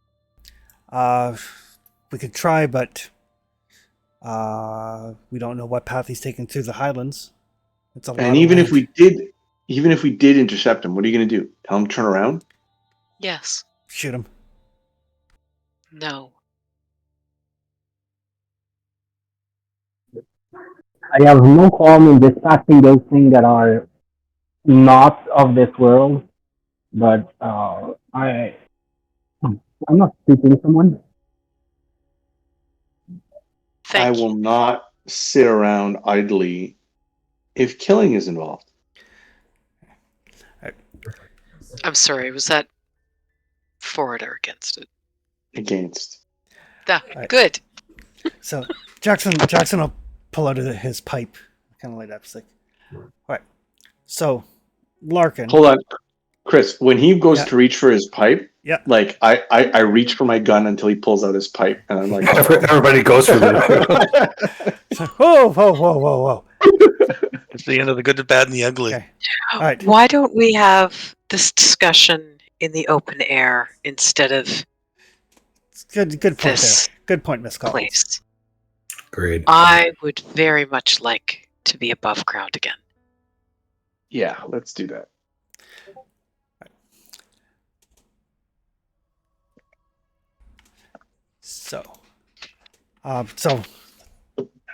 We could try, but we don't know what path he's taking through the highlands. It's a lot. And even if we did intercept him, what are you going to do? Tell him to turn around? Yes. Shoot him. No. I have no qualm in dispatching those things that are not of this world, but I'm not shooting someone. Thank I will you. not sit around idly if killing is involved. I'm sorry, was that for it or against it? Against. Right. Good. So Jackson will pull out his pipe, kind of light up. It's like, all right. So Larkin. Hold on, Chris. When he goes Yeah. to reach for his pipe, Yeah. like I reach for my gun until he pulls out his pipe, and I'm like, Everybody goes for the. So, whoa. It's the end of the good, the bad, and the ugly. Okay. All right. Why don't we have this discussion in the open air instead of Good point this there. Good point, Miss Collins. place? Agreed. I would very much like to be above ground again. yeah, let's do that. So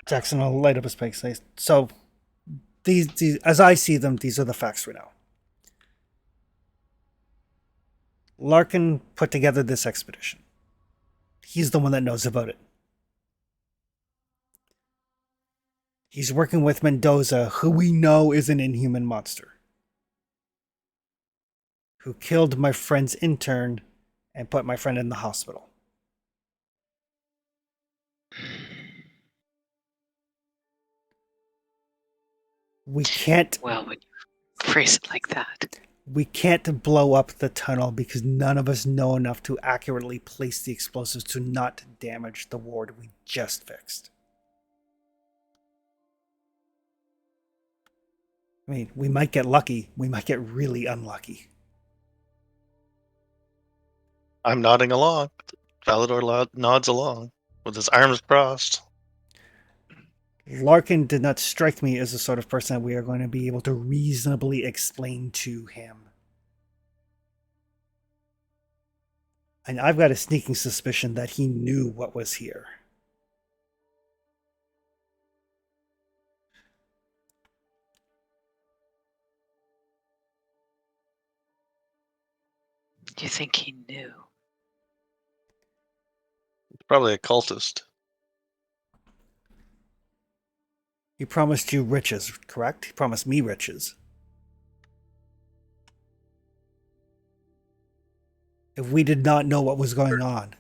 Jackson will light up his pipe. Say, so these, as I see them, these are the facts right now. Larkin put together this expedition. He's the one that knows about it. He's working with Mendoza, who we know is an inhuman monster, who killed my friend's intern and put my friend in the hospital. We can't. Well, when you phrase it like that. We can't blow up the tunnel because none of us know enough to accurately place the explosives to not damage the ward we just fixed. I mean, we might get lucky. We might get really unlucky. I'm nodding along. Valador nods along with his arms crossed. Larkin did not strike me as the sort of person that we are going to be able to reasonably explain to him. And I've got a sneaking suspicion that he knew what was here. Do you think he knew? Probably a cultist. He promised you riches, correct? He promised me riches. If we did not know what was going on,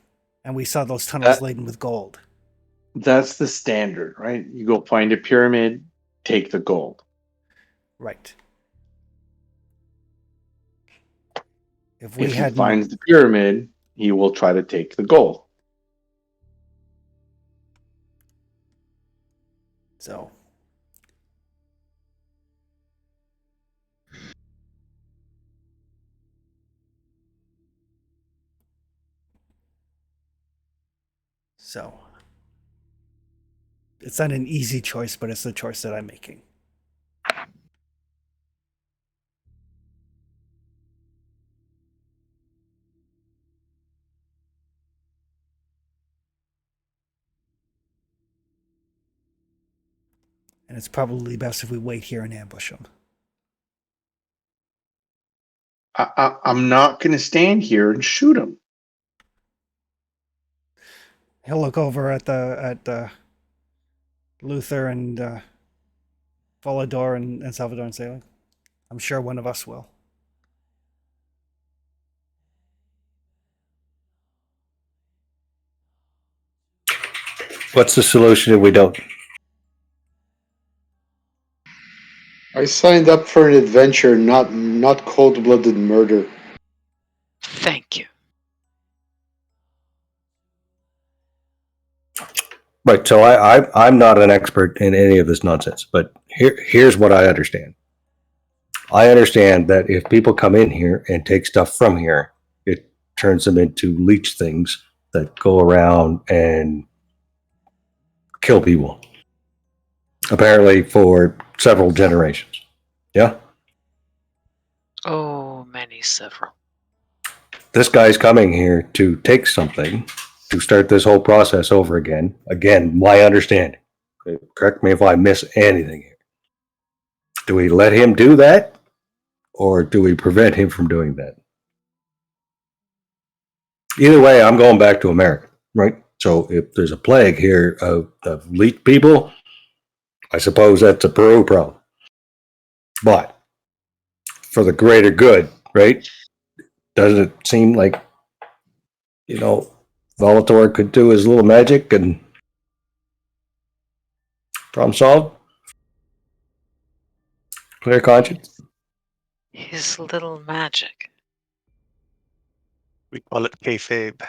and we saw those tunnels laden with gold. That's the standard, right? You go find a pyramid, take the gold. Right. If If he finds the pyramid, he will try to take the gold. So. It's not an easy choice, but it's the choice that I'm making. And it's probably best if we wait here and ambush him. I'm not going to stand here and shoot him. He'll look over at Luther and Volador and Salvador and say, I'm sure one of us will. What's the solution if we don't? I signed up for an adventure, not cold-blooded murder. Thank you. Right. So I'm not an expert in any of this nonsense, but here's what I understand. I understand that if people come in here and take stuff from here, it turns them into leech things that go around and kill people. Apparently for several generations. Yeah? Oh, many several. This guy's coming here to take something, to start this whole process over again. Again, my understanding. Correct me if I miss anything here. Do we let him do that? Or do we prevent him from doing that? Either way, I'm going back to America, right? So if there's a plague here of leech people, I suppose that's a Peru problem. But for the greater good, right? Does it seem like, Volator could do his little magic and problem solved? Clear conscience? His little magic. We call it kayfabe.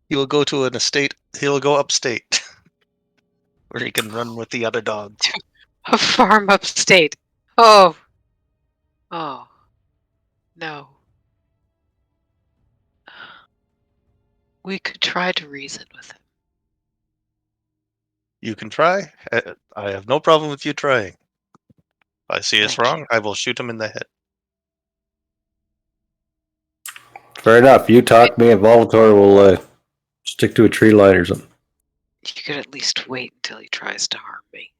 He will go to an estate. He'll go upstate, where he can run with the other dogs. A farm upstate. Oh. Oh. No. We could try to reason with him. You can try. I have no problem with you trying. If I see it's Thank wrong, you. I will shoot him in the head. Fair enough. You talk, me and Volator will stick to a tree line or something. You could at least wait until he tries to harm me.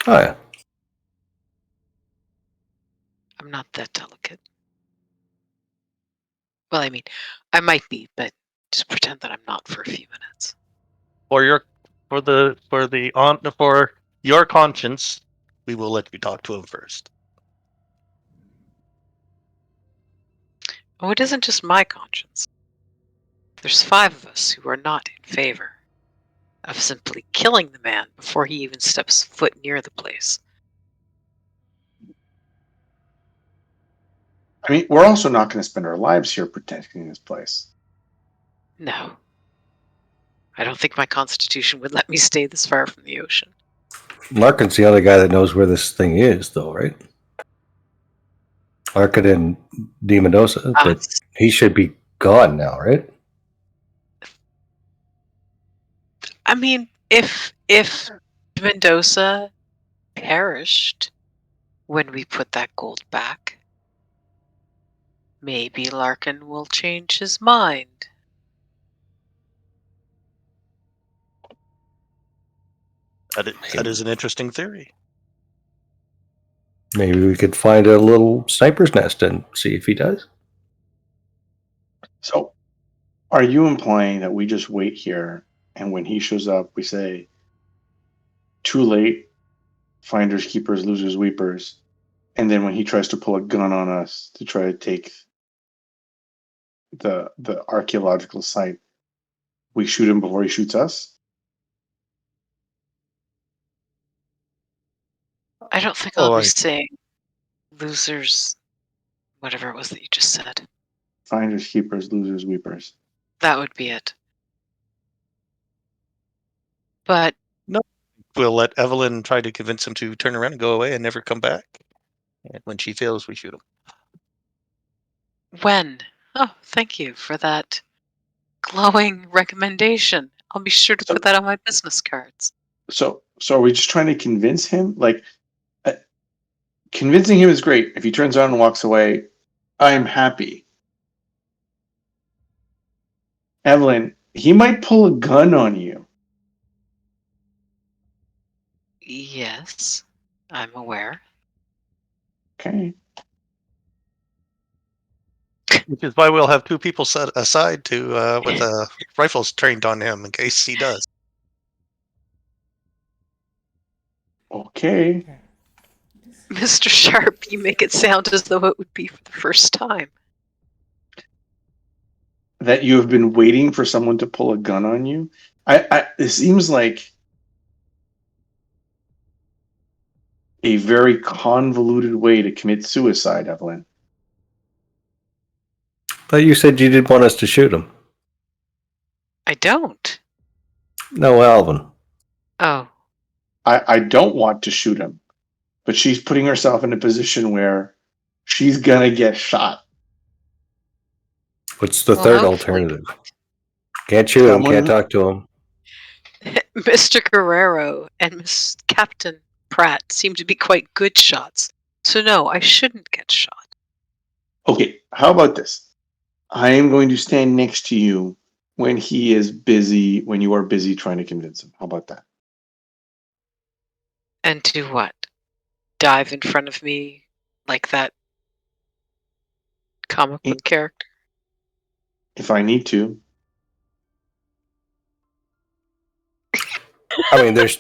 Oh, yeah. I'm not that delicate. Well, I mean, I might be, but just pretend that I'm not for a few minutes. For your conscience, we will let you talk to him first. Oh, it isn't just my conscience. There's 5 of us who are not in favor of simply killing the man before he even steps foot near the place. I mean, we're also not going to spend our lives here protecting this place. No. I don't think my constitution would let me stay this far from the ocean. Larkin's the only guy that knows where this thing is, though, right? Arcad and Demonosa, but Us. he should be gone now, right? I mean, if Mendoza perished when we put that gold back, maybe Larkin will change his mind. That is an interesting theory. Maybe we could find a little sniper's nest and see if he does. So, are you implying that we just wait here, and when he shows up, we say, "Too late, finders, keepers, losers, weepers," and then when he tries to pull a gun on us to try to take the archaeological site, we shoot him before he shoots us? I don't think Oh, I'll be I- saying losers, whatever it was that you just said. Finders, keepers, losers, weepers. That would be it. But We'll let Evelyn try to convince him to turn around and go away and never come back. And when she fails, we shoot him. when? Oh, thank you for that glowing recommendation. I'll be sure to So- put that on my business cards. So are we just trying to convince him? Like, convincing him is great. If he turns around and walks away, I'm happy. Evelyn, he might pull a gun on you. Yes, I'm aware. Okay. Which is why we'll have two people set aside to with rifles trained on him in case he does. Okay. Mr. Sharp, you make it sound as though it would be for the first time. That you have been waiting for someone to pull a gun on you. It seems like a very convoluted way to commit suicide, Evelyn. But you said you didn't want us to shoot him. I don't. No, Alvin. Oh, I don't want to shoot him, but she's putting herself in a position where she's gonna get shot. What's the Well, third hopefully alternative? Can't shoot him, Someone can't who- talk to him. Mr. Guerrero and Miss Captain Pratt seem to be quite good shots. So no, I shouldn't get shot. Okay, how about this? I am going to stand next to you when he is busy, when you are busy trying to convince him. How about that? And do what? Dive in front of me like that comic book character? If I need to. I mean, there's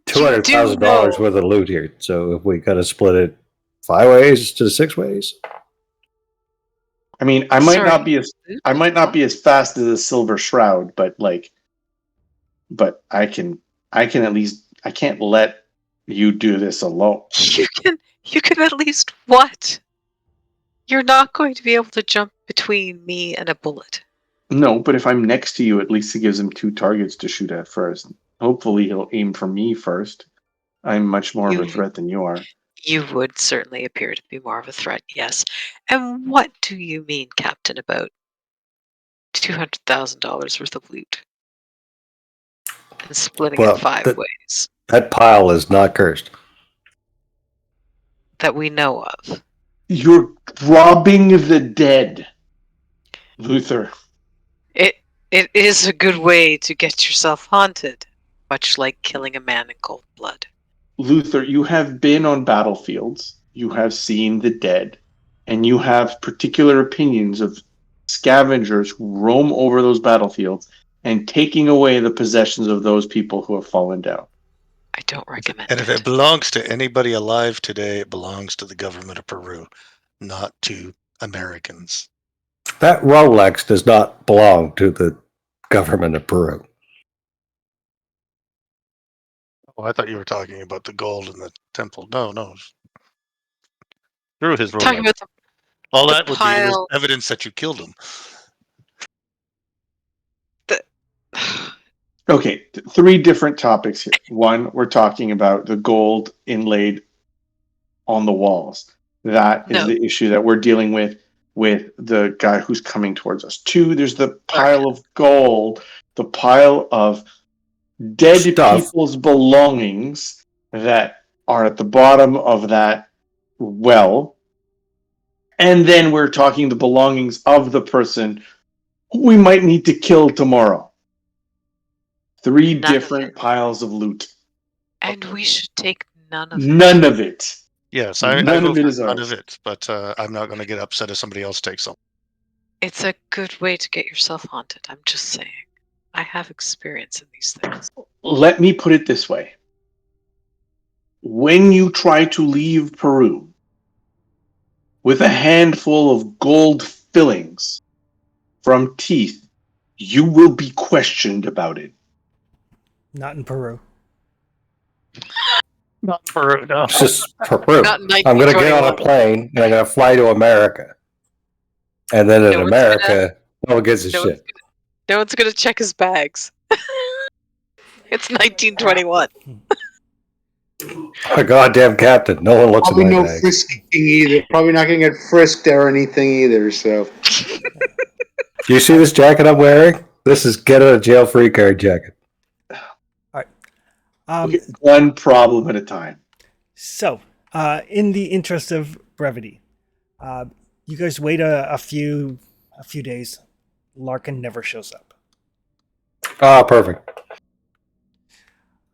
$200,000 worth of loot here, so if we got to split it 5 ways to 6 ways, I mean, I might not be as fast as a silver shroud, but I can at least, I can't let you do this alone. You can at least what? You're not going to be able to jump between me and a bullet. No, but if I'm next to you, at least it gives him 2 targets to shoot at first. Hopefully he'll aim for me first. I'm much more of a threat than you are. You would certainly appear to be more of a threat, yes. And what do you mean, Captain, about $200,000 worth of loot? And splitting it 5 ways. That pile is not cursed. That we know of. You're robbing the dead, Luther. It is a good way to get yourself haunted, much like killing a man in cold blood. Luther, you have been on battlefields, you have seen the dead, and you have particular opinions of scavengers who roam over those battlefields and taking away the possessions of those people who have fallen down. I don't recommend And if it belongs to anybody alive today, it belongs to the government of Peru, not to Americans. That Rolex does not belong to the government of Peru. Oh, I thought you were talking about the gold in the temple. No. Through his Talking Rolex. about All the that would be pile. evidence that you killed him. Okay, 3 different topics here. One, we're talking about the gold inlaid on the walls. That is No. the issue that we're dealing with the guy who's coming towards us. 2, there's the pile of gold, the pile of dead Stuff. people's belongings that are at the bottom of that well. And then we're talking the belongings of the person who we might need to kill tomorrow. 3 None of different piles of loot. And we should take none of it. None of it. Yes, I None vote of it for is none ours. of it, but I'm not going to get upset if somebody else takes them. It's a good way to get yourself haunted. I'm just saying. I have experience in these things. Let me put it this way. When you try to leave Peru with a handful of gold fillings from teeth, you will be questioned about it. Not in Peru. Not for no. It's just Peru. Not in I'm going to get on a 1921. plane and I'm going to fly to America. And then in No one's America, no one gives a No one's shit. No one's gonna check his bags. It's 1921. A goddamn captain. No one looks at Probably my no bags. frisking either. Probably not going to get frisked or anything either. So Do you see this jacket I'm wearing? This is get out of jail free card jacket. Okay, one problem at a time. So, in the interest of brevity, you guys wait a few days. Larkin never shows up. Ah, perfect.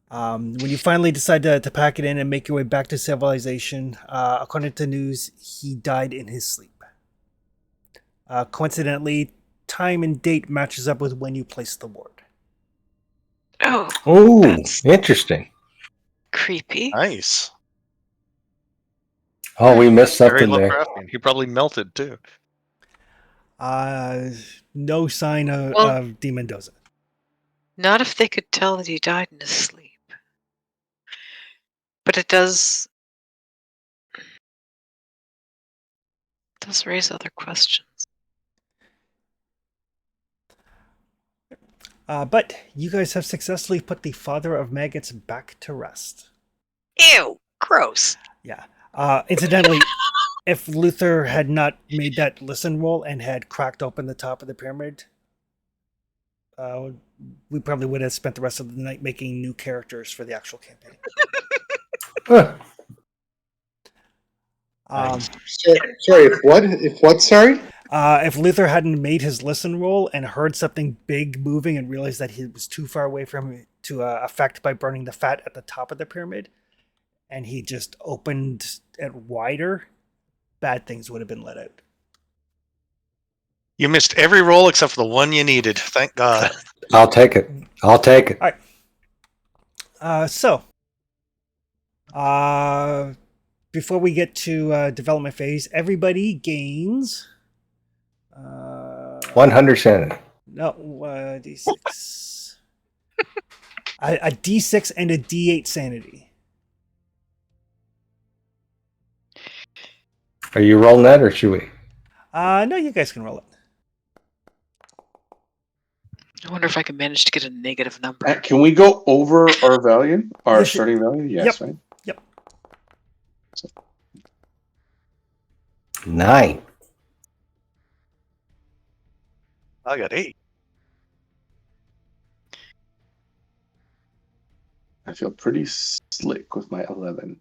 When you finally decide to pack it in and make your way back to civilization, according to news, he died in his sleep. Coincidentally, time and date matches up with when you placed the ward. Oh, Oh, That's- interesting. creepy. Nice. Oh, we missed Very something there. Lovecraftian. He probably melted too. No sign of, Well- of D. Mendoza. Not if they could tell that he died in his sleep. But it does raise other questions. But you guys have successfully put the father of maggots back to rest. Ew, gross. Yeah. Incidentally, if Luther had not made that listen roll and had cracked open the top of the pyramid, we probably would have spent the rest of the night making new characters for the actual campaign. Huh. sorry. If what? Sorry. If Luther hadn't made his listen roll and heard something big moving and realized that he was too far away from it to affect by burning the fat at the top of the pyramid, and he just opened it wider, bad things would have been let out. You missed every roll except for the one you needed. Thank God. I'll take it. I'll take it. Before we get to development phase, everybody gains 100 sanity. D6. a D6 and a D8 sanity. Are you rolling that or should we? No, you guys can roll it. I wonder if I can manage to get a negative number. Can we go over our value? Our Yes, starting value? Yes, yep. right? 9. I got 8. I feel pretty slick with my 11.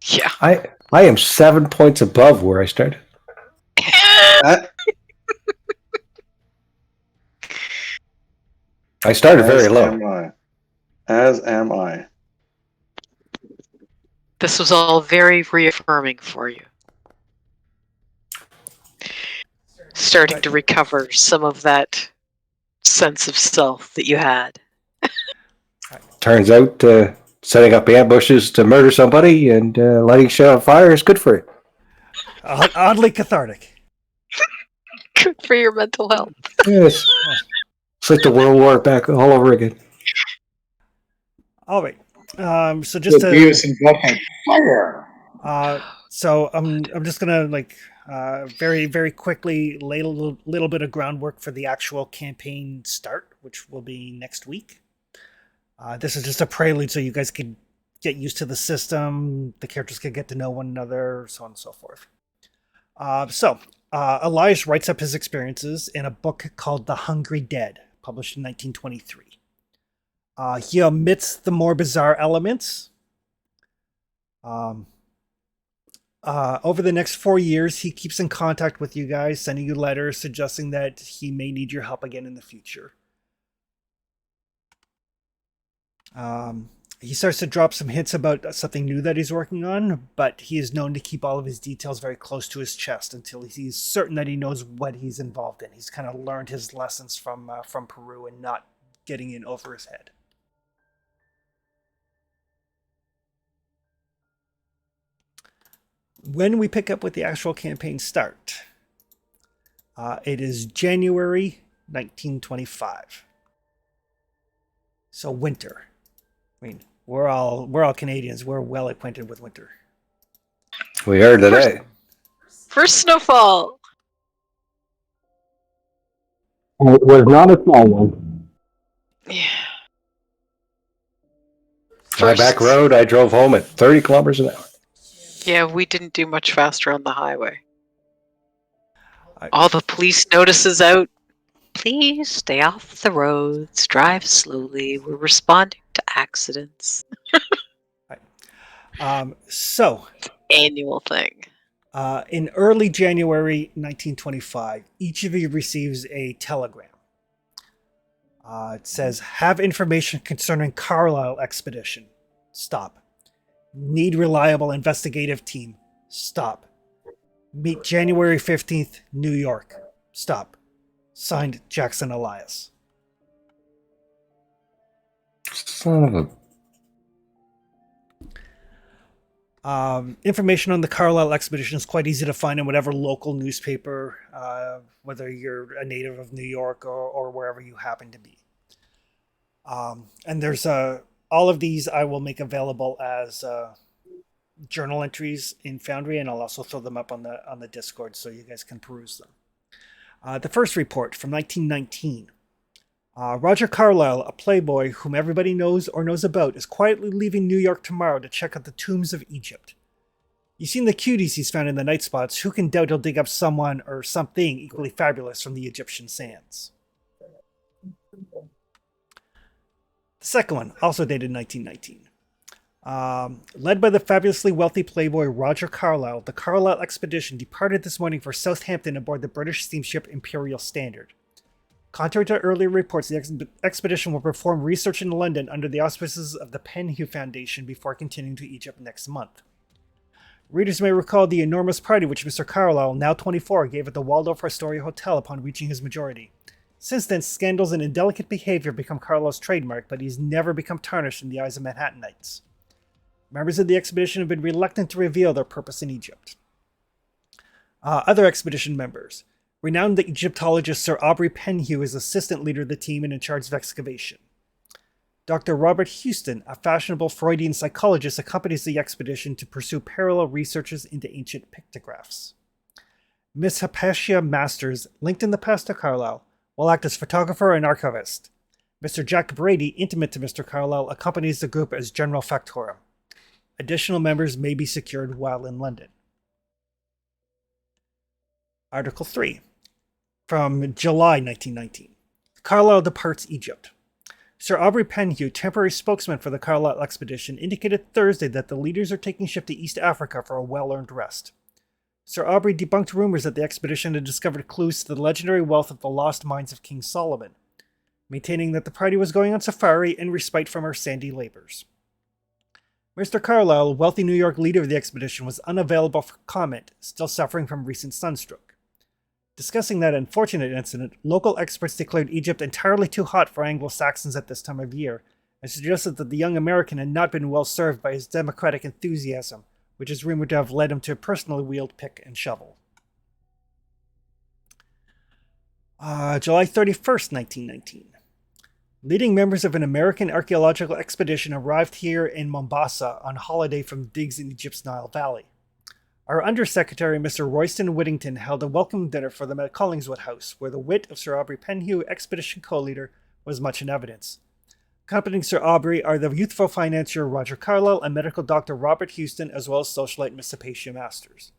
Yeah. I am 7 points above where I started. That, I started very as low. am I. As am I. This was all very reaffirming for you. Starting to recover some of that sense of self that you had. Turns out setting up ambushes to murder somebody and lighting shit on fire is good for it. Oddly cathartic. Good for your mental health. Yes. It's like the World War back all over again. All right. So just to Beavis and Butthead. Fire. so I'm just gonna very very quickly lay a little bit of groundwork for the actual campaign start, which will be next week. This is just a prelude, so you guys can get used to the system. The characters can get to know one another, so on and so forth. Elias writes up his experiences in a book called The Hungry Dead, published in 1923. He omits the more bizarre elements. Over the next 4 years, he keeps in contact with you guys, sending you letters suggesting that he may need your help again in the future. He starts to drop some hints about something new that he's working on, but he is known to keep all of his details very close to his chest until he's certain that he knows what he's involved in. He's kind of learned his lessons from Peru and not getting in over his head. When we pick up with the actual campaign start, it is January 1925. So winter. I mean, we're all Canadians. We're well acquainted with winter. We are today. First snowfall. It was not a small one. Yeah. My back road, I drove home at 30 kilometers an hour. Yeah, we didn't do much faster on the highway. All the police notices out. Please stay off the roads. Drive slowly. We're responding to accidents. Annual thing. In early January 1925, each of you receives a telegram. It says, have information concerning Carlisle expedition. Stop. Need reliable investigative team. Stop. Meet January 15th, New York. Stop. Signed, Jackson Elias. Son of a... Information on the Carlisle expedition is quite easy to find in whatever local newspaper, whether you're a native of New York or wherever you happen to be. And there's all of these I will make available as journal entries in Foundry, and I'll also throw them up on the Discord so you guys can peruse them. The first report from 1919. Roger Carlyle, a playboy whom everybody knows or knows about, is quietly leaving New York tomorrow to check out the tombs of Egypt. You've seen the cuties he's found in the night spots. Who can doubt he'll dig up someone or something equally fabulous from the Egyptian sands? The second one, also dated 1919. Led by the fabulously wealthy playboy Roger Carlyle, the Carlisle expedition departed this morning for Southampton aboard the British steamship Imperial Standard. Contrary to earlier reports, the expedition will perform research in London under the auspices of the Penhew Foundation before continuing to Egypt next month. Readers may recall the enormous party which Mr. Carlyle, now 24, gave at the Waldorf Astoria Hotel upon reaching his majority. Since then, scandals and indelicate behavior become Carlyle's trademark, but he's never become tarnished in the eyes of Manhattanites. Members of the expedition have been reluctant to reveal their purpose in Egypt. Other expedition members. Renowned Egyptologist Sir Aubrey Penhew is assistant leader of the team and in charge of excavation. Dr. Robert Houston, a fashionable Freudian psychologist, accompanies the expedition to pursue parallel researches into ancient pictographs. Miss Hypatia Masters, linked in the past to Carlyle, will act as photographer and archivist. Mr. Jack Brady, intimate to Mr. Carlyle, accompanies the group as general factotum. Additional members may be secured while in London. Article 3. From July 1919. Carlyle departs Egypt. Sir Aubrey Penhew, temporary spokesman for the Carlisle expedition, indicated Thursday that the leaders are taking ship to East Africa for a well-earned rest. Sir Aubrey debunked rumors that the expedition had discovered clues to the legendary wealth of the lost mines of King Solomon, maintaining that the party was going on safari in respite from our sandy labors. Mr. Carlyle, wealthy New York leader of the expedition, was unavailable for comment, still suffering from recent sunstroke. Discussing that unfortunate incident, local experts declared Egypt entirely too hot for Anglo-Saxons at this time of year, and suggested that the young American had not been well served by his democratic enthusiasm, which is rumored to have led him to personally wield pick and shovel. July 31st, 1919. Leading members of an American archaeological expedition arrived here in Mombasa on holiday from digs in Egypt's Nile Valley. Our Undersecretary, Mr. Royston Whittington, held a welcome dinner for them at Collingswood House, where the wit of Sir Aubrey Penhew, expedition co-leader, was much in evidence. Accompanying Sir Aubrey are the youthful financier Roger Carlyle and medical doctor Robert Houston, as well as socialite Miss Hypatia Masters.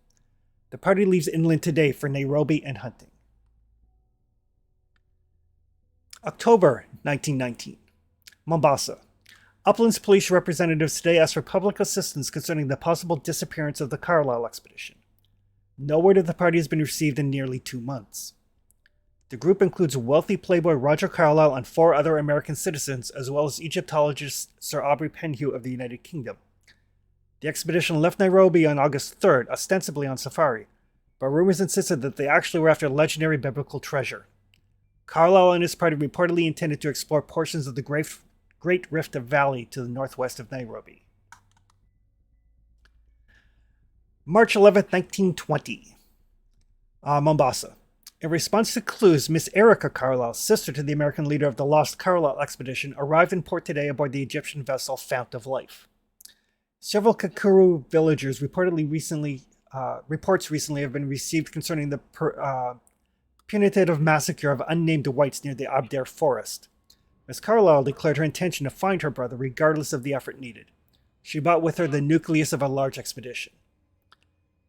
The party leaves inland today for Nairobi and hunting. October 1919. Mombasa. Uplands police representatives today asked for public assistance concerning the possible disappearance of the Carlyle expedition. No word of the party has been received in nearly 2 months. The group includes wealthy playboy Roger Carlyle and 4 other American citizens, as well as Egyptologist Sir Aubrey Penhew of the United Kingdom. The expedition left Nairobi on August 3rd, ostensibly on safari, but rumors insisted that they actually were after legendary biblical treasure. Carlyle and his party reportedly intended to explore portions of the Great Rift Valley to the northwest of Nairobi. March 11th, 1920. Mombasa. In response to clues, Miss Erica Carlyle, sister to the American leader of the lost Carlyle expedition, arrived in port today aboard the Egyptian vessel Fount of Life. Several Kakuru villagers reports recently have been received concerning the punitive massacre of unnamed whites near the Abdare forest. Miss Carlyle declared her intention to find her brother regardless of the effort needed. She brought with her the nucleus of a large expedition.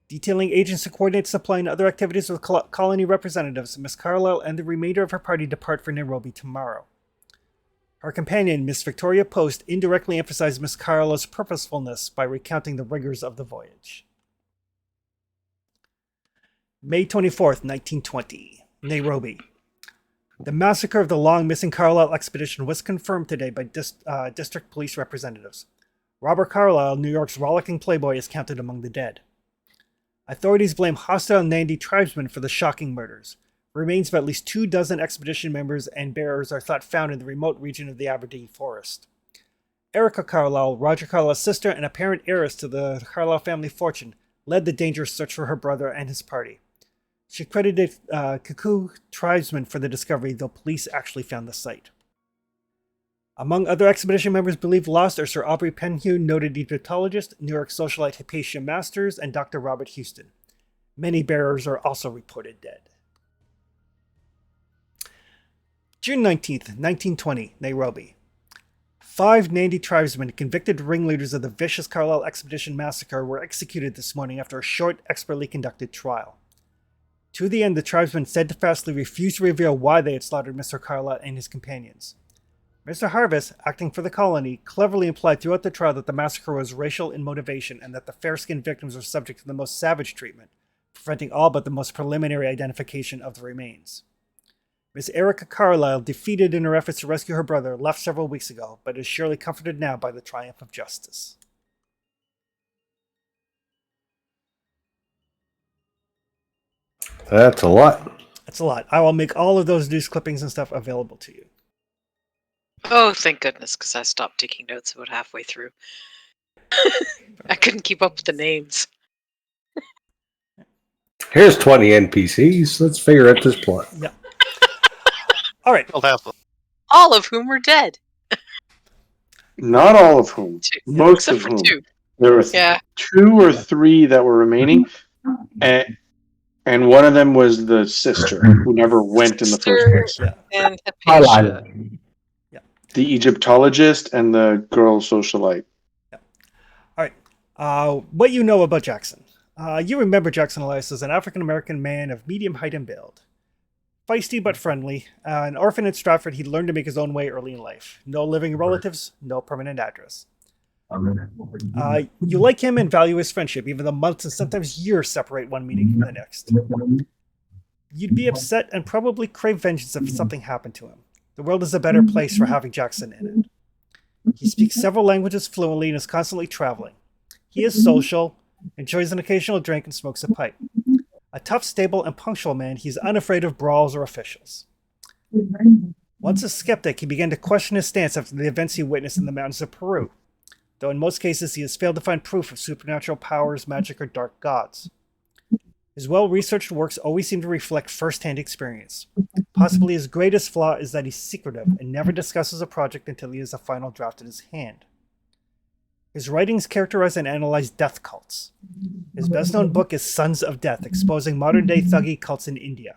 Detailing agents to coordinate supply and other activities with colony representatives, Miss Carlyle and the remainder of her party depart for Nairobi tomorrow. Her companion, Miss Victoria Post, indirectly emphasized Miss Carlyle's purposefulness by recounting the rigors of the voyage. May 24th, 1920. Nairobi. The massacre of the long-missing Carlyle expedition was confirmed today by district police representatives. Robert Carlyle, New York's rollicking playboy, is counted among the dead. Authorities blame hostile Nandi tribesmen for the shocking murders. Remains of at least 24 expedition members and bearers are thought found in the remote region of the Aberdeen forest. Erica Carlyle, Roger Carlyle's sister and apparent heiress to the Carlyle family fortune, led the dangerous search for her brother and his party. She credited Kaku tribesmen for the discovery, though police actually found the site. Among other expedition members believed lost are Sir Aubrey Penhew, noted Egyptologist, New York socialite Hypatia Masters, and Dr. Robert Houston. Many bearers are also reported dead. June 19th, 1920, Nairobi. 5 Nandi tribesmen, convicted ringleaders of the vicious Carlyle expedition massacre, were executed this morning after a short, expertly conducted trial. To the end, the tribesmen steadfastly refused to reveal why they had slaughtered Mr. Carlyle and his companions. Mr. Harvest, acting for the colony, cleverly implied throughout the trial that the massacre was racial in motivation and that the fair-skinned victims were subject to the most savage treatment, preventing all but the most preliminary identification of the remains. Miss Erica Carlyle, defeated in her efforts to rescue her brother, left several weeks ago, but is surely comforted now by the triumph of justice. That's a lot. That's a lot. I will make all of those news clippings and stuff available to you. Oh, thank goodness, because I stopped taking notes about halfway through. I couldn't keep up with the names. Here's 20 NPCs. Let's figure out this plot. Yeah. All right. I'll have All of whom were dead. Not all of whom. 2. Most Except of for whom. 2. There were Yeah. 2 or 3 that were remaining, and one of them was the sister who never went in the first place. Yeah. And Hypatia. The Egyptologist and the girl socialite. All right. What you know about Jackson. You remember Jackson Elias as an African-American man of medium height and build. Feisty but friendly. An orphan in Stratford, he learned to make his own way early in life. No living relatives, no permanent address. You like him and value his friendship, even though months and sometimes years separate one meeting from the next. You'd be upset and probably crave vengeance if something happened to him. The world is a better place for having Jackson in it. He speaks several languages fluently and is constantly traveling. He is social, enjoys an occasional drink, and smokes a pipe. A tough, stable, and punctual man, he's unafraid of brawls or officials. Once a skeptic, he began to question his stance after the events he witnessed in the mountains of Peru, though in most cases he has failed to find proof of supernatural powers, magic, or dark gods. His well-researched works always seem to reflect first-hand experience. Possibly his greatest flaw is that he's secretive and never discusses a project until he has a final draft in his hand. His writings characterize and analyze death cults. His best-known book is Sons of Death, exposing modern-day thuggee cults in India.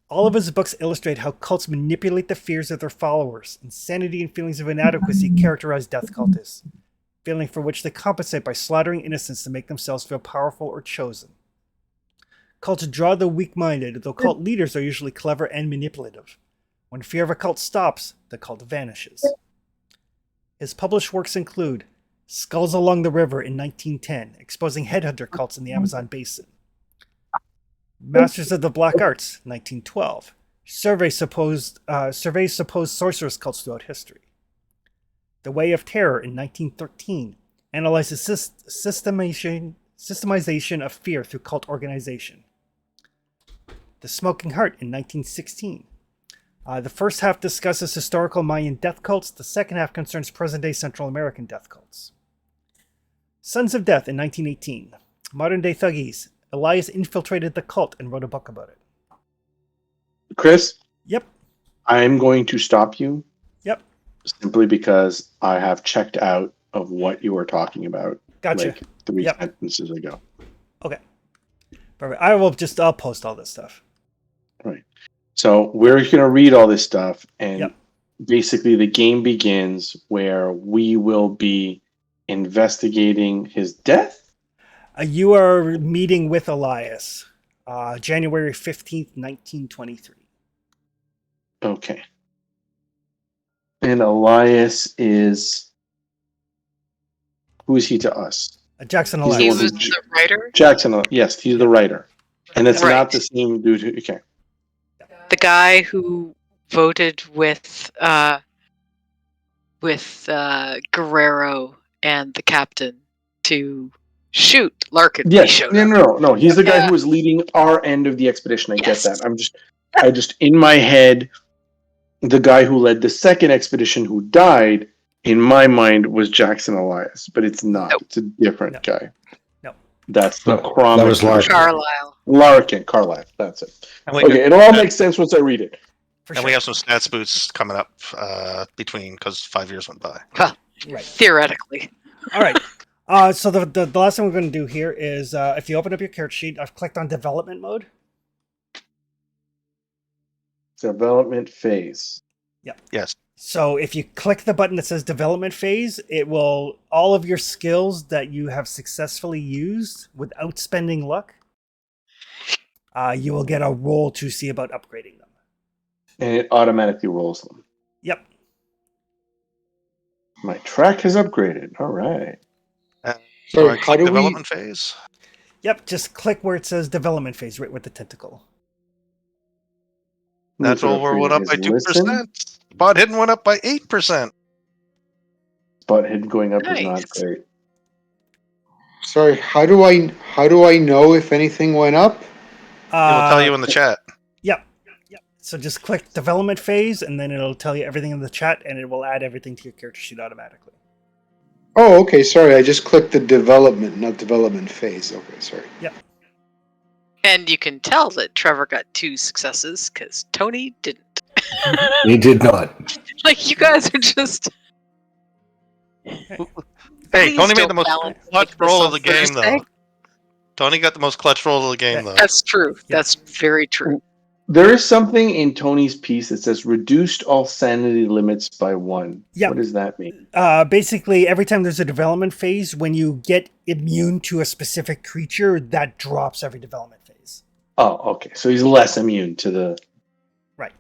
All of his books illustrate how cults manipulate the fears of their followers. Insanity and feelings of inadequacy characterize death cultists, feeling for which they compensate by slaughtering innocents to make themselves feel powerful or chosen. Cults draw the weak-minded, though cult leaders are usually clever and manipulative. When fear of a cult stops, the cult vanishes. His published works include Skulls Along the River in 1910, exposing headhunter cults in the Amazon basin. Masters of the Black Arts, 1912, surveys supposed sorceress cults throughout history. The Way of Terror in 1913 analyzes systemization of fear through cult organization. The Smoking Heart in 1916. The first half discusses historical Mayan death cults. The second half concerns present-day Central American death cults. Sons of Death in 1918. Modern-day thuggies. Elias infiltrated the cult and wrote a book about it. Chris, Yep. I'm going to stop you Yep. simply because I have checked out of what you were talking about Gotcha. like 3 Yep. sentences ago. Okay. Perfect. I'll post all this stuff. Right. So we're going to read all this stuff, and Yep. basically the game begins where we will be investigating his death. You are meeting with Elias, January 15th, 1923. Okay. And Elias is... Who is he to us? Jackson He's the He Elias. one was the writer. Jackson, yes, he's the writer. And it's Right. not the same dude who... Okay. The guy who voted with Guerrero and the captain to shoot Larkin when he Yes. showed No, up. no. He's the guy Yeah. who was leading our end of the expedition. I Yes. get that. I just, in my head, the guy who led the second expedition who died, in my mind, was Jackson Elias. But it's not. Nope. It's a different guy. No. That's the No, Crom that was expedition. Carlisle. Larkin, Carlisle. That's it. And we, Okay, it all makes sense once I read it. For and sure. we have some stats boosts coming up between because 5 years went by. Right. Theoretically. All right. So the last thing we're going to do here is if you open up your character sheet, I've clicked on development mode. Development phase. Yes. So if you click the button that says development phase, it will all of your skills that you have successfully used without spending luck. You will get a roll to see about upgrading them. And it automatically rolls them. Yep. My track has upgraded. All right. So Sorry, I how click do we? development phase. Yep. Just click where it says development phase, right with the tentacle. That's all we're went up by 2%. Spot hidden went up by 8%. Spot hidden going up is not Nice. great. Sorry, how do I know if anything went up? It'll tell you in the chat. Yep. So just click development phase, and then it'll tell you everything in the chat, and it will add everything to your character sheet automatically. Oh, okay. Sorry, I just clicked the development, not development phase. Okay, sorry. And you can tell that Trevor got 2 successes because Tony didn't. He did not. Like, you guys are just. Hey, Please Tony made don't the most balance clutch like this roll on of the game, Thursday. though. Tony got the most clutch roll of the game, though. That's true. Yeah. That's very true. There is something in Tony's piece that says reduced all sanity limits by 1. Yep. What does that mean? Basically, every time there's a development phase, when you get immune to a specific creature, that drops every development phase. Oh, okay. So he's less immune to the... Right.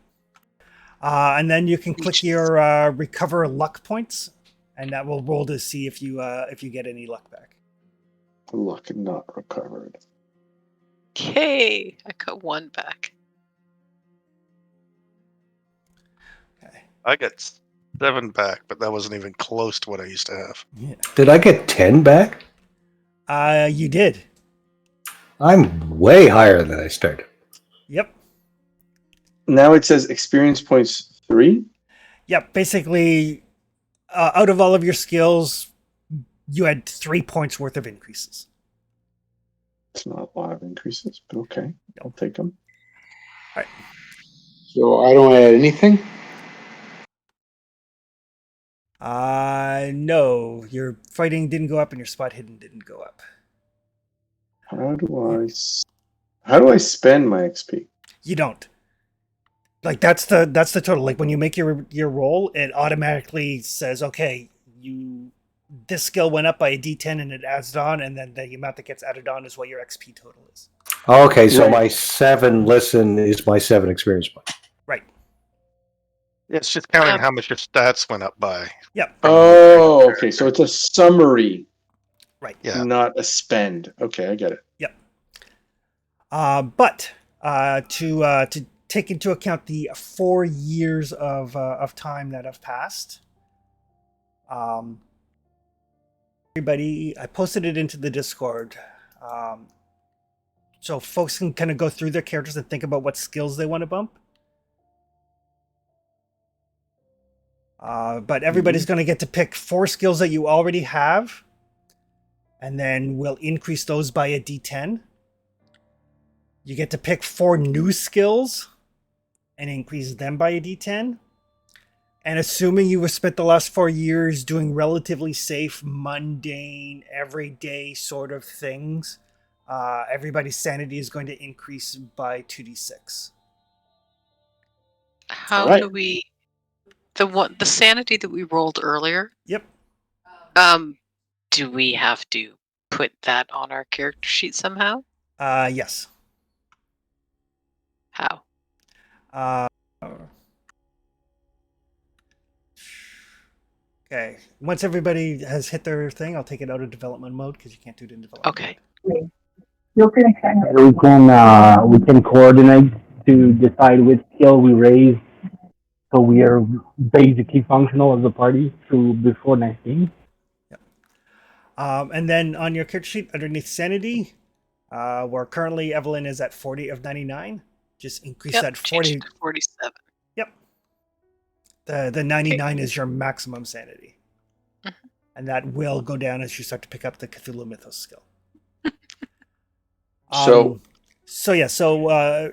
And then you can click your recover luck points, and that will roll to see if you get any luck back. Luck not recovered. Okay. I got 1 back. Okay. I got 7 back, but that wasn't even close to what I used to have. Yeah. Did I get 10 back? You did. I'm way higher than I started. Yep. Now it says experience points 3. Yep. Basically, out of all of your skills, you had 3 points worth of increases. It's not a lot of increases, but okay. I'll take them. So I don't add anything. No, your fighting didn't go up and your spot hidden didn't go up. How do I How do I spend my XP? You don't. Like that's the total. Like when you make your roll, it automatically says, okay, this skill went up by a D10 and it adds it on, and then the amount that gets added on is what your XP total is. Okay, so Right. my 7 listen is my 7 experience point. Right. It's just counting how much your stats went up by. Yep. Oh, okay. So it's a summary, Right. Yeah. not a spend. Okay, I get it. Yep. But to take into account the 4 years of time that have passed, everybody, I posted it into the Discord, so folks can kind of go through their characters and think about what skills they want to bump. But everybody's going to get to pick 4 skills that you already have, and then we'll increase those by a D10. You get to pick 4 new skills and increase them by a D10. And assuming you have spent the last 4 years doing relatively safe, mundane, everyday sort of things, everybody's sanity is going to increase by 2d6. How Alright. do we the sanity that we rolled earlier? Yep. Do we have to put that on our character sheet somehow? Yes. How? Okay. Once everybody has hit their thing, I'll take it out of development mode because you can't do it in development Okay. mode. We can coordinate to decide which skill we raise, so we are basically functional as a party through before 19. And then on your character sheet, underneath sanity, where currently Evelyn is at 40 of 99, just increase that 40. Change it to 47. Yep. The 99 is your maximum sanity. Mm-hmm. And that will go down as you start to pick up the Cthulhu Mythos skill. So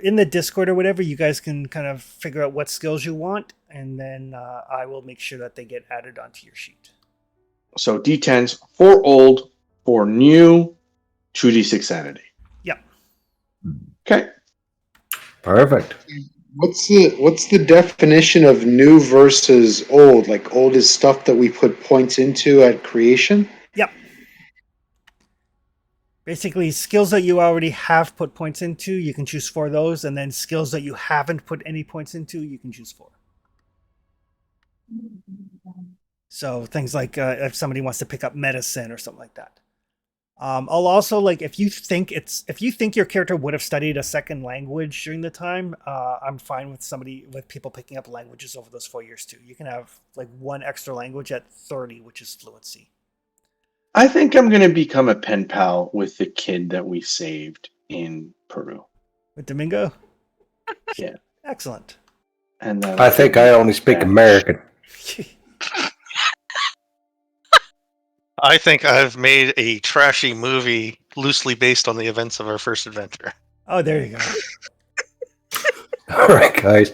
in the Discord or whatever, you guys can kind of figure out what skills you want, and then I will make sure that they get added onto your sheet. So D10s, 4 old, 4 new, 2d6 sanity. Yep. Okay. Perfect. What's the definition of new versus old? Like old is stuff that we put points into at creation? Yep. Basically, skills that you already have put points into, you can choose 4 of those, and then skills that you haven't put any points into, you can choose 4. So things like if somebody wants to pick up medicine or something like that. I'll also if you think your character would have studied a second language during the time, I'm fine with people picking up languages over those 4 years too. You can have 1 extra language at 30, which is fluency. I think I'm going to become a pen pal with the kid that we saved in Peru. With Domingo? Yeah. Excellent. And then I think I only speak American. I think I've made a trashy movie loosely based on the events of our first adventure. Oh, there you go. All right, guys.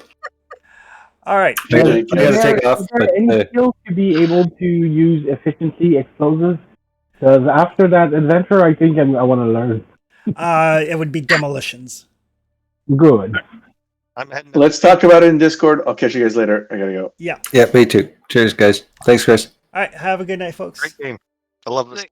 All right. I gotta take off. Is there any skill to be able to use efficiency explosives? Because after that adventure, I think I want to learn. It would be demolitions. Good. I'm heading to let's talk about it in Discord. I'll catch you guys later. I gotta go. Yeah. Yeah, me too. Cheers, guys. Thanks, Chris. All right. Have a good night, folks. great game. I love this.